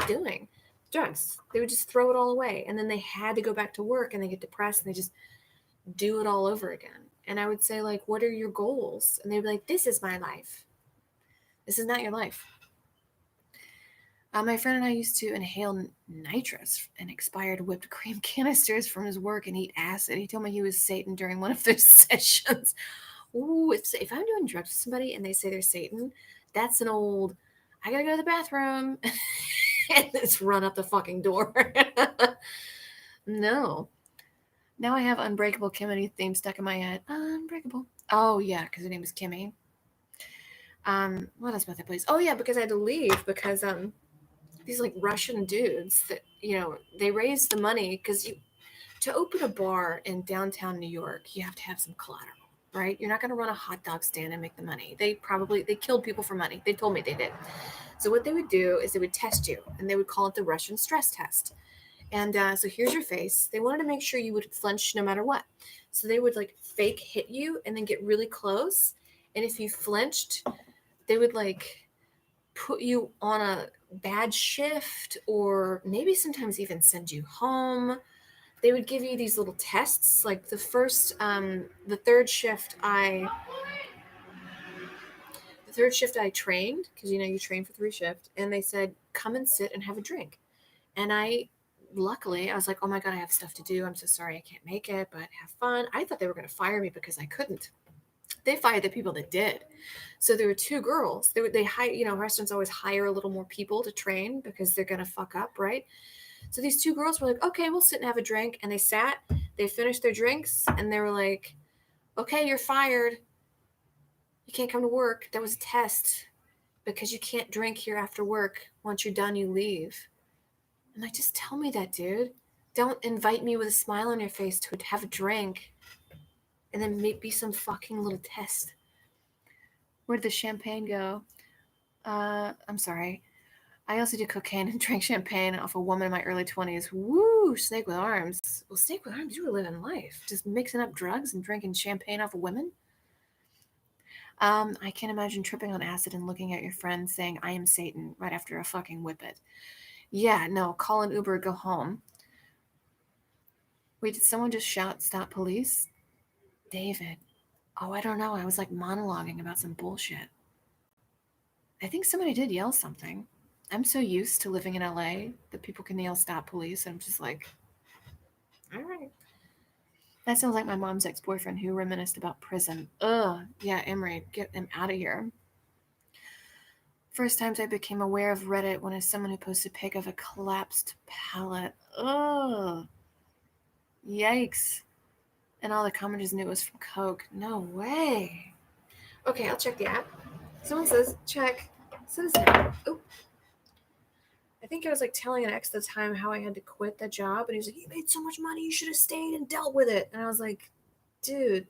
doing?" Drugs. They would just throw it all away, and then they had to go back to work, and they get depressed, and they just do it all over again. And I would say, like, "What are your goals?" And they'd be like, "This is my life. This is not your life." My friend and I used to inhale nitrous and expired whipped cream canisters from his work and eat acid. He told me he was Satan during one of those sessions. Ooh, if I'm doing drugs with somebody and they say they're Satan, that's an old, I gotta go to the bathroom and just run up the fucking door. No. Now I have Unbreakable Kimmy theme stuck in my head. Unbreakable. Oh yeah, because her name is Kimmy. What else about that place? Oh yeah, because I had to leave because these like Russian dudes that they raised the money because you to open a bar in downtown New York, you have to have some collateral, right? You're not going to run a hot dog stand and make the money. They killed people for money. They told me they did. So what they would do is they would test you, and they would call it the Russian stress test. And so here's your face. They wanted to make sure you would flinch no matter what. So they would like fake hit you and then get really close. And if you flinched, they would like put you on a bad shift or maybe sometimes even send you home. They would give you these little tests like the third shift I trained because you train for 3 shifts, and they said come and sit and have a drink. And luckily I was like, oh my god, I have stuff to do, I'm so sorry I can't make it, but have fun. I thought they were going to fire me because I couldn't. They fired the people that did. So there were 2 girls. They hire, restaurants always hire a little more people to train because they're gonna fuck up, right? So these 2 girls were like, okay, we'll sit and have a drink. And they sat, they finished their drinks, and they were like, okay, you're fired. You can't come to work. That was a test because you can't drink here after work. Once you're done, you leave. I'm like, just tell me that, dude. Don't invite me with a smile on your face to have a drink and then maybe some fucking little test. Where'd the champagne go? I'm sorry. I also did cocaine and drank champagne off a woman in my early 20s. Woo, snake with arms. Well, snake with arms, you were living life. Just mixing up drugs and drinking champagne off of women. I can't imagine tripping on acid and looking at your friend saying, I am Satan, right after a fucking whip it. Yeah, no, call an Uber, go home. Wait, did someone just shout, stop police? David. Oh, I don't know. I was like monologuing about some bullshit. I think somebody did yell something. I'm so used to living in LA that people can yell stop police, and I'm just like, all right. That sounds like my mom's ex-boyfriend who reminisced about prison. Ugh, yeah, Emery, get him out of here. First times I became aware of Reddit when someone who posted a pic of a collapsed pallet. Ugh. Yikes. And all the commenters knew it was from Coke. No way. Okay, I'll check the app. Someone says, check. Citizen. Oh, I think I was like telling an ex at the time how I had to quit that job, and he was like, "You made so much money, you should have stayed and dealt with it." And I was like, "Dude,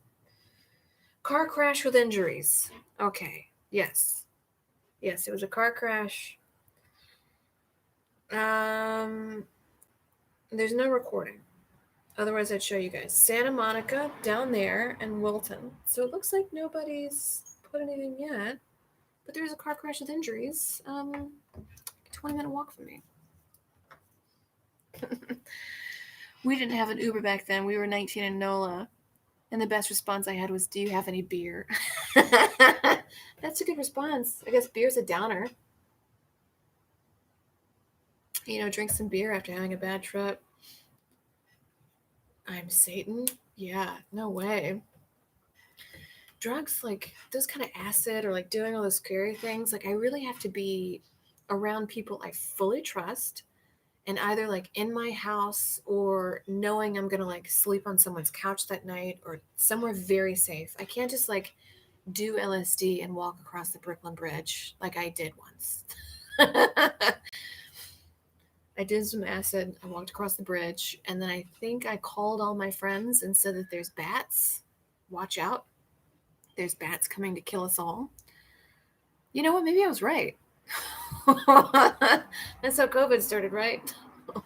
car crash with injuries." Okay, yes, it was a car crash. There's no recording. Otherwise, I'd show you guys Santa Monica down there and Wilton. So it looks like nobody's put anything yet, but there's a car crash with injuries. 20-minute walk from me. We didn't have an Uber back then. We were 19 in NOLA. And the best response I had was, do you have any beer? That's a good response. I guess beer's a downer. Drink some beer after having a bad trip. I'm Satan? Yeah, no way. Drugs, like those kind of acid or like doing all those scary things, like I really have to be around people I fully trust, and either like in my house or knowing I'm gonna like sleep on someone's couch that night or somewhere very safe. I can't just like do LSD and walk across the Brooklyn Bridge like I did once. I did some acid. I walked across the bridge, and then I think I called all my friends and said that there's bats. Watch out. There's bats coming to kill us all. You know what? Maybe I was right. That's how COVID started, right?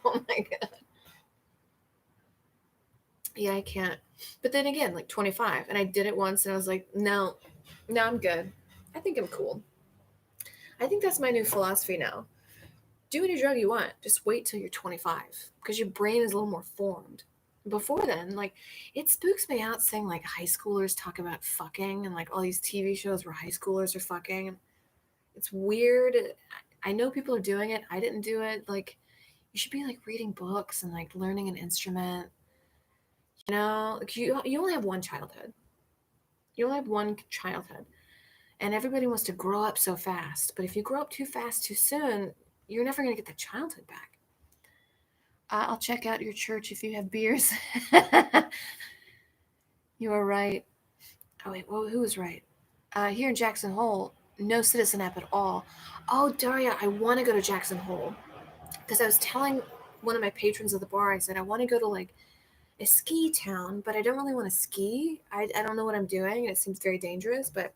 Oh my God. Yeah, I can't. But then again, like 25, and I did it once, and I was like, no, no, I'm good. I think I'm cool. I think that's my new philosophy now. Do any drug you want. Just wait till you're 25 because your brain is a little more formed. Before then, like, it spooks me out saying like high schoolers talk about fucking and like all these TV shows where high schoolers are fucking. It's weird. I know people are doing it. I didn't do it. Like, you should be like reading books and like learning an instrument. You know, like you only have one childhood. You only have one childhood, and everybody wants to grow up so fast. But if you grow up too fast too soon, you're never gonna get that childhood back. I'll check out your church if you have beers. You are right. Oh wait, well, who was right? Here in Jackson Hole, no Citizen app at all. Oh, Daria, I want to go to Jackson Hole because I was telling one of my patrons of the bar. I said I want to go to like a ski town, but I don't really want to ski. I don't know what I'm doing, and it seems very dangerous. But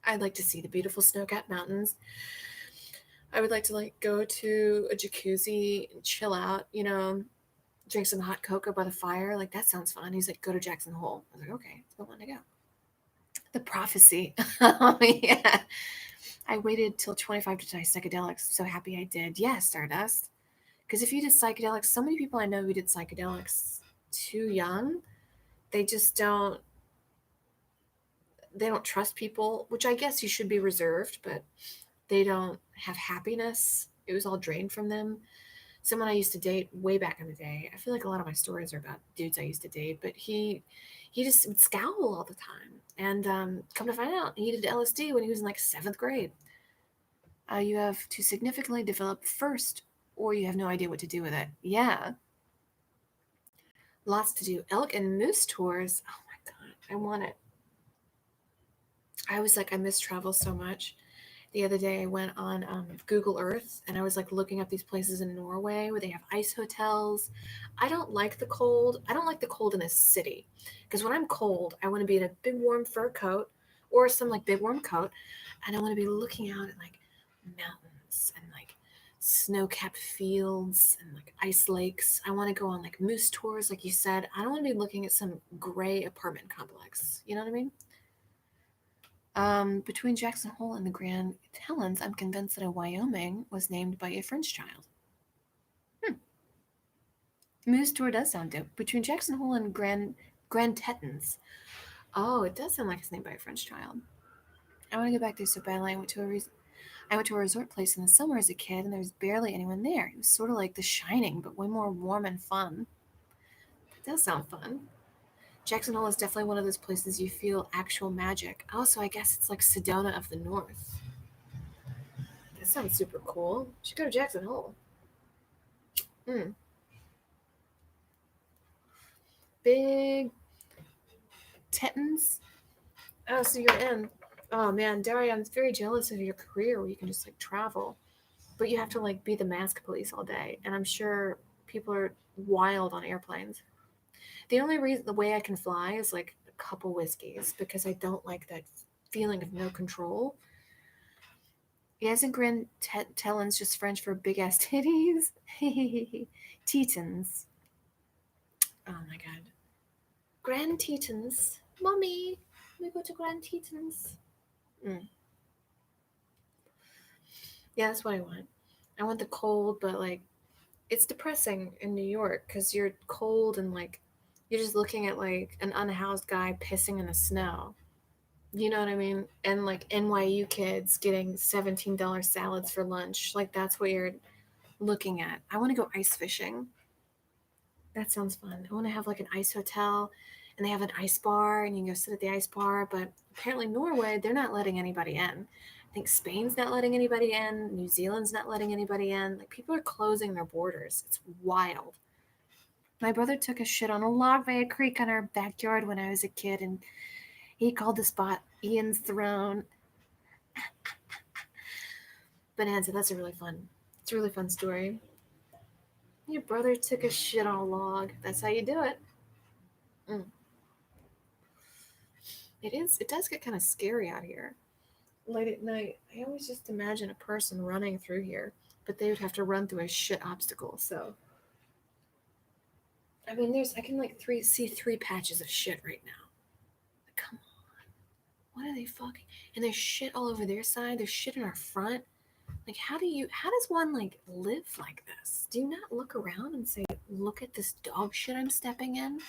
I'd like to see the beautiful snow-capped mountains. I would like to like go to a jacuzzi and chill out. You know, drink some hot cocoa by the fire. Like, that sounds fun. He's like, go to Jackson Hole. I was like, okay, it's the one to go. The prophecy. Oh, yeah. I waited till 25 to try psychedelics. So happy I did. Yeah, Stardust. Because if you did psychedelics, so many people I know who did psychedelics too young, they just they don't trust people, which I guess you should be reserved, but they don't have happiness. It was all drained from them. Someone I used to date way back in the day. I feel like a lot of my stories are about dudes I used to date, but he just would scowl all the time. And come to find out, he did LSD when he was in like 7th grade. You have to significantly develop first, or you have no idea what to do with it. Yeah, lots to do. Elk and moose tours. Oh my God, I want it. I was like, I miss travel so much. The other day I went on Google Earth and I was like looking up these places in Norway where they have ice hotels. I don't like the cold. I don't like the cold in a city because when I'm cold, I want to be in a big warm fur coat or some like big warm coat, and I want to be looking out at like mountains and like snow-capped fields and like ice lakes. I want to go on like moose tours, like you said. I don't want to be looking at some gray apartment complex. You know what I mean? Between Jackson Hole and the Grand Helens, I'm convinced that a Wyoming was named by a French child. Moose Tour does sound dope. Between Jackson Hole and Grand Tetons. Oh, it does sound like it's named by a French child. I want to go back there so badly. I went to a resort place in the summer as a kid, and there was barely anyone there. It was sort of like The Shining, but way more warm and fun. It does sound fun. Jackson Hole is definitely one of those places you feel actual magic. Also, I guess it's like Sedona of the North. That sounds super cool. You should go to Jackson Hole. Hmm. Big Tetons. Oh, so you're in. Oh man, Daria, I'm very jealous of your career where you can just like travel, but you have to like be the mask police all day, and I'm sure people are wild on airplanes. The only reason the way I can fly is like a couple whiskeys because I don't like that feeling of no control. Yeah, isn't Grand Telens just French for big ass titties? Tetons. Oh my god. Grand Tetons. Mommy, we go to Grand Tetons. Mm. Yeah, that's what I want. I want the cold, but like it's depressing in New York because you're cold and like you're just looking at like an unhoused guy pissing in the snow. You know what I mean? And like NYU kids getting $17 salads for lunch. Like that's what you're looking at. I want to go ice fishing. That sounds fun. I want to have like an ice hotel and they have an ice bar and you can go sit at the ice bar. But apparently, Norway, they're not letting anybody in. I think Spain's not letting anybody in. New Zealand's not letting anybody in. Like people are closing their borders. It's wild. My brother took a shit on a log by a creek on our backyard when I was a kid and he called the spot Ian's Throne. Bonanza, that's a really fun story. Your brother took a shit on a log. That's how you do it. Mm. It is. It does get kind of scary out here. Late at night, I always just imagine a person running through here, but they would have to run through a shit obstacle. So, I mean, I can like see three patches of shit right now. Like, come on, what are they fucking? And there's shit all over their side. There's shit in our front. Like, how does one like live like this? Do you not look around and say, look at this dog shit I'm stepping in?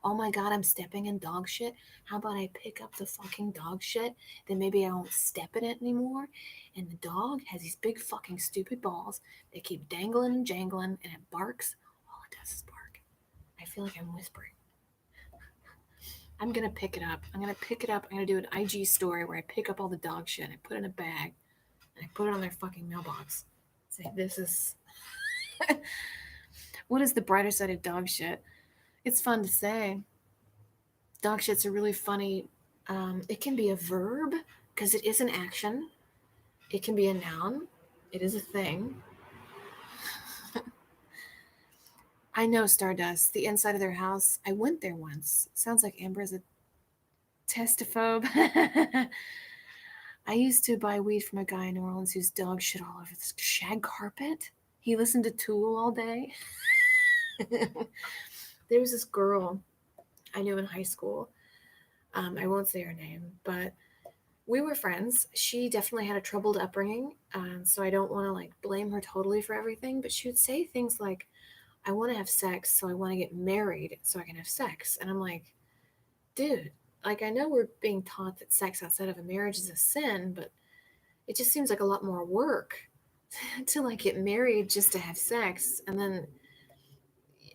Oh my god, I'm stepping in dog shit. How about I pick up the fucking dog shit? Then maybe I won't step in it anymore. And the dog has these big fucking stupid balls. They keep dangling and jangling and it barks. All it does is bark. I feel like I'm whispering. I'm gonna pick it up. I'm gonna pick it up. I'm gonna do an IG story where I pick up all the dog shit and I put it in a bag and I put it on their fucking mailbox. Say, this is what is the brighter side of dog shit? It's fun to say. Dog shit's a really funny. It can be a verb because it is an action. It can be a noun. It is a thing. I know Stardust, the inside of their house. I went there once. Sounds like Amber is a testophobe. I used to buy weed from a guy in New Orleans whose dog shit all over the shag carpet. He listened to Tool all day. There was this girl I knew in high school. I won't say her name, but we were friends. She definitely had a troubled upbringing, so I don't want to like blame her totally for everything. But she would say things like, "I want to have sex, so I want to get married, so I can have sex." And I'm like, "Dude, like I know we're being taught that sex outside of a marriage is a sin, but it just seems like a lot more work to like get married just to have sex, and then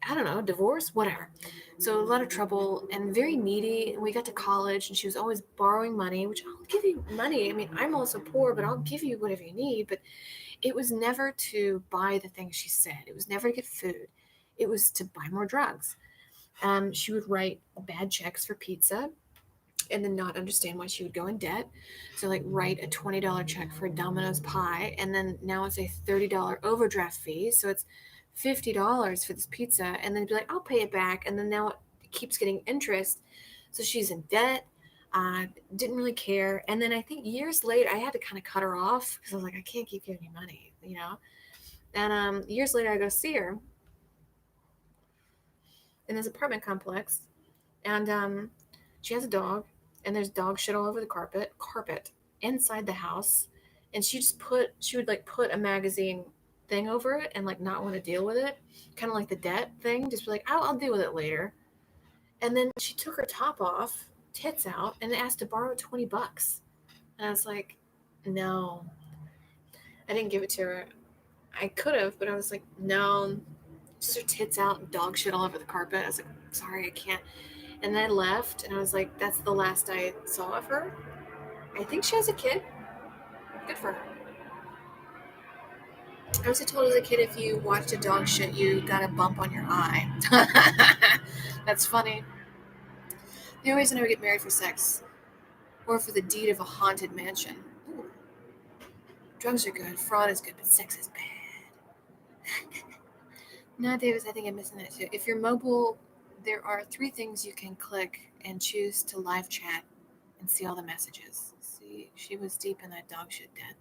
I don't know, divorce, whatever." So a lot of trouble and very needy. And we got to college and she was always borrowing money, which I'll give you money. I mean, I'm also poor, but I'll give you whatever you need. But it was never to buy the things she said. It was never to get food. It was to buy more drugs. She would write bad checks for pizza and then not understand why she would go in debt. So like write a $20 check for a Domino's pie, and then now it's a $30 overdraft fee. So it's $50 for this pizza, and then be like, I'll pay it back, and then now it keeps getting interest. So she's in debt. Didn't really care. And then I think years later, I had to kind of cut her off because I was like, I can't keep giving you money, you know. And years later, I go see her in this apartment complex, and she has a dog, and there's dog shit all over the carpet inside the house, and she would like put a magazine thing over it and like not want to deal with it, kind of like the debt thing, just be like, I'll deal with it later. And then she took her top off, tits out, and asked to borrow $20, and I was like, no, I didn't give it to her. I could have, but I was like, no, just her tits out and dog shit all over the carpet. I was like, sorry, I can't. And then I left, and I was like, that's the last I saw of her. I think she has a kid. Good for her. I was told as a kid, if you watched a dog shit, you got a bump on your eye. That's funny. The only reason I would get married for sex, or for the deed of a haunted mansion. Ooh, drugs are good, fraud is good, but sex is bad. No, Davis, I think I'm missing that too. If you're mobile, there are 3 things you can click and choose to live chat and see all the messages. See, she was deep in that dog shit debt.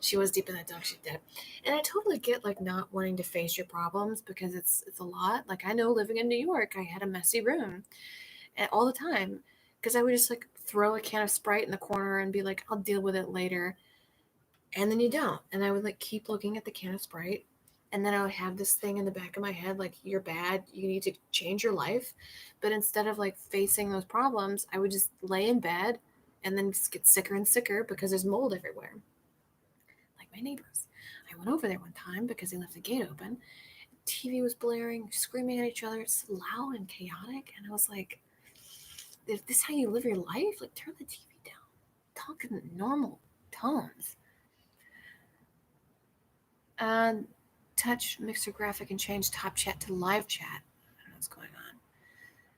She was deep in that dog shit debt. And I totally get like not wanting to face your problems because it's a lot. Like I know living in New York, I had a messy room all the time because I would just like throw a can of Sprite in the corner and be like, I'll deal with it later. And then you don't. And I would like keep looking at the can of Sprite. And then I would have this thing in the back of my head like, you're bad, you need to change your life. But instead of like facing those problems, I would just lay in bed and then just get sicker and sicker because there's mold everywhere. Like my neighbors. I went over there one time because they left the gate open. TV was blaring, screaming at each other. It's loud and chaotic. And I was like, is this how you live your life? Like, turn the TV down. Talk in normal tones. Touch mixer graphic and change top chat to live chat. I don't know what's going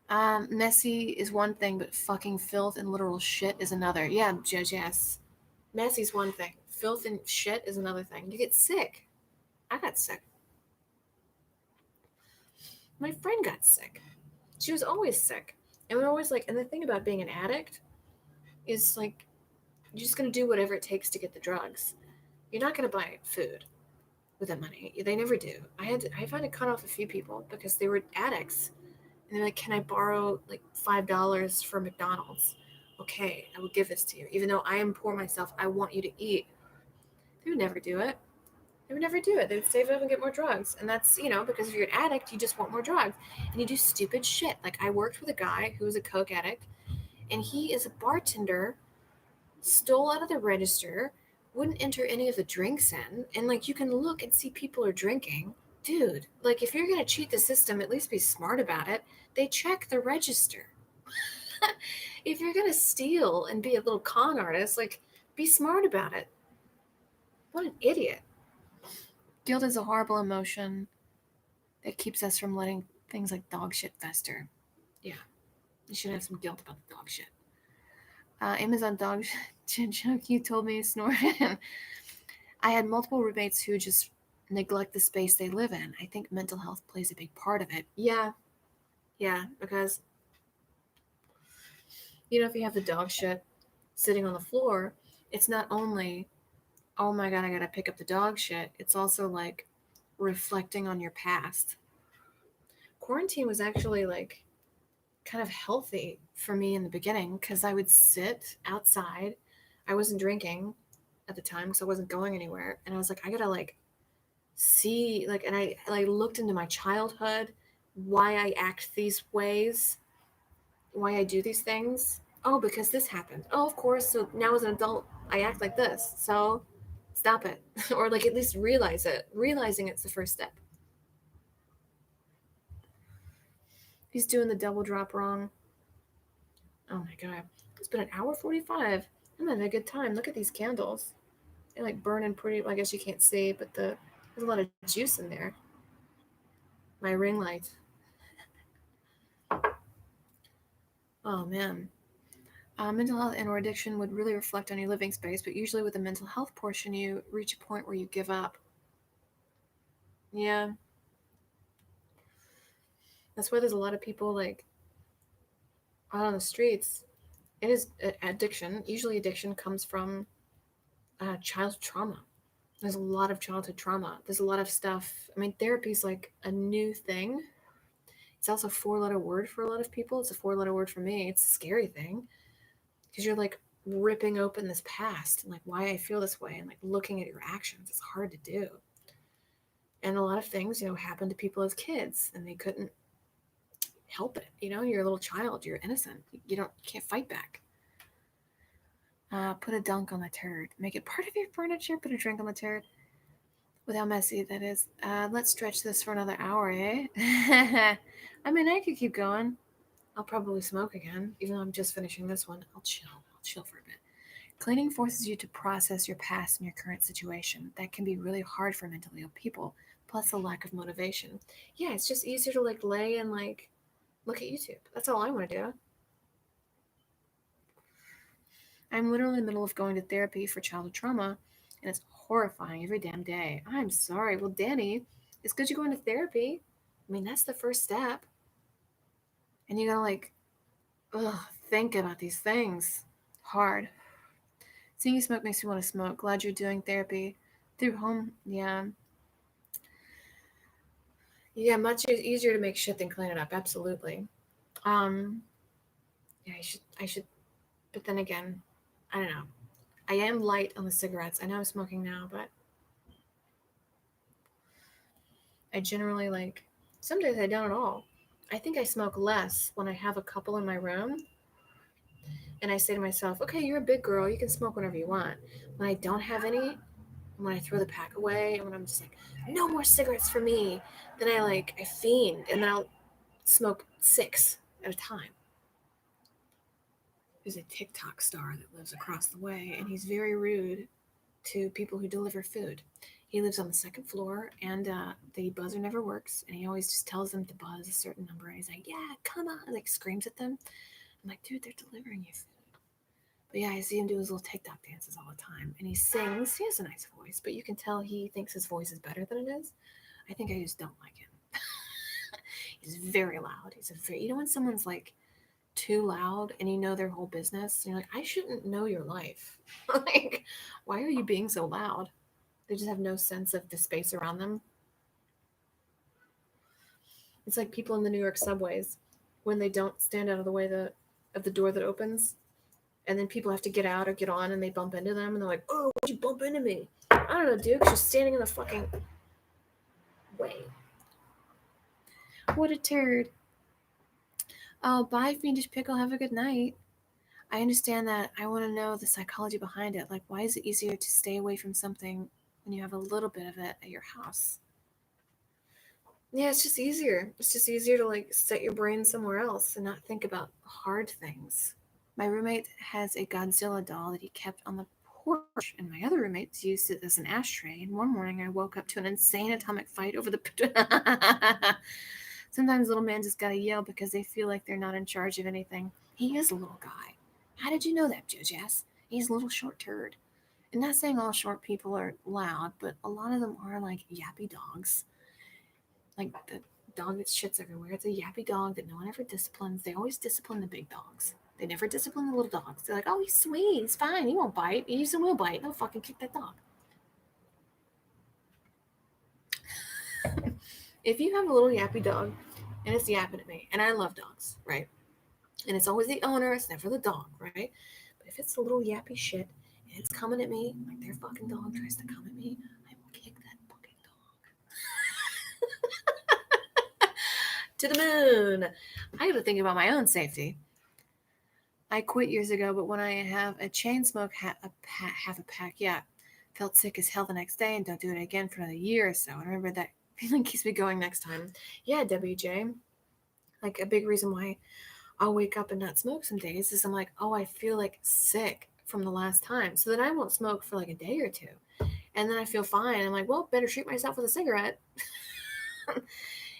on. Messy is one thing, but fucking filth and literal shit is another. Yeah, Judge, yes. Messy's one thing. Filth and shit is another thing. You get sick. I got sick. My friend got sick. She was always sick. And we're always like, and the thing about being an addict is like, you're just going to do whatever it takes to get the drugs. You're not going to buy food with that money. They never do. I've had to cut off a few people because they were addicts. And they're like, can I borrow like $5 for McDonald's? Okay, I will give this to you. Even though I am poor myself, I want you to eat. They would never do it. They would never do it. They would save up and get more drugs. And that's, because if you're an addict, you just want more drugs. And you do stupid shit. Like, I worked with a guy who was a Coke addict, and he is a bartender, stole out of the register, wouldn't enter any of the drinks in. And, like, you can look and see people are drinking. Dude, like, if you're going to cheat the system, at least be smart about it. They check the register. If you're going to steal and be a little con artist, like, be smart about it. What an idiot. Guilt is a horrible emotion that keeps us from letting things like dog shit fester. Yeah, you should have some guilt about the dog shit. Amazon dog shit joke you told me snorted. I had multiple roommates who just neglect the space they live in. I think mental health plays a big part of it. Yeah, because if you have the dog shit sitting on the floor, it's not only, oh my god, I gotta pick up the dog shit. It's also like reflecting on your past. Quarantine was actually like kind of healthy for me in the beginning because I would sit outside. I wasn't drinking at the time because I wasn't going anywhere. And I was like, I gotta like see, like, and I looked into my childhood, why I act these ways, why I do these things. Oh, because this happened. Oh, of course. So now as an adult, I act like this. So stop it. Or like at least realize it. Realizing it's the first step. He's doing the double drop wrong. Oh my god. It's been an hour 45. I'm having a good time. Look at these candles. They're like burning pretty, well, I guess you can't see, but there's a lot of juice in there. My ring light. Oh man. Mental health and or addiction would really reflect on your living space, but usually with the mental health portion, you reach a point where you give up. Yeah. That's why there's a lot of people like out on the streets. It is addiction. Usually addiction comes from childhood trauma. There's a lot of childhood trauma. There's a lot of stuff. I mean, therapy is like a new thing. It's also a 4-letter word for a lot of people. It's a 4-letter word for me. It's a scary thing because you're like ripping open this past and like why I feel this way and like looking at your actions. It's hard to do. And a lot of things, happen to people as kids and they couldn't help it. You're a little child. You're innocent. You can't fight back. Put a dunk on the turd. Make it part of your furniture. Put a drink on the turd. With how messy that is. Let's stretch this for another hour, eh? I mean, I could keep going. I'll probably smoke again, even though I'm just finishing this one. I'll chill for a bit. Cleaning forces you to process your past and your current situation. That can be really hard for mentally ill people, plus a lack of motivation. Yeah, it's just easier to like lay and like look at YouTube. That's all I want to do. I'm literally in the middle of going to therapy for childhood trauma, and it's horrifying every damn day. I'm sorry. Well, Danny, it's good you're going to therapy. I mean, that's the first step. And you gotta like, think about these things. Hard. Seeing you smoke makes me want to smoke. Glad you're doing therapy through home. Yeah. Yeah, much easier to make shit than clean it up. Absolutely. Um, yeah, I should, but then again, I don't know. I am light on the cigarettes. I know I'm smoking now, but I generally like, some days I don't at all. I think I smoke less when I have a couple in my room and I say to myself, okay, you're a big girl. You can smoke whenever you want. When I don't have any, when I throw the pack away and when I'm just like, no more cigarettes for me, then I fiend and then I'll smoke 6 at a time. There's a TikTok star that lives across the way and he's very rude to people who deliver food. He lives on the second floor and the buzzer never works and he always just tells them to buzz a certain number and he's like, yeah, come on, and like screams at them. I'm like, dude, they're delivering you food. But yeah, I see him do his little TikTok dances all the time. And he sings. He has a nice voice, but you can tell he thinks his voice is better than it is. I think I just don't like him. He's very loud. When someone's like too loud and you know their whole business, and you're like, I shouldn't know your life. Like, why are you being so loud? They just have no sense of the space around them. It's like people in the New York subways when they don't stand out of the way of the door that opens, and then people have to get out or get on, and they bump into them, and they're like, "Oh, why'd you bump into me?" I don't know, dude. 'Cause you're standing in the fucking way. What a turd. Oh, bye, Fiendish Pickle. Have a good night. I understand that. I want to know the psychology behind it. Like, why is it easier to stay away from something when you have a little bit of it at your house? Yeah, it's just easier. It's just easier to like set your brain somewhere else and not think about hard things. My roommate has a Godzilla doll that he kept on the porch, and my other roommates used it as an ashtray. And one morning I woke up to an insane atomic fight over the. Sometimes little men just gotta yell because they feel like they're not in charge of anything. He is a little guy. How did you know that, JoJass? He's a little short turd. And not saying all short people are loud, but a lot of them are like yappy dogs. Like the dog that shits everywhere. It's a yappy dog that no one ever disciplines. They always discipline the big dogs. They never discipline the little dogs. They're like, oh, he's sweet. He's fine. He won't bite. He usually will bite. They'll fucking kick that dog. If you have a little yappy dog and it's yapping at me, and I love dogs, right? And it's always the owner, it's never the dog, right? But if it's a little yappy shit and it's coming at me, like their fucking dog tries to come at me, I will kick that fucking dog. To the moon. I gotta think about my own safety. I quit years ago, but when I have a chain smoke, half a pack, yeah. Felt sick as hell the next day and don't do it again for another year or so. I remember that feeling keeps me going next time. Yeah, WJ. Like a big reason why I'll wake up and not smoke some days is I'm like, oh, I feel like sick from the last time. So then I won't smoke for like a day or two. And then I feel fine. I'm like, well, better treat myself with a cigarette.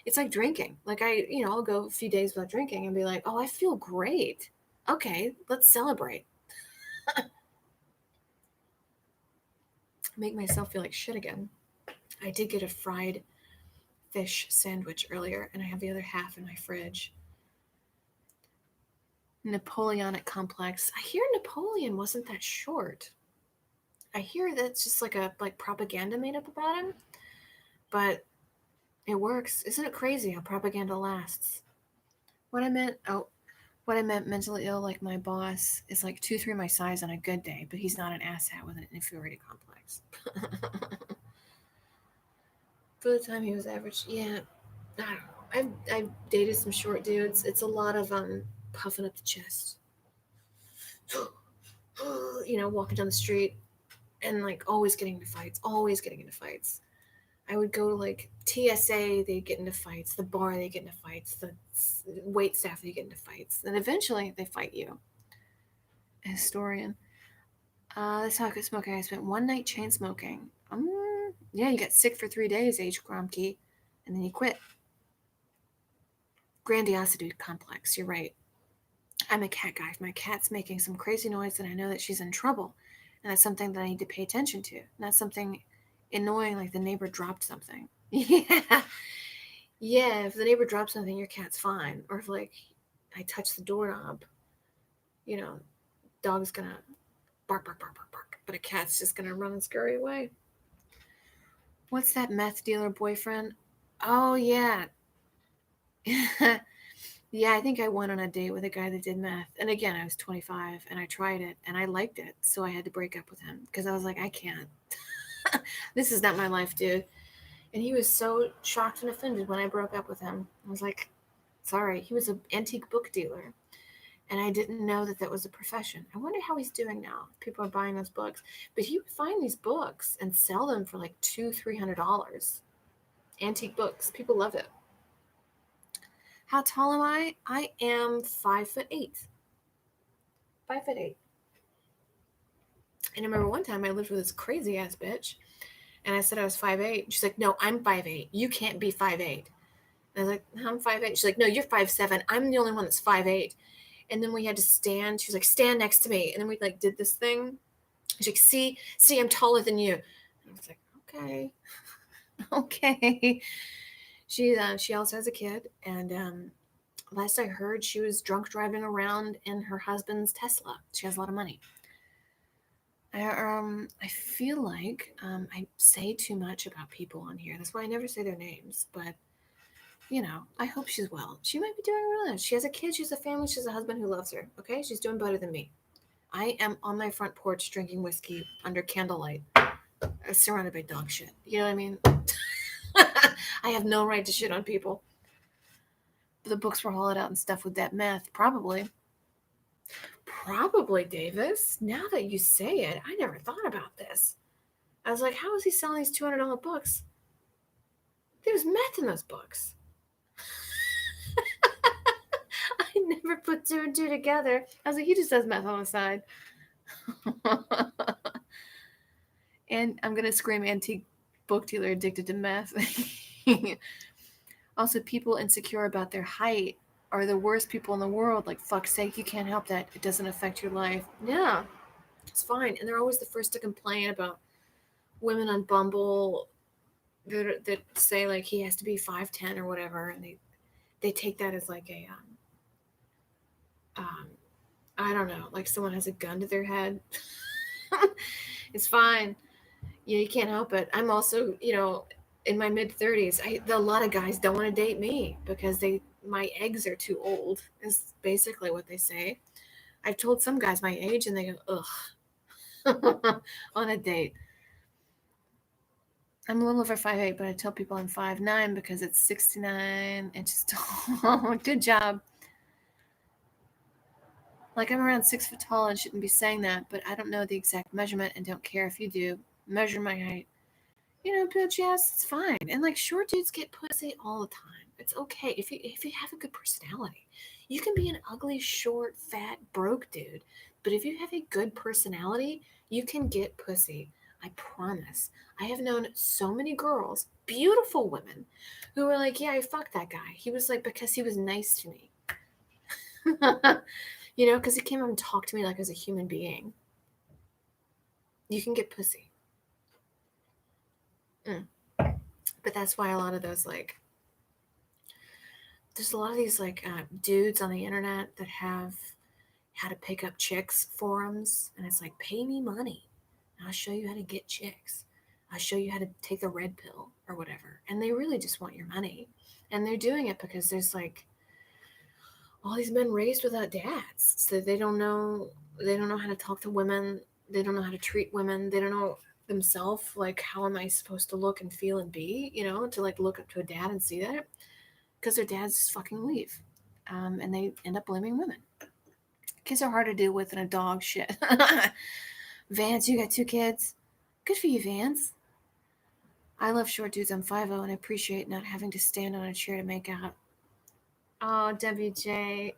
It's like drinking. Like I'll go a few days without drinking and be like, oh, I feel great. Okay, let's celebrate. Make myself feel like shit again. I did get a fried fish sandwich earlier, and I have the other half in my fridge. Napoleonic complex. I hear Napoleon wasn't that short. I hear that's just like propaganda made up about him, but it works. Isn't it crazy how propaganda lasts? What I meant mentally ill, like my boss is like 2-3 my size on a good day, but he's not an asshat with an inferiority complex. For the time he was average, yeah, I don't know. I've dated some short dudes. It's a lot of puffing up the chest. Walking down the street and like always getting into fights. I would go to like TSA, they get into fights. The bar, they get into fights. The wait staff, they get into fights. And eventually, they fight you. A historian. That's how I quit smoking. I spent one night chain smoking. Yeah, you got sick for 3 days, H. Gromke, and then you quit. Grandiosity complex. You're right. I'm a cat guy. If my cat's making some crazy noise, then I know that she's in trouble, and that's something that I need to pay attention to. Not something annoying like the neighbor dropped something. Yeah. Yeah, if the neighbor drops something, your cat's fine. Or if like I touch the doorknob, dog's gonna bark, bark, bark, bark, bark. But a cat's just gonna run and scurry away. What's that meth dealer boyfriend? Oh yeah. Yeah, I think I went on a date with a guy that did meth. And again, I was 25 and I tried it and I liked it. So I had to break up with him because I was like, I can't. This is not my life, dude. And he was so shocked and offended when I broke up with him. I was like, sorry. He was an antique book dealer. And I didn't know that that was a profession. I wonder how he's doing now. People are buying those books. But he would find these books and sell them for like $200-$300. Antique books. People love it. How tall am I? I am 5'8". 5'8". And I remember one time I lived with this crazy ass bitch. And I said I was 5'8". She's like, no, I'm 5'8". You can't be 5'8". And I was like, I'm 5'8". She's like, no, you're 5'7". I'm the only one that's 5'8". And then we had to stand. She was like, stand next to me. And then we like did this thing. She's like, see, I'm taller than you. And I was like, okay. Okay. She also has a kid, and last I heard, she was drunk driving around in her husband's Tesla. She has a lot of money. I feel like I say too much about people on here. That's why I never say their names. But I hope she's well. She might be doing really well. She has a kid. She has a family. She has a husband who loves her. Okay, she's doing better than me. I am on my front porch drinking whiskey under candlelight, surrounded by dog shit. You know what I mean? I have no right to shit on people. The books were hollowed out and stuff with that meth, probably. Probably, Davis. Now that you say it, I never thought about this. I was like, how is he selling these $200 books? There's meth in those books. I never put two and two together. I was like, he just does meth on the side. And I'm going to scream antique book dealer addicted to meth. Also, people insecure about their height are the worst people in the world. Like, fuck's sake, you can't help that. It doesn't affect your life. Yeah, it's fine. And they're always the first to complain about women on Bumble that say, like, he has to be 5'10" or whatever. And they take that as, like, I don't know, like someone has a gun to their head. It's fine. You can't help it. I'm also, in my mid 30s. A lot of guys don't want to date me because my eggs are too old. Is basically what they say. I've told some guys my age, and they go, ugh, on a date. I'm a little over 5'8", but I tell people I'm 5'9" because it's 69 inches tall. Good job. Like, I'm around 6 foot tall and shouldn't be saying that, but I don't know the exact measurement and don't care if you do. Measure my height. Bitch, yes, it's fine. And like, short dudes get pussy all the time. It's okay if you have a good personality. You can be an ugly, short, fat, broke dude, but if you have a good personality, you can get pussy. I promise. I have known so many girls, beautiful women, who were like, "Yeah, I fucked that guy. He was like because he was nice to me." Because he came up and talked to me like as a human being. You can get pussy. But that's why a lot of those, like, there's a lot of these, like, dudes on the internet that have how to pick up chicks forums, and it's like, pay me money. I'll show you how to get chicks. I'll show you how to take the red pill or whatever. And they really just want your money. And they're doing it because there's, like, all these men raised without dads. So they don't know how to talk to women. They don't know how to treat women. They don't know themselves, like, how am I supposed to look and feel and be, to, like, look up to a dad and see that. Because their dads just fucking leave. And they end up blaming women. Kids are hard to deal with than a dog shit. Vance, you got 2 kids? Good for you, Vance. I love short dudes. I'm 5'0", and I appreciate not having to stand on a chair to make out. Oh, WJ.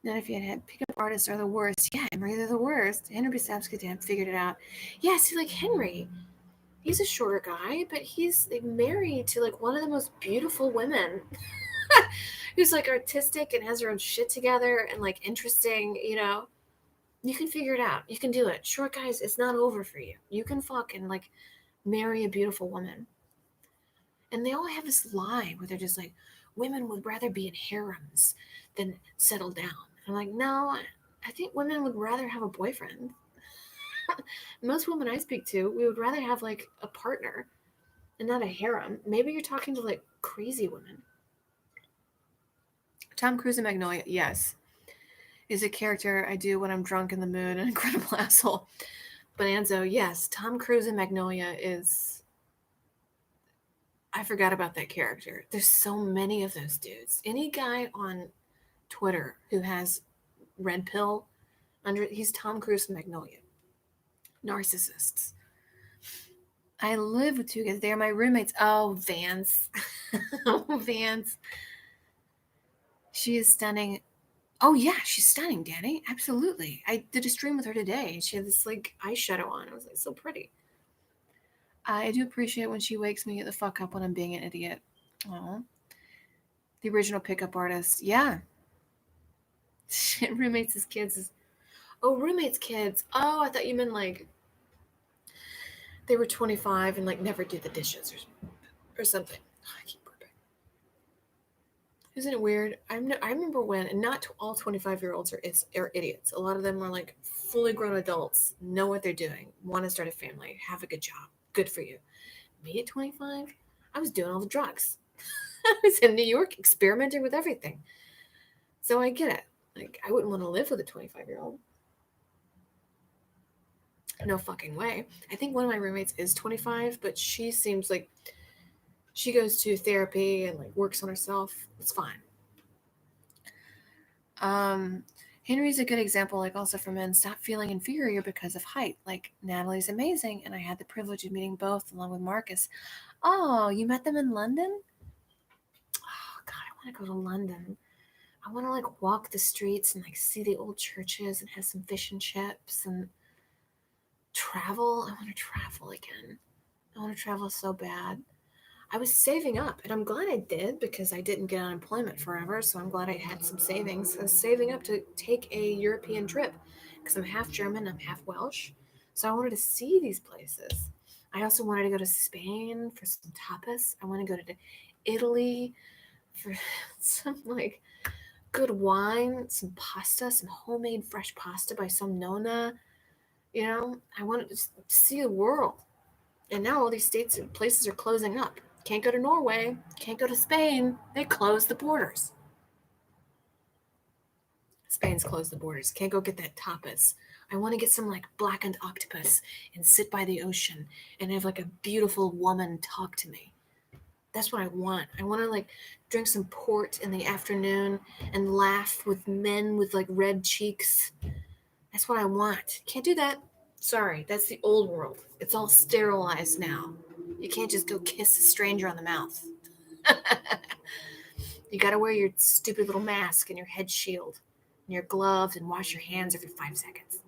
Not if you had pickup artists are the worst. Yeah, Henry, they're the worst. Henry Bisapska figured it out. Yeah, see, like, Henry, he's a shorter guy, but he's, like, married to, like, one of the most beautiful women. Who's, like, artistic and has her own shit together and, like, interesting, You can figure it out. You can do it. Short guys, it's not over for you. You can fucking, like, marry a beautiful woman. And they all have this lie where they're just like, women would rather be in harems than settle down. I'm like, no, I think women would rather have a boyfriend. Most women I speak to, we would rather have, like, a partner and not a harem. Maybe you're talking to, like, crazy women. Tom Cruise in Magnolia, yes, is a character I do when I'm drunk in the mood, an incredible asshole. Bonanzo, yes, Tom Cruise in Magnolia is... I forgot about that character. There's so many of those dudes. Any guy on Twitter who has red pill he's Tom Cruise in Magnolia. Narcissists. I live with 2 guys. They're my roommates. Oh, Vance. Oh, Vance. She is stunning. Oh, yeah, she's stunning, Danny. Absolutely. I did a stream with her today. She had this, like, eyeshadow on. I was like, so pretty. I do appreciate when she wakes me the fuck up when I'm being an idiot. Oh, the original pickup artist. Yeah. Shit, roommates' kids. Oh, roommates' kids. Oh, I thought you meant, like, they were 25 and, like, never did the dishes or something. Oh, I keep burping. Isn't it weird? I remember when, and not all 25-year-olds are idiots. A lot of them are like fully grown adults, know what they're doing, want to start a family, have a good job. Good for you. Me at 25, I was doing all the drugs. I was in New York experimenting with everything. So I get it. Like, I wouldn't want to live with a 25-year-old. No fucking way. I think one of my roommates is 25, but she seems like she goes to therapy and like works on herself. It's fine. Henry's a good example, like also for men, stop feeling inferior because of height. Like, Natalie's amazing, and I had the privilege of meeting both along with Marcus. Oh, you met them in London? Oh God, I want to go to London. I want to like walk the streets and like see the old churches and have some fish and chips and travel. I want to travel again. I want to travel so bad. I was saving up, and I'm glad I did because I didn't get unemployment forever. So I'm glad I had some savings. I was saving up to take a European trip because I'm half German, I'm half Welsh. So I wanted to see these places. I also wanted to go to Spain for some tapas. I want to go to Italy for some like good wine, some pasta, some homemade fresh pasta by some nonna. I wanted to see the world. And now all these states and places are closing up. Can't go to Norway, can't go to Spain. They closed the borders. Spain's closed the borders. Can't go get that tapas. I want to get some like blackened octopus and sit by the ocean and have like a beautiful woman talk to me. That's what I want. I want to like drink some port in the afternoon and laugh with men with like red cheeks. That's what I want. Can't do that. Sorry, that's the old world. It's all sterilized now. You can't just go kiss a stranger on the mouth. You gotta wear your stupid little mask and your head shield and your gloves and wash your hands every 5 seconds.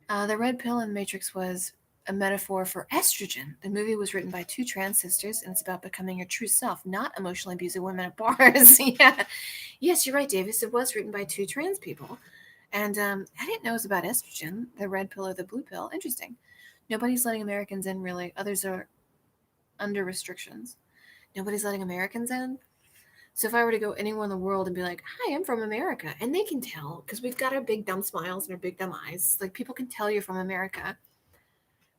The red pill in Matrix was a metaphor for estrogen. The movie was written by two trans sisters, and it's about becoming your true self, not emotionally abusing women at bars. Yeah. Yes, you're right, Davis. It was written by two trans people. And I didn't know it was about estrogen, the red pill or the blue pill. Interesting. Nobody's letting Americans in, really. Others are under restrictions. Nobody's letting Americans in. So if I were to go anywhere in the world and be like, "Hi, I'm from America," and they can tell because we've got our big dumb smiles and our big dumb eyes, like people can tell you're from America.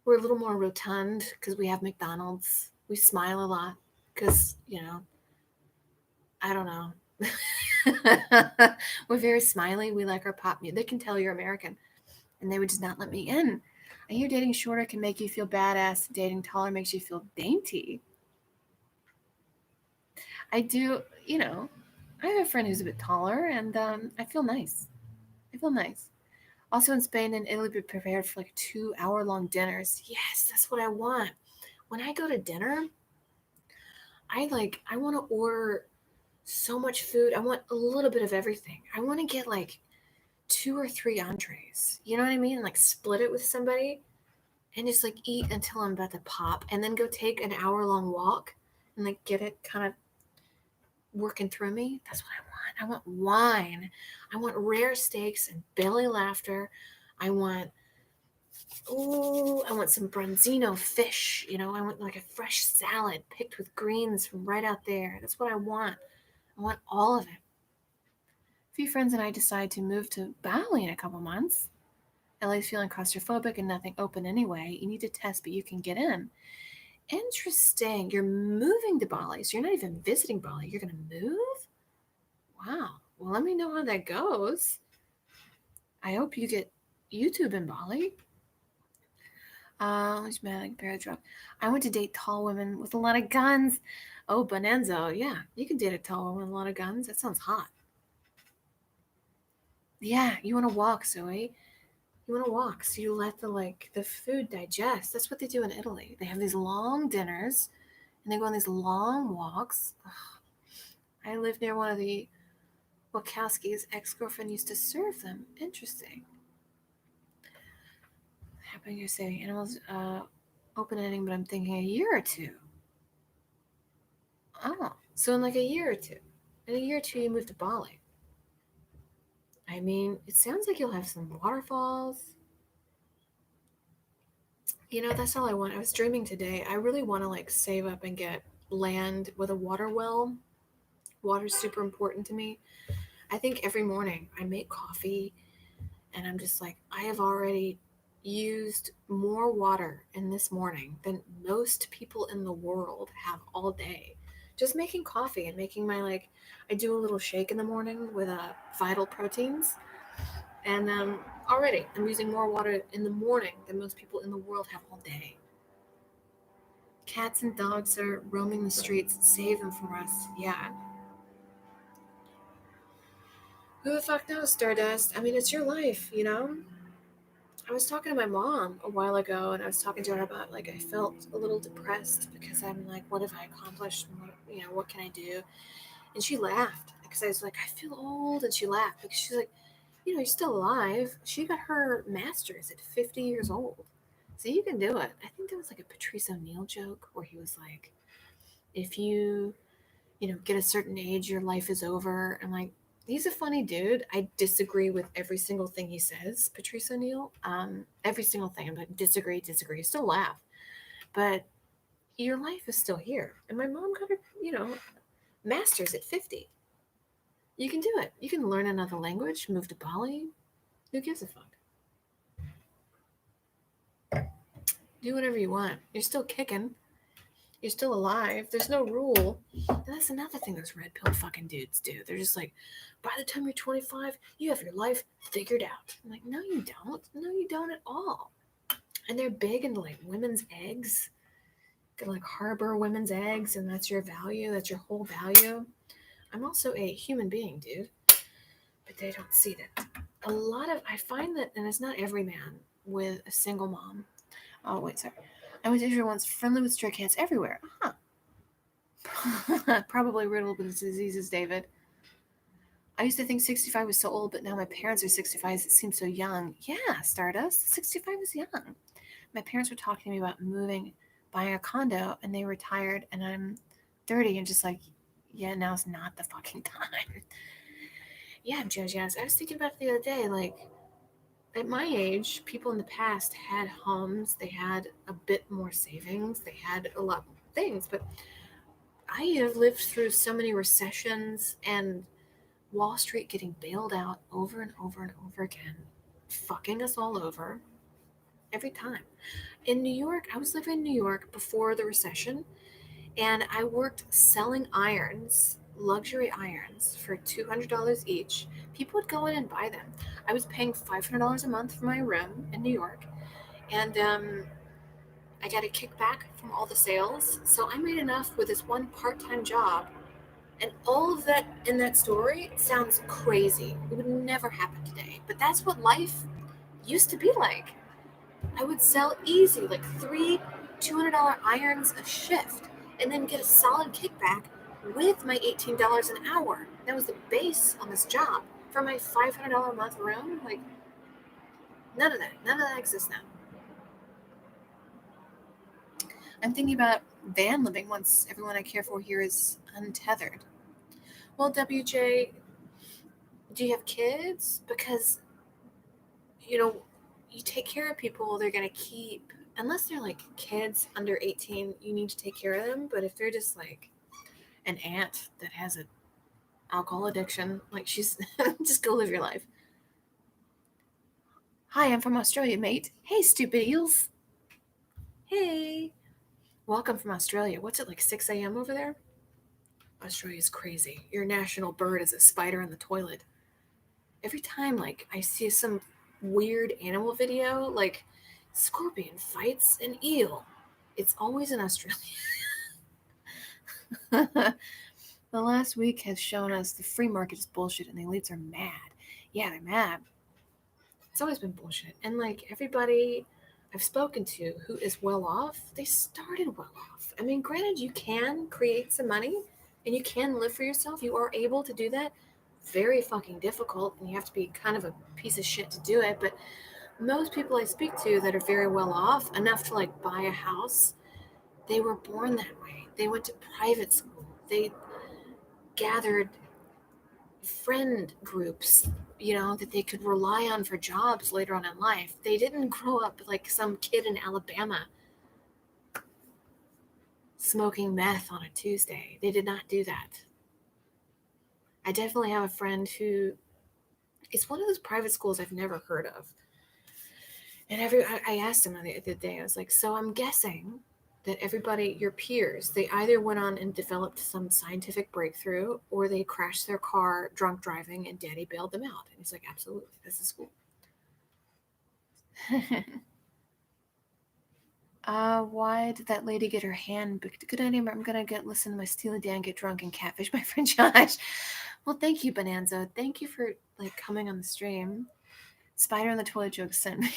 We're a little more rotund because we have McDonald's. We smile a lot because I don't know. We're very smiley. We like our pop music. They can tell you're American, and they would just not let me in. I hear dating shorter can make you feel badass. Dating taller makes you feel dainty. I do, I have a friend who's a bit taller, and I feel nice. I feel nice. Also in Spain and Italy, be prepared for like 2-hour-long dinners. Yes, that's what I want. When I go to dinner, I want to order so much food. I want a little bit of everything. I want to get like 2 or 3 entrees. You know what I mean? Like split it with somebody and just like eat until I'm about to pop, and then go take an hour-long walk and like get it kind of working through me. That's what I want. I want wine. I want rare steaks and belly laughter. I want I want some branzino fish. I want like a fresh salad picked with greens from right out there. That's what I want. I want all of it. A few friends and I decide to move to Bali in a couple months. LA's feeling claustrophobic and nothing open anyway. You need to test, but you can get in. Interesting. You're moving to Bali, so you're not even visiting Bali. You're going to move? Wow. Well, let me know how that goes. I hope you get YouTube in Bali. Which man like bear drop. I want to date tall women with a lot of guns. Oh, Bonanza. Yeah, you can date a tall woman with a lot of guns. That sounds hot. Yeah, you want to walk, Zoe. You want to walk, so you let the food digest. That's what they do in Italy. They have these long dinners, and they go on these long walks. Ugh. I live near one of the Wachowski's ex-girlfriend used to serve them. Interesting. Happening you're saving animals, open ending, but I'm thinking a year or two. Oh, so in like a year or two. In a year or two, you move to Bali. I mean, it sounds like you'll have some waterfalls. That's all I want. I was dreaming today. I really want to like save up and get land with a water well. Water's super important to me. I think every morning I make coffee and I'm just like, I have already used more water in this morning than most people in the world have all day. Just making coffee and making my like, I do a little shake in the morning with vital proteins, and already I'm using more water in the morning than most people in the world have all day. Cats and dogs are roaming the streets. Save them for us. Yeah. Who the fuck knows, Stardust? I mean, it's your life. I was talking to my mom a while ago, and I was talking to her about like I felt a little depressed because I'm like, what have I accomplished? What can I do? And she laughed because I was like, I feel old, and she laughed because she's like, you're still alive. She got her master's at 50 years old, so you can do it. I think that was like a Patrice O'Neill joke where he was like, if you get a certain age, your life is over. I'm like, he's a funny dude. I disagree with every single thing he says, Patrice O'Neill. Every single thing. I'm like, disagree. Still laugh. But your life is still here. And my mom got her, master's at 50. You can do it. You can learn another language, move to Bali. Who gives a fuck? Do whatever you want. You're still kicking. You're still alive. There's no rule. And that's another thing those red pill fucking dudes do. They're just like, by the time you're 25, you have your life figured out. I'm like, no, you don't. No, you don't at all. And they're big into like women's eggs. You can like harbor women's eggs, and that's your value. That's your whole value. I'm also a human being, dude. But they don't see that. I find that, and it's not every man with a single mom. Oh, wait, sorry. I went to Israel once, friendly with stray cats everywhere. Huh. Probably riddled with diseases, David. I used to think 65 was so old, but now my parents are 65. It seems so young. Yeah, Stardust. 65 is young. My parents were talking to me about moving, buying a condo, and they retired, and I'm 30 and just like, yeah, now's not the fucking time. Yeah, Jazz. I was thinking about it the other day. Like, at my age, people in the past had homes, they had a bit more savings, they had a lot more things, but I have lived through so many recessions and Wall Street getting bailed out over and over and over again, fucking us all over every time. In New York, I was living in New York before the recession, and I worked selling irons, luxury irons, for $200 each. People would go in and buy them. I was paying $500 a month for my room in New York, and I got a kickback from all the sales. So I made enough with this one part time job. And all of that in that story sounds crazy. It would never happen today. But that's what life used to be like. I would sell easy, like three $200 irons a shift, and then get a solid kickback with my $18 an hour. That was the base on this job. For my $500 a month room, like, none of that. None of that exists now. I'm thinking about van living once everyone I care for here is untethered. Well, WJ, do you have kids? Because, you know, you take care of people they're going to keep. Unless they're like kids under 18, you need to take care of them. But if they're just like an aunt that has an alcohol addiction, like she's just go live your life. Hi, I'm from Australia, mate. Hey, stupid eels. Hey. Welcome from Australia. What's it like 6 a.m. over there? Australia's crazy. Your national bird is a spider in the toilet. Every time like I see some weird animal video, like scorpion fights an eel, it's always in Australia. The last week has shown us the free market is bullshit and the elites are mad. Yeah, they're mad. It's always been bullshit. And like everybody I've spoken to who is well off, they started well off. I mean, granted, you can create some money and you can live for yourself. You are able to do that. Very fucking difficult, and you have to be kind of a piece of shit to do it. But most people I speak to that are very well off, enough to like buy a house, they were born that way. They went to private school. They gathered friend groups that they could rely on for jobs later on in life. They didn't grow up like some kid in Alabama smoking meth on a Tuesday. They did not do that. I definitely have a friend who is one of those private schools I've never heard of. And I asked him the other day, I was like, so I'm guessing that everybody, your peers, they either went on and developed some scientific breakthrough or they crashed their car drunk driving and daddy bailed them out. And he's like, absolutely, this is school. Why did that lady get her hand booked? Good idea. I'm gonna listen to my Steely Dan, get drunk, and catfish my friend Josh. Well, thank you, Bonanza. Thank you for coming on the stream. Spider in the toilet joke sent me.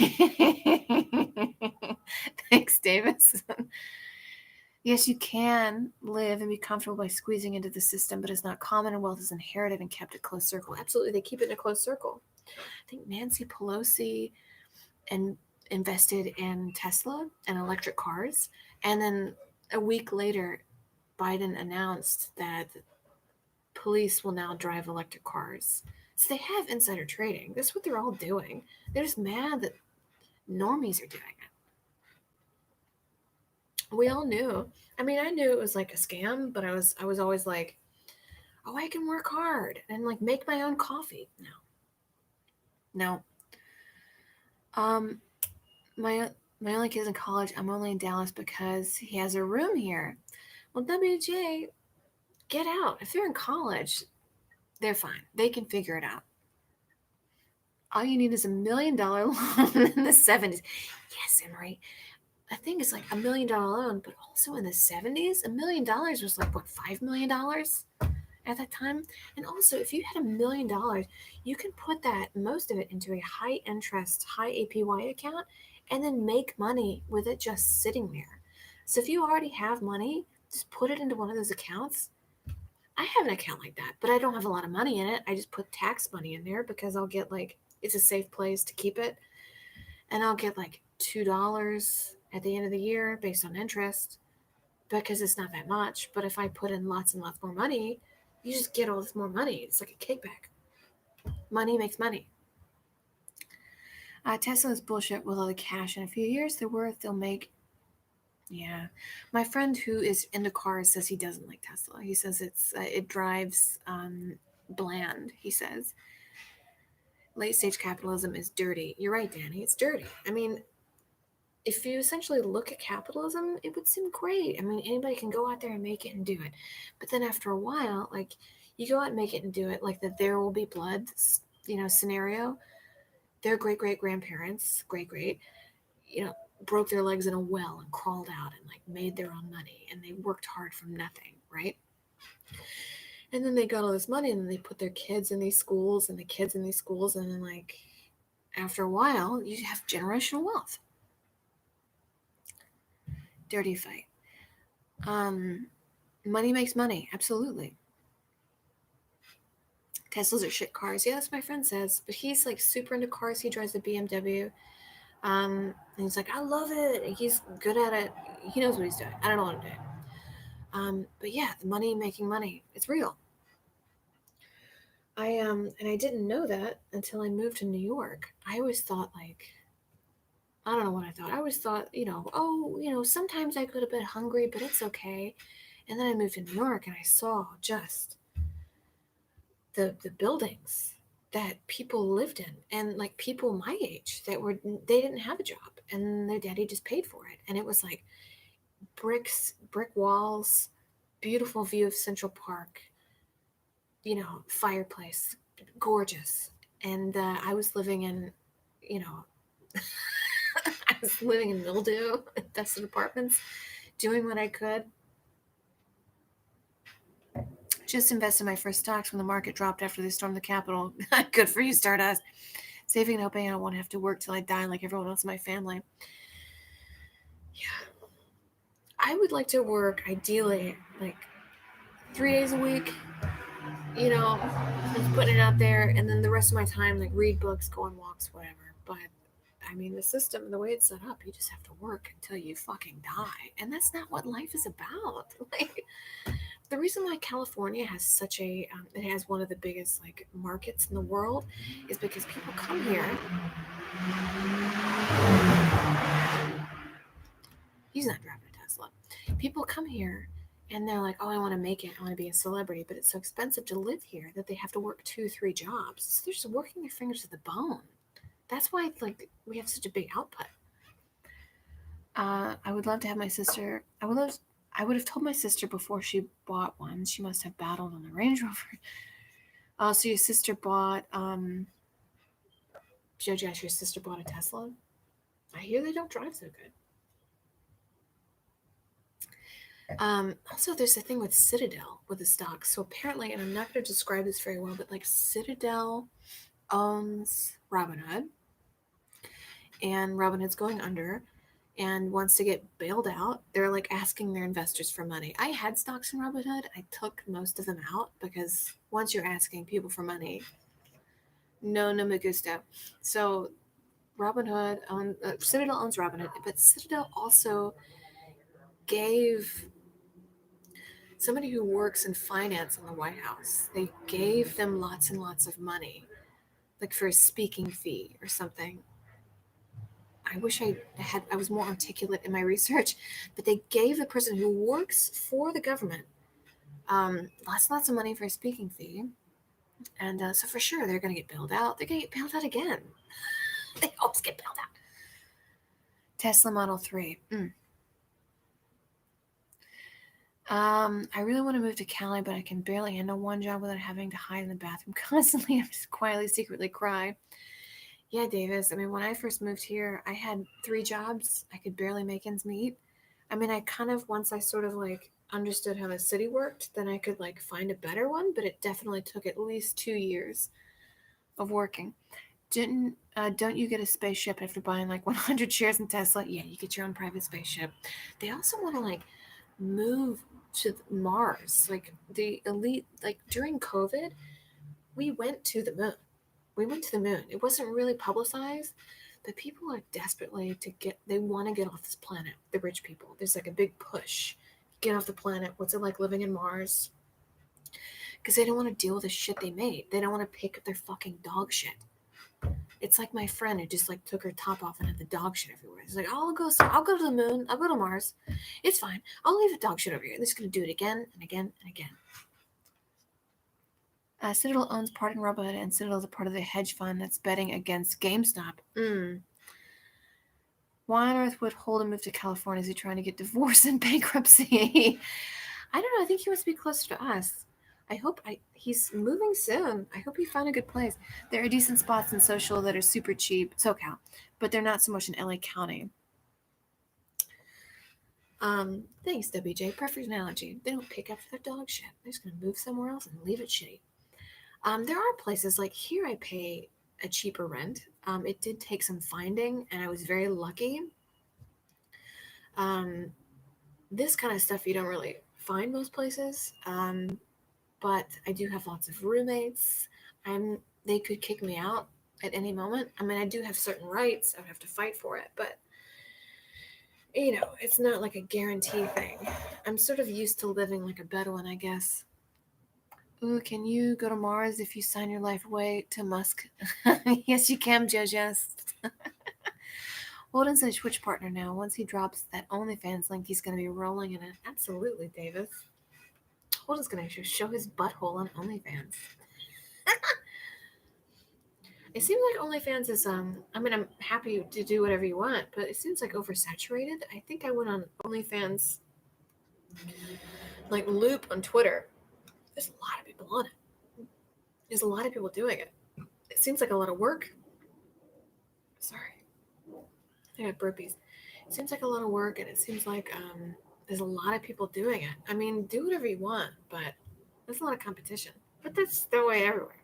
Thanks, Davis. Yes, you can live and be comfortable by squeezing into the system, but it's not common, and wealth is inherited and kept a close circle. Absolutely, they keep it in a close circle. I think Nancy Pelosi and invested in Tesla and electric cars, and then a week later, Biden announced that police will now drive electric cars. So they have insider trading. That's what they're all doing. They're just mad that normies are doing it. We all knew. I mean, I knew it was like a scam, but I was always like, oh, I can work hard and make my own coffee. No. Um, my only kid's in college. I'm only in Dallas because he has a room here. Well, WJ, get out. If they're in college, they're fine. They can figure it out. All you need is $1 million loan in the 70s. Yes, Emery. I think it's like $1 million loan, but also in the 70s, $1 million was like what, $5 million at that time. And also, if you had $1 million, you can put that most of it into a high interest, high APY account, and then make money with it just sitting there. So if you already have money, just put it into one of those accounts. I have an account like that, but I don't have a lot of money in it. I just put tax money in there because I'll get it's a safe place to keep it, and I'll get $2 at the end of the year based on interest because it's not that much. But if I put in lots and lots more money, you just get all this more money. It's like a kickback. Money makes money. Tesla is bullshit with all the cash. In a few years, they're worth, they'll make. Yeah. My friend who is into cars says he doesn't like Tesla. He says it drives bland, he says. Late stage capitalism is dirty. You're right, Danny. It's dirty. I mean, if you essentially look at capitalism, it would seem great. I mean, anybody can go out there and make it and do it. But then after a while, you go out and make it and do it, like the there will be blood, scenario. Their great great grandparents, broke their legs in a well and crawled out and made their own money, and they worked hard from nothing, right? And then they got all this money, and then they put their kids in these schools and the kids in these schools, and then after a while, you have generational wealth. Dirty fight. Money makes money, absolutely. Teslas are shit cars. Yeah, that's what my friend says. But he's super into cars. He drives a BMW. And he's like, I love it. He's good at it. He knows what he's doing. I don't know what I'm doing. But yeah, the money making money. It's real. And I didn't know that until I moved to New York. I always thought I don't know what I thought. I always thought, sometimes I go to bed hungry, but it's okay. And then I moved to New York and I saw just the buildings that people lived in, and people my age that they didn't have a job and their daddy just paid for it. And it was brick walls, beautiful view of Central Park, fireplace, gorgeous. And I was living in, I was living in mildew, dusted apartments, doing what I could. Just invested my first stocks when the market dropped after they stormed the Capitol. Good for you, Stardust. Saving and hoping I won't have to work till I die like everyone else in my family. Yeah. I would like to work, ideally, 3 days a week, just putting it out there, and then the rest of my time, read books, go on walks, whatever. But I mean, the system, the way it's set up, you just have to work until you fucking die. And that's not what life is about. The reason why California has such a it has one of the biggest like markets in the world is because people come here. He's not driving a Tesla. People come here and they're like, oh, I want to make it. I want to be a celebrity, but it's so expensive to live here that they have to work 2-3 jobs. So they're just working their fingers to the bone. That's why like we have such a big output. I would love to have my sister. I would have told my sister before she bought one. She must have battled on the Range Rover. So your sister bought Josh, your sister bought a Tesla. I hear they don't drive so good. Also, there's a thing with Citadel with the stock. So apparently, and I'm not going to describe this very well, but like Citadel owns Robinhood, and Robinhood's going under and wants to get bailed out. They're like asking their investors for money. I had stocks in Robinhood. I took most of them out because once you're asking people for money, no me gusta. So Citadel owns Robinhood, but Citadel also gave somebody who works in finance in the White House, they gave them lots and lots of money, like for a speaking fee or something. I wish I was more articulate in my research, but they gave the person who works for the government lots and lots of money for a speaking fee. And so for sure, they're going to get bailed out. They're going to get bailed out again. They always get bailed out. Tesla Model 3. I really want to move to Cali, but I can barely handle one job without having to hide in the bathroom constantly. I just quietly, secretly cry. Yeah, Davis. I mean, when I first moved here, I had 3 jobs. I could barely make ends meet. I mean, I kind of, once I sort of like understood how the city worked, then I could like find a better one, but it definitely took at least 2 years of working. Don't you get a spaceship after buying like 100 shares in Tesla? Yeah, you get your own private spaceship. They also want to like move to Mars. Like the elite, like during COVID, we went to the moon. It wasn't really publicized, but people are desperately they want to get off this planet. The rich people. There's like a big push. Get off the planet. What's it like living in Mars? Because they don't want to deal with the shit they made. They don't want to pick up their fucking dog shit. It's like my friend who just like took her top off and had the dog shit everywhere. It's like, I'll go to the moon. I'll go to Mars. It's fine. I'll leave the dog shit over here. They're just gonna do it again and again and again. Citadel owns part in Robinhood, and Citadel is a part of the hedge fund that's betting against GameStop. Why on earth would Holden move to California? Is he trying to get divorced and bankruptcy? I don't know. I think he wants to be closer to us. He's moving soon. I hope he found a good place. There are decent spots in SoCal that are super cheap, SoCal, but they're not so much in LA County. Thanks, WJ. Perfect analogy. They don't pick up their dog shit. They're just gonna move somewhere else and leave it shitty. There are places like here I pay a cheaper rent. It did take some finding, and I was very lucky. This kind of stuff you don't really find most places. But I do have lots of roommates. They could kick me out at any moment. I mean, I do have certain rights. I would have to fight for it, but you know, it's not like a guarantee thing. I'm sort of used to living like a Bedouin, I guess. Ooh, can you go to Mars if you sign your life away to Musk? Yes, you can, JoJo. Holden's a Twitch partner now. Once he drops that OnlyFans link, he's going to be rolling in it. Absolutely, Davis. Holden's going to show his butthole on OnlyFans. It seems like OnlyFans is, I mean, I'm happy to do whatever you want, but it seems like oversaturated. I think I went on OnlyFans, like, loop on Twitter. There's a lot of people on it. There's a lot of people doing it. It seems like a lot of work. Sorry. I got burpees. It seems like a lot of work, and it seems like there's a lot of people doing it. I mean, do whatever you want, but there's a lot of competition. But that's the way everywhere.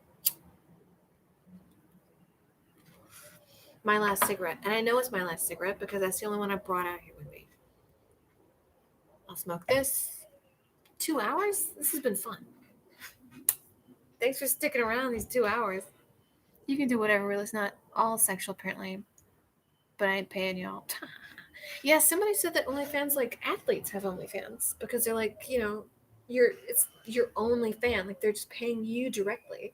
My last cigarette. And I know it's my last cigarette because that's the only one I brought out here with me. I'll smoke this. 2 hours? This has been fun. Thanks for sticking around these 2 hours. You can do whatever, really. It's not all sexual, apparently. But I ain't paying y'all. Yeah, somebody said that OnlyFans, like, athletes have OnlyFans because they're like, you know, it's your only fan. Like they're just paying you directly.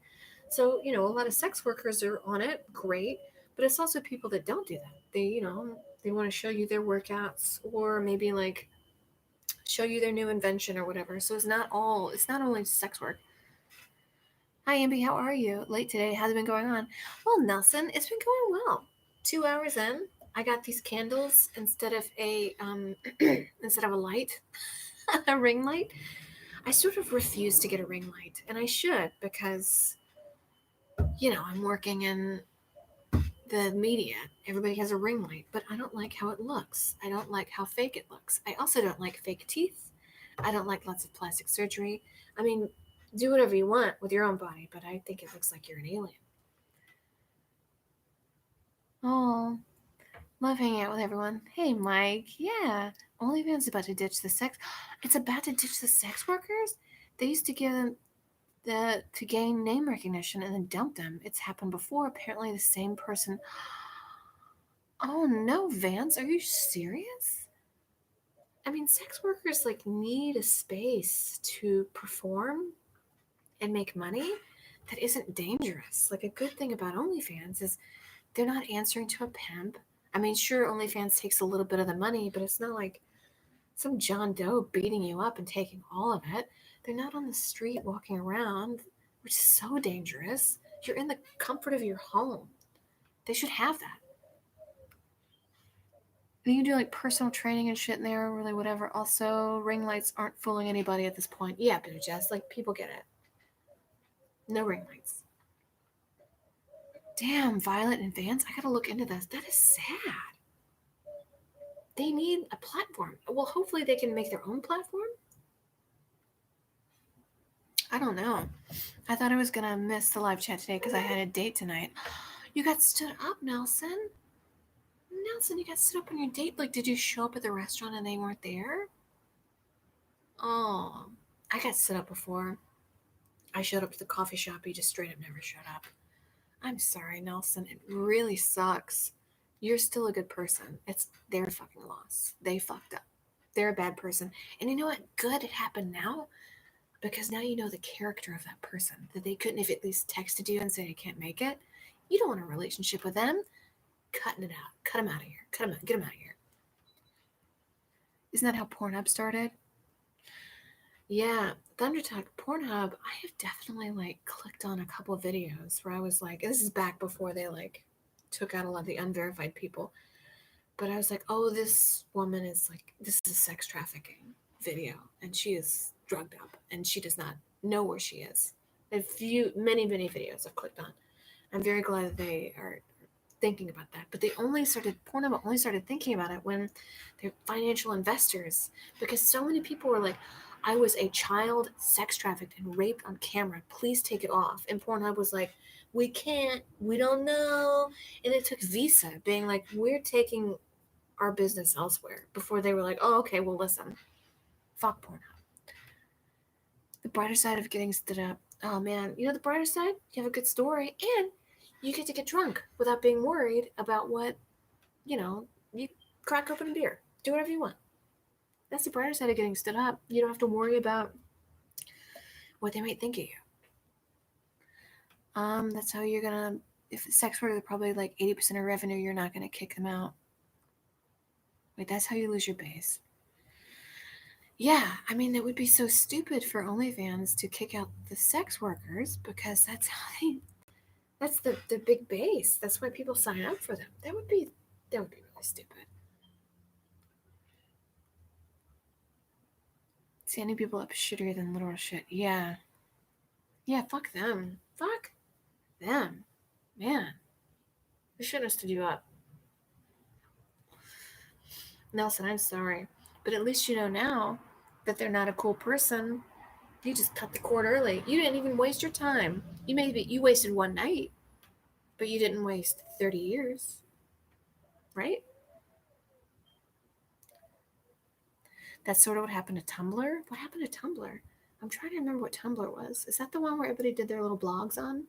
So, a lot of sex workers are on it, great, but it's also people that don't do that. They want to show you their workouts or maybe like show you their new invention or whatever. So it's not only sex work. Hi Amby, how are you? Late today. How's it been going on? Well, Nelson, it's been going well. 2 hours in, I got these candles instead of a instead of a light, a ring light. I sort of refuse to get a ring light, and I should because I'm working in the media. Everybody has a ring light, but I don't like how it looks. I don't like how fake it looks. I also don't like fake teeth. I don't like lots of plastic surgery. I mean, do whatever you want with your own body, but I think it looks like you're an alien. Oh, love hanging out with everyone. Hey, Mike. Yeah, OnlyFans is about to ditch the sex. It's about to ditch the sex workers. They used to give them to gain name recognition and then dump them. It's happened before. Apparently, the same person. Oh no, Vance, are you serious? I mean, sex workers like need a space to perform and make money that isn't dangerous. Like a good thing about OnlyFans is they're not answering to a pimp. I mean, sure, OnlyFans takes a little bit of the money, but it's not like some John Doe beating you up and taking all of it. They're not on the street walking around, which is so dangerous. You're in the comfort of your home. They should have that. You can do like personal training and shit in there, really whatever. Also, ring lights aren't fooling anybody at this point. Yeah, Blue Jess, like people get it. No ring lights. Damn, Violet and Vance, I gotta look into this. That is sad. They need a platform. Well, hopefully they can make their own platform. I don't know. I thought I was gonna miss the live chat today because I had a date tonight. You got stood up, Nelson. Nelson, you got stood up on your date. Like, did you show up at the restaurant and they weren't there? Oh, I got stood up before. I showed up to the coffee shop. He just straight up never showed up. I'm sorry, Nelson. It really sucks. You're still a good person. It's their fucking loss. They fucked up. They're a bad person. And you know what? Good it happened now because now you know the character of that person. That they couldn't have at least texted you and said, I can't make it. You don't want a relationship with them. Cutting it out. Cut them out of here. Cut them out. Get them out of here. Isn't that how Pornhub started? Yeah, Thundertalk Pornhub, I have definitely like clicked on a couple of videos where I was like, this is back before they like took out a lot of the unverified people. But I was like, oh, this woman is like, this is a sex trafficking video and she is drugged up and she does not know where she is. Many videos I've clicked on. I'm very glad that they are thinking about that. But Pornhub only started thinking about it when they're financial investors because so many people were like, I was a child sex trafficked and raped on camera. Please take it off. And Pornhub was like, we can't, we don't know. And it took Visa being like, we're taking our business elsewhere before they were like, oh, okay, well, listen, fuck Pornhub. The brighter side of getting stood up. Oh man, the brighter side? You have a good story and you get to get drunk without being worried about what, you crack open a beer. Do whatever you want. That's the brighter side of getting stood up. You don't have to worry about what they might think of you. That's how you're gonna. If sex workers are probably like 80% of revenue, you're not gonna kick them out. Wait, that's how you lose your base. Yeah, I mean, it would be so stupid for OnlyFans to kick out the sex workers because that's the big base. That's why people sign up for them. That would be really stupid. Standing people up is shittier than literal shit. Yeah. Yeah, fuck them. Fuck them. Man. They shouldn't have stood you up. Nelson, I'm sorry. But at least you know now that they're not a cool person. You just cut the cord early. You didn't even waste your time. You wasted one night, but you didn't waste 30 years. Right? That's sort of what happened to Tumblr. What happened to Tumblr? I'm trying to remember what Tumblr was. Is that the one where everybody did their little blogs on?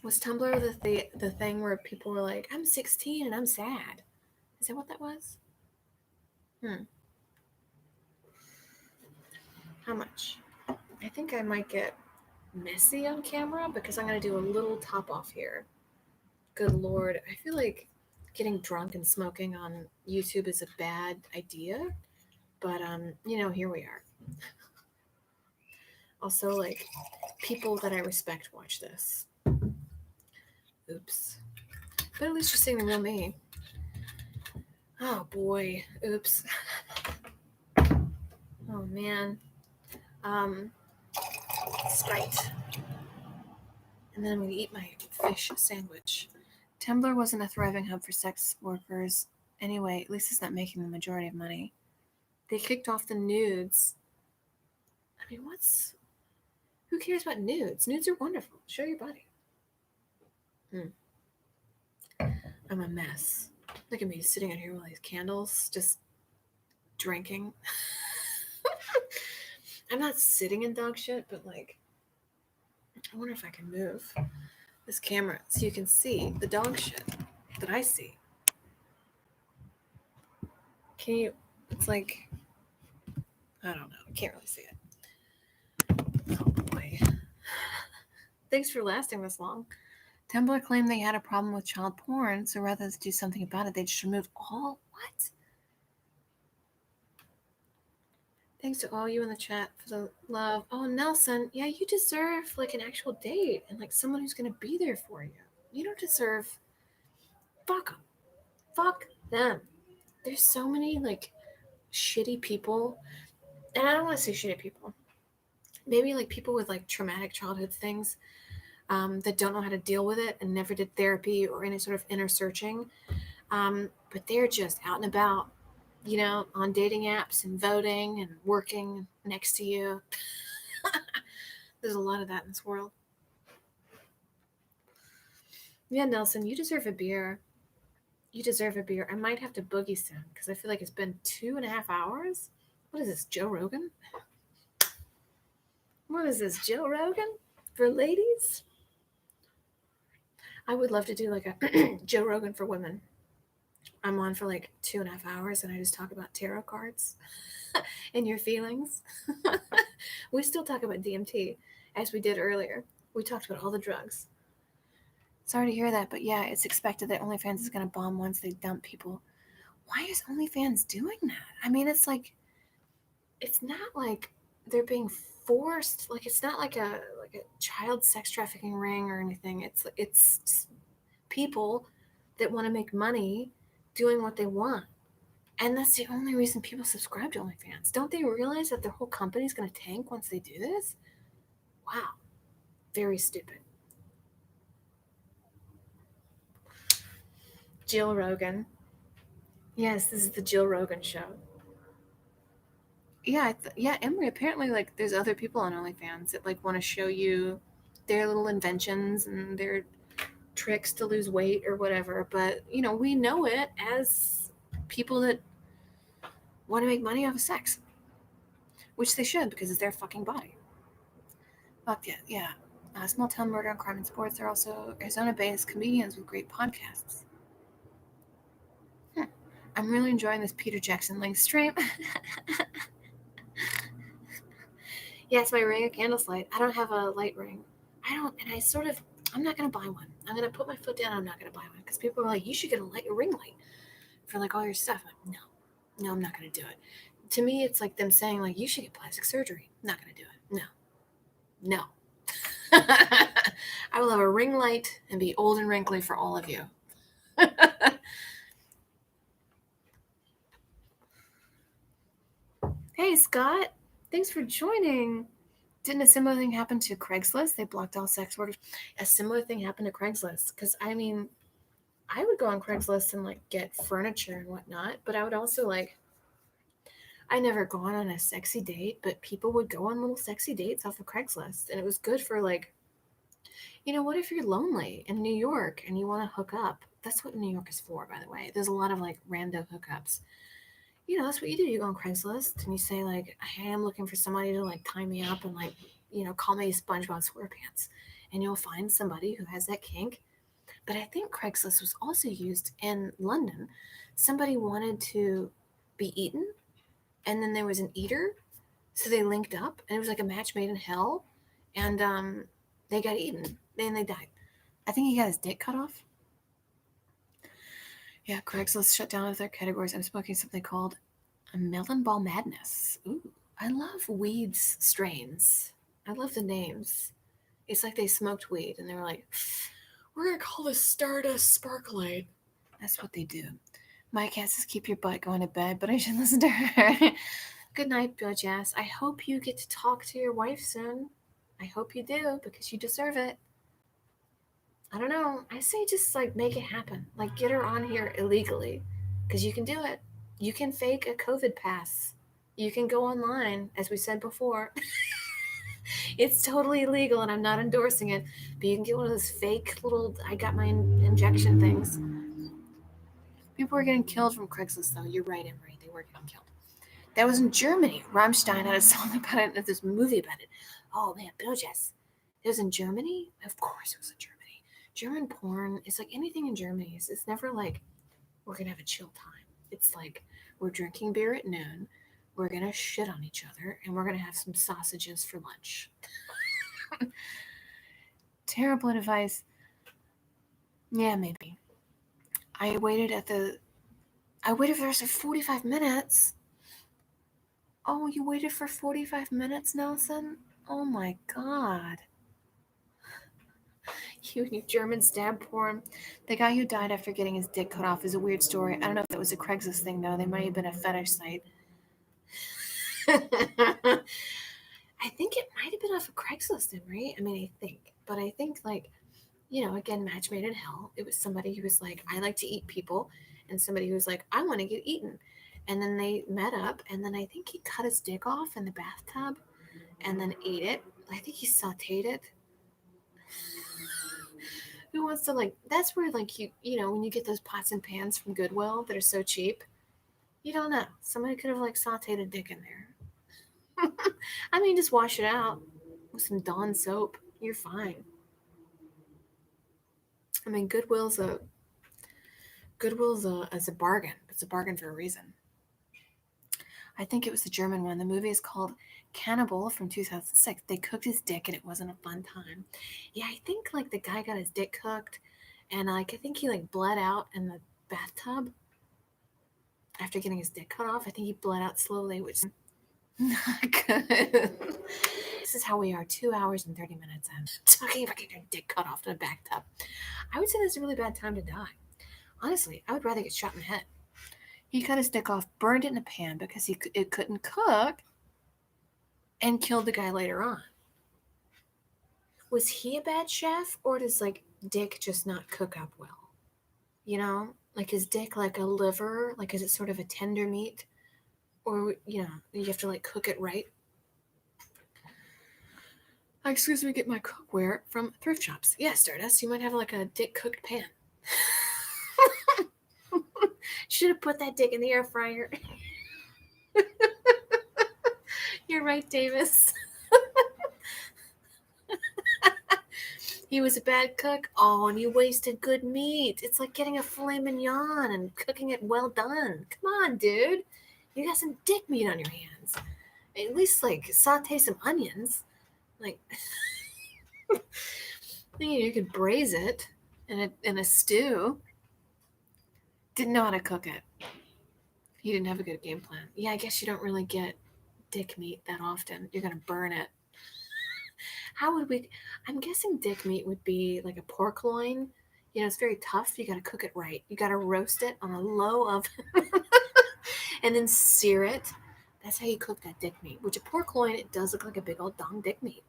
Was Tumblr the thing where people were like, I'm 16 and I'm sad? Is that what that was? How much? I think I might get messy on camera because I'm going to do a little top off here. Good Lord. I feel like getting drunk and smoking on YouTube is a bad idea. But, here we are. Also, like, people that I respect watch this. Oops. But at least you're seeing the real me. Oh, boy. Oops. Oh, man. Sprite. And then I'm going to eat my fish sandwich. Tumblr wasn't a thriving hub for sex workers. Anyway, at least it's not making the majority of money. They kicked off the nudes. I mean, who cares about nudes? Nudes are wonderful. Show your body. I'm a mess. Look at me sitting out here with all these candles, just drinking. I'm not sitting in dog shit, but like, I wonder if I can move this camera so you can see the dog shit that I see. Can you? It's like, I don't know. I can't really see it. Oh boy. Thanks for lasting this long. Tumblr claimed they had a problem with child porn, so rather than do something about it, they just removed all. What? Thanks to all you in the chat for the love. Oh, Nelson, yeah, you deserve like an actual date and like someone who's gonna be there for you. You don't deserve. Fuck them. Fuck them. There's so many like shitty people, and I don't want to say shitty people. Maybe like people with like traumatic childhood things that don't know how to deal with it and never did therapy or any sort of inner searching. But they're just out and about, on dating apps and voting and working next to you. There's a lot of that in this world. Yeah, Nelson, you deserve a beer. You deserve a beer. I might have to boogie soon because I feel like it's been 2.5 hours. What is this, Joe Rogan? What is this, Joe Rogan for ladies? I would love to do like a Joe Rogan for women. I'm on for like 2.5 hours and I just talk about tarot cards and your feelings. We still talk about DMT as we did earlier. We talked about all the drugs. Sorry to hear that, but yeah, it's expected that OnlyFans is going to bomb once they dump people. Why is OnlyFans doing that? I mean, it's not like they're being forced. Like, it's not like a child sex trafficking ring or anything. It's people that want to make money doing what they want. And that's the only reason people subscribe to OnlyFans. Don't they realize that their whole company's going to tank once they do this? Wow. Very stupid. Jill Rogan. Yes, this is the Jill Rogan show. Yeah, Emery, apparently, like, there's other people on OnlyFans that, like, want to show you their little inventions and their tricks to lose weight or whatever. But, we know it as people that want to make money off of sex. Which they should, because it's their fucking body. Fuck yeah, yeah. Small Town Murder and Crime and Sports are also Arizona-based comedians with great podcasts. I'm really enjoying this Peter Jackson link stream. Yeah, it's my ring, a candles light. I don't have a light ring. I'm not going to buy one. I'm going to put my foot down. I'm not going to buy one because people are like, you should get a ring light for like all your stuff. I'm like, no, I'm not going to do it. To me, it's like them saying like, you should get plastic surgery. I'm not going to do it. No. I will have a ring light and be old and wrinkly for all of you. Hey, Scott. Thanks for joining. Didn't a similar thing happen to Craigslist? They blocked all sex workers. A similar thing happened to Craigslist. Because, I mean, I would go on Craigslist and, like, get furniture and whatnot. But I would also, like, I never gone on a sexy date. But people would go on little sexy dates off of Craigslist. And it was good for, like, what if you're lonely in New York and you want to hook up? That's what New York is for, by the way. There's a lot of, like, random hookups. That's what you do. You go on Craigslist and you say, like, hey, I'm looking for somebody to, like, tie me up and, like, call me SpongeBob SquarePants. And you'll find somebody who has that kink. But I think Craigslist was also used in London. Somebody wanted to be eaten, and then there was an eater, So they linked up, and it was like a match made in hell, and they got eaten. Then they died. I think he got his dick cut off. Yeah, Craigslist shut down other categories. I'm smoking something called a melon ball madness. Ooh, I love weeds strains. I love the names. It's like they smoked weed and they were like, we're gonna call this Stardust Sparklade. That's what they do. My cat says keep your butt going to bed, but I should listen to her. Good night, Bill Jazz. I hope you get to talk to your wife soon. I hope you do, because you deserve it. I don't know. I say just like make it happen. Like get her on here illegally, because you can do it. You can fake a COVID pass. You can go online, as we said before. It's totally illegal, and I'm not endorsing it. But you can get one of those fake little I got my injection things. People were getting killed from Craigslist, though. You're right, Emery. They were getting killed. That was in Germany. Rammstein had a song about it and this movie about it. Oh man, Bill Jess. It was in Germany? Of course it was in Germany. German porn is like anything in Germany. It's never like we're gonna have a chill time. It's like we're drinking beer at noon, we're gonna shit on each other, and we're gonna have some sausages for lunch. Terrible advice. Yeah, maybe. I waited for the rest of 45 minutes. Oh, you waited for 45 minutes, Nelson? Oh my god. You and your German stab porn. The guy who died after getting his dick cut off is a weird story. I don't know if it was a Craigslist thing, though. They might have been a fetish site. I think it might have been off of Craigslist, right? I mean, I think. But I think, like, again, match made in hell. It was somebody who was like, I like to eat people, and somebody who was like, I want to get eaten. And then they met up, and then I think he cut his dick off in the bathtub and then ate it. I think he sauteed it. Who wants to, like, that's where, like, when you get those pots and pans from Goodwill that are so cheap, you don't know. Somebody could have, like, sauteed a dick in there. I mean, just wash it out with some Dawn soap. You're fine. I mean, Goodwill's a bargain. It's a bargain for a reason. I think it was the German one. The movie is called Cannibal from 2006. They cooked his dick and it wasn't a fun time. Yeah, I think like the guy got his dick cooked and like I think he like bled out in the bathtub after getting his dick cut off. I think he bled out slowly, which is not good. This is how we are 2 hours and 30 minutes in. Talking about getting your dick cut off in a bathtub. I would say that's a really bad time to die. Honestly, I would rather get shot in the head. He cut his dick off, burned it in a pan because it couldn't cook, and killed the guy later on. Was he a bad chef, or does like dick just not cook up well? Like is dick like a liver? Like is it sort of a tender meat, or you have to like cook it right? Excuse me, get my cookware from thrift shops. Yeah, Stardust, you might have like a dick cooked pan. Should have put that dick in the air fryer. You're right, Davis. He was a bad cook. Oh, and you wasted good meat. It's like getting a filet mignon and cooking it well done. Come on, dude. You got some dick meat on your hands. At least, like, saute some onions. Like, you could braise it in a stew. Didn't know how to cook it. He didn't have a good game plan. Yeah, I guess you don't really get dick meat that often. You're going to burn it. How would we? I'm guessing dick meat would be like a pork loin. It's very tough. You got to cook it right. You got to roast it on a low oven and then sear it. That's how you cook that dick meat. Which a pork loin, it does look like a big old dong dick meat.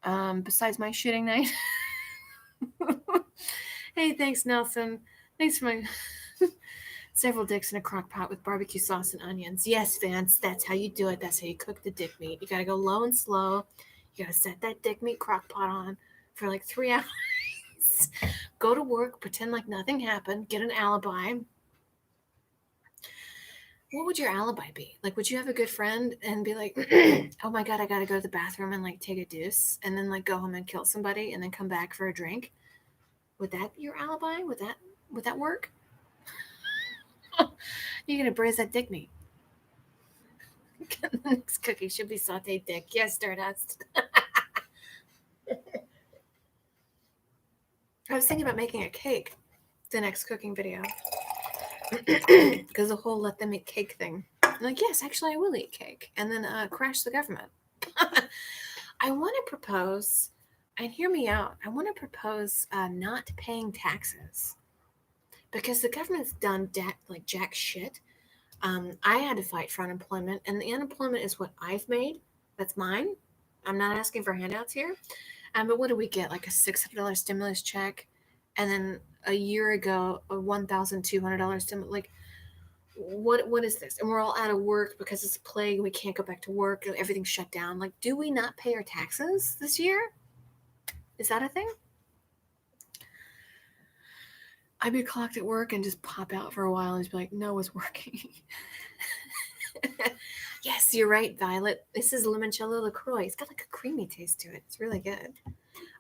Besides my shitting night. Hey, thanks, Nelson. Thanks for my several dicks in a crock pot with barbecue sauce and onions. Yes, Vance, that's how you do it. That's how you cook the dick meat. You got to go low and slow. You gotta set that dick meat crock pot on for like 3 hours. Go to work, pretend like nothing happened, get an alibi. What would your alibi be? Like, would you have a good friend and be like, oh my God, I gotta go to the bathroom and like take a deuce and then like go home and kill somebody and then come back for a drink? Would that be your alibi? Would that work? You're gonna braise that dick meat. Next cookie should be sauteed dick. Yes, Stardust. I was thinking about making a cake, the next cooking video, because the whole let them eat cake thing. I'm like, yes, actually, I will eat cake, and then crash the government. I want to propose, and hear me out. I want to propose not paying taxes because the government's done jack shit. I had to fight for unemployment, and the unemployment is what I've made. That's mine. I'm not asking for handouts here. But what do we get? Like a $600 stimulus check, and then a year ago a $1,200 stimulus. Like, what is this? And we're all out of work because it's a plague. We can't go back to work. Everything's shut down. Like, do we not pay our taxes this year? Is that a thing? I'd be clocked at work and just pop out for a while and just be like, no, it's working. Yes, you're right, Violet. This is limoncello LaCroix. It's got like a creamy taste to it. It's really good.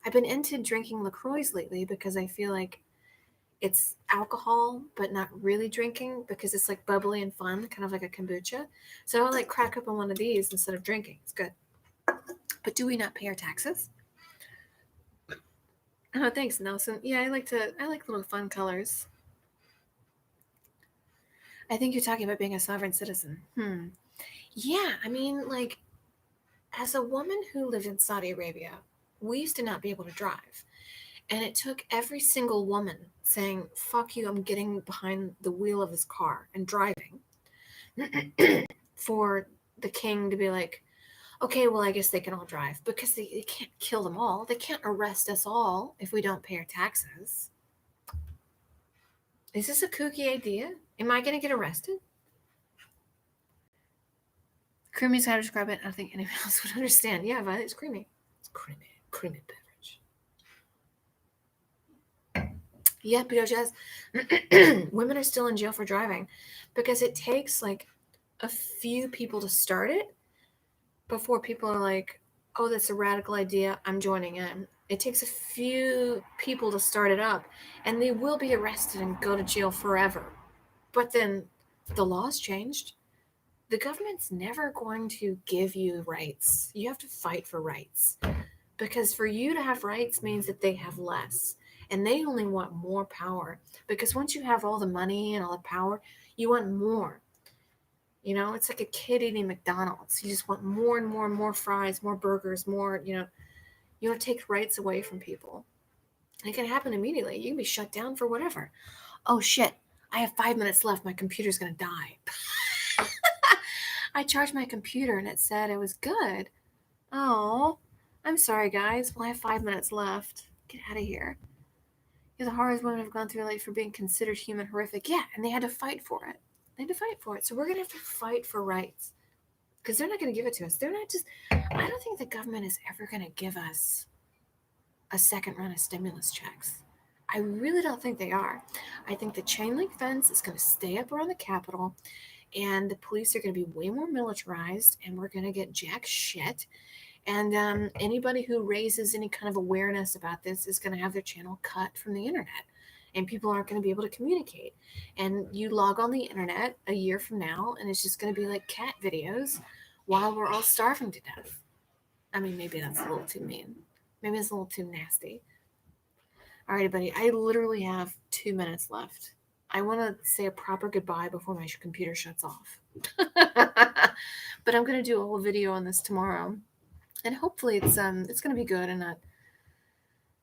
I've been into drinking LaCroix lately because I feel like it's alcohol, but not really drinking because it's like bubbly and fun, kind of like a kombucha. So I'll like crack open one of these instead of drinking. It's good. But do we not pay our taxes? Oh, thanks, Nelson. Yeah, I like little fun colors. I think you're talking about being a sovereign citizen. Yeah, I mean, like, as a woman who lived in Saudi Arabia, we used to not be able to drive. And it took every single woman saying, fuck you, I'm getting behind the wheel of this car and driving for the king to be like, okay, well, I guess they can all drive because they can't kill them all. They can't arrest us all if we don't pay our taxes. Is this a kooky idea? Am I going to get arrested? Creamy is how to describe it. I don't think anyone else would understand. Yeah, but it's creamy. It's creamy beverage. Yeah, Pito Jazz. Women are still in jail for driving because it takes like a few people to start it before people are like, oh, that's a radical idea. I'm joining in. It takes a few people to start it up, and they will be arrested and go to jail forever. But then the law's changed. The government's never going to give you rights. You have to fight for rights. Because for you to have rights means that they have less. And they only want more power. Because once you have all the money and all the power, you want more. You know, it's like a kid eating McDonald's. You just want more and more and more fries, more burgers, more, you want to take rights away from people. And it can happen immediately. You can be shut down for whatever. Oh, shit. I have 5 minutes left. My computer's going to die. I charged my computer and it said it was good. Oh, I'm sorry, guys. Well, I have 5 minutes left. Get out of here. You're the hardest women have gone through life for being considered human horrific. Yeah, and they had to fight for it. They had to fight for it. So we're going to have to fight for rights because they're not going to give it to us. They're not just, I don't think the government is ever going to give us a second run of stimulus checks. I really don't think they are. I think the chain link fence is going to stay up around the Capitol and the police are going to be way more militarized and we're going to get jack shit. And anybody who raises any kind of awareness about this is going to have their channel cut from the internet. And people aren't going to be able to communicate. And you log on the internet a year from now, and it's just going to be like cat videos while we're all starving to death. I mean, maybe that's a little too mean. Maybe it's a little too nasty. All right, buddy. I literally have 2 minutes left. I want to say a proper goodbye before my computer shuts off. But I'm going to do a whole video on this tomorrow. And hopefully it's going to be good and not,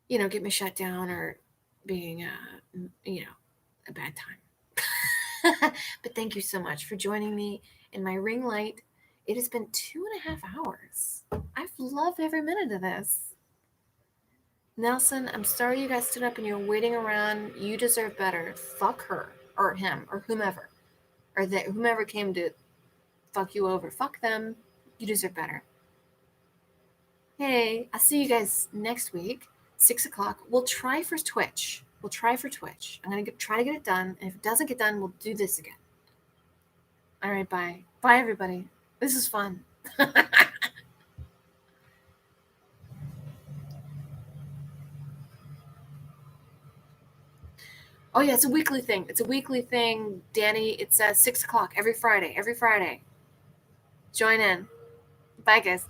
get me shut down or being, a bad time. But thank you so much for joining me in my ring light. It has been 2.5 hours. I've loved every minute of this. Nelson, I'm sorry you guys stood up and you're waiting around. You deserve better. Fuck her or him or whomever. Or whomever came to fuck you over. Fuck them. You deserve better. Hey, I'll see you guys next week, 6 o'clock. We'll try for Twitch. I'm going to try to get it done. And if it doesn't get done, we'll do this again. All right, bye. Bye, everybody. This is fun. Oh, yeah, it's a weekly thing. Danny, it's 6 o'clock every Friday. Join in. Bye, guys.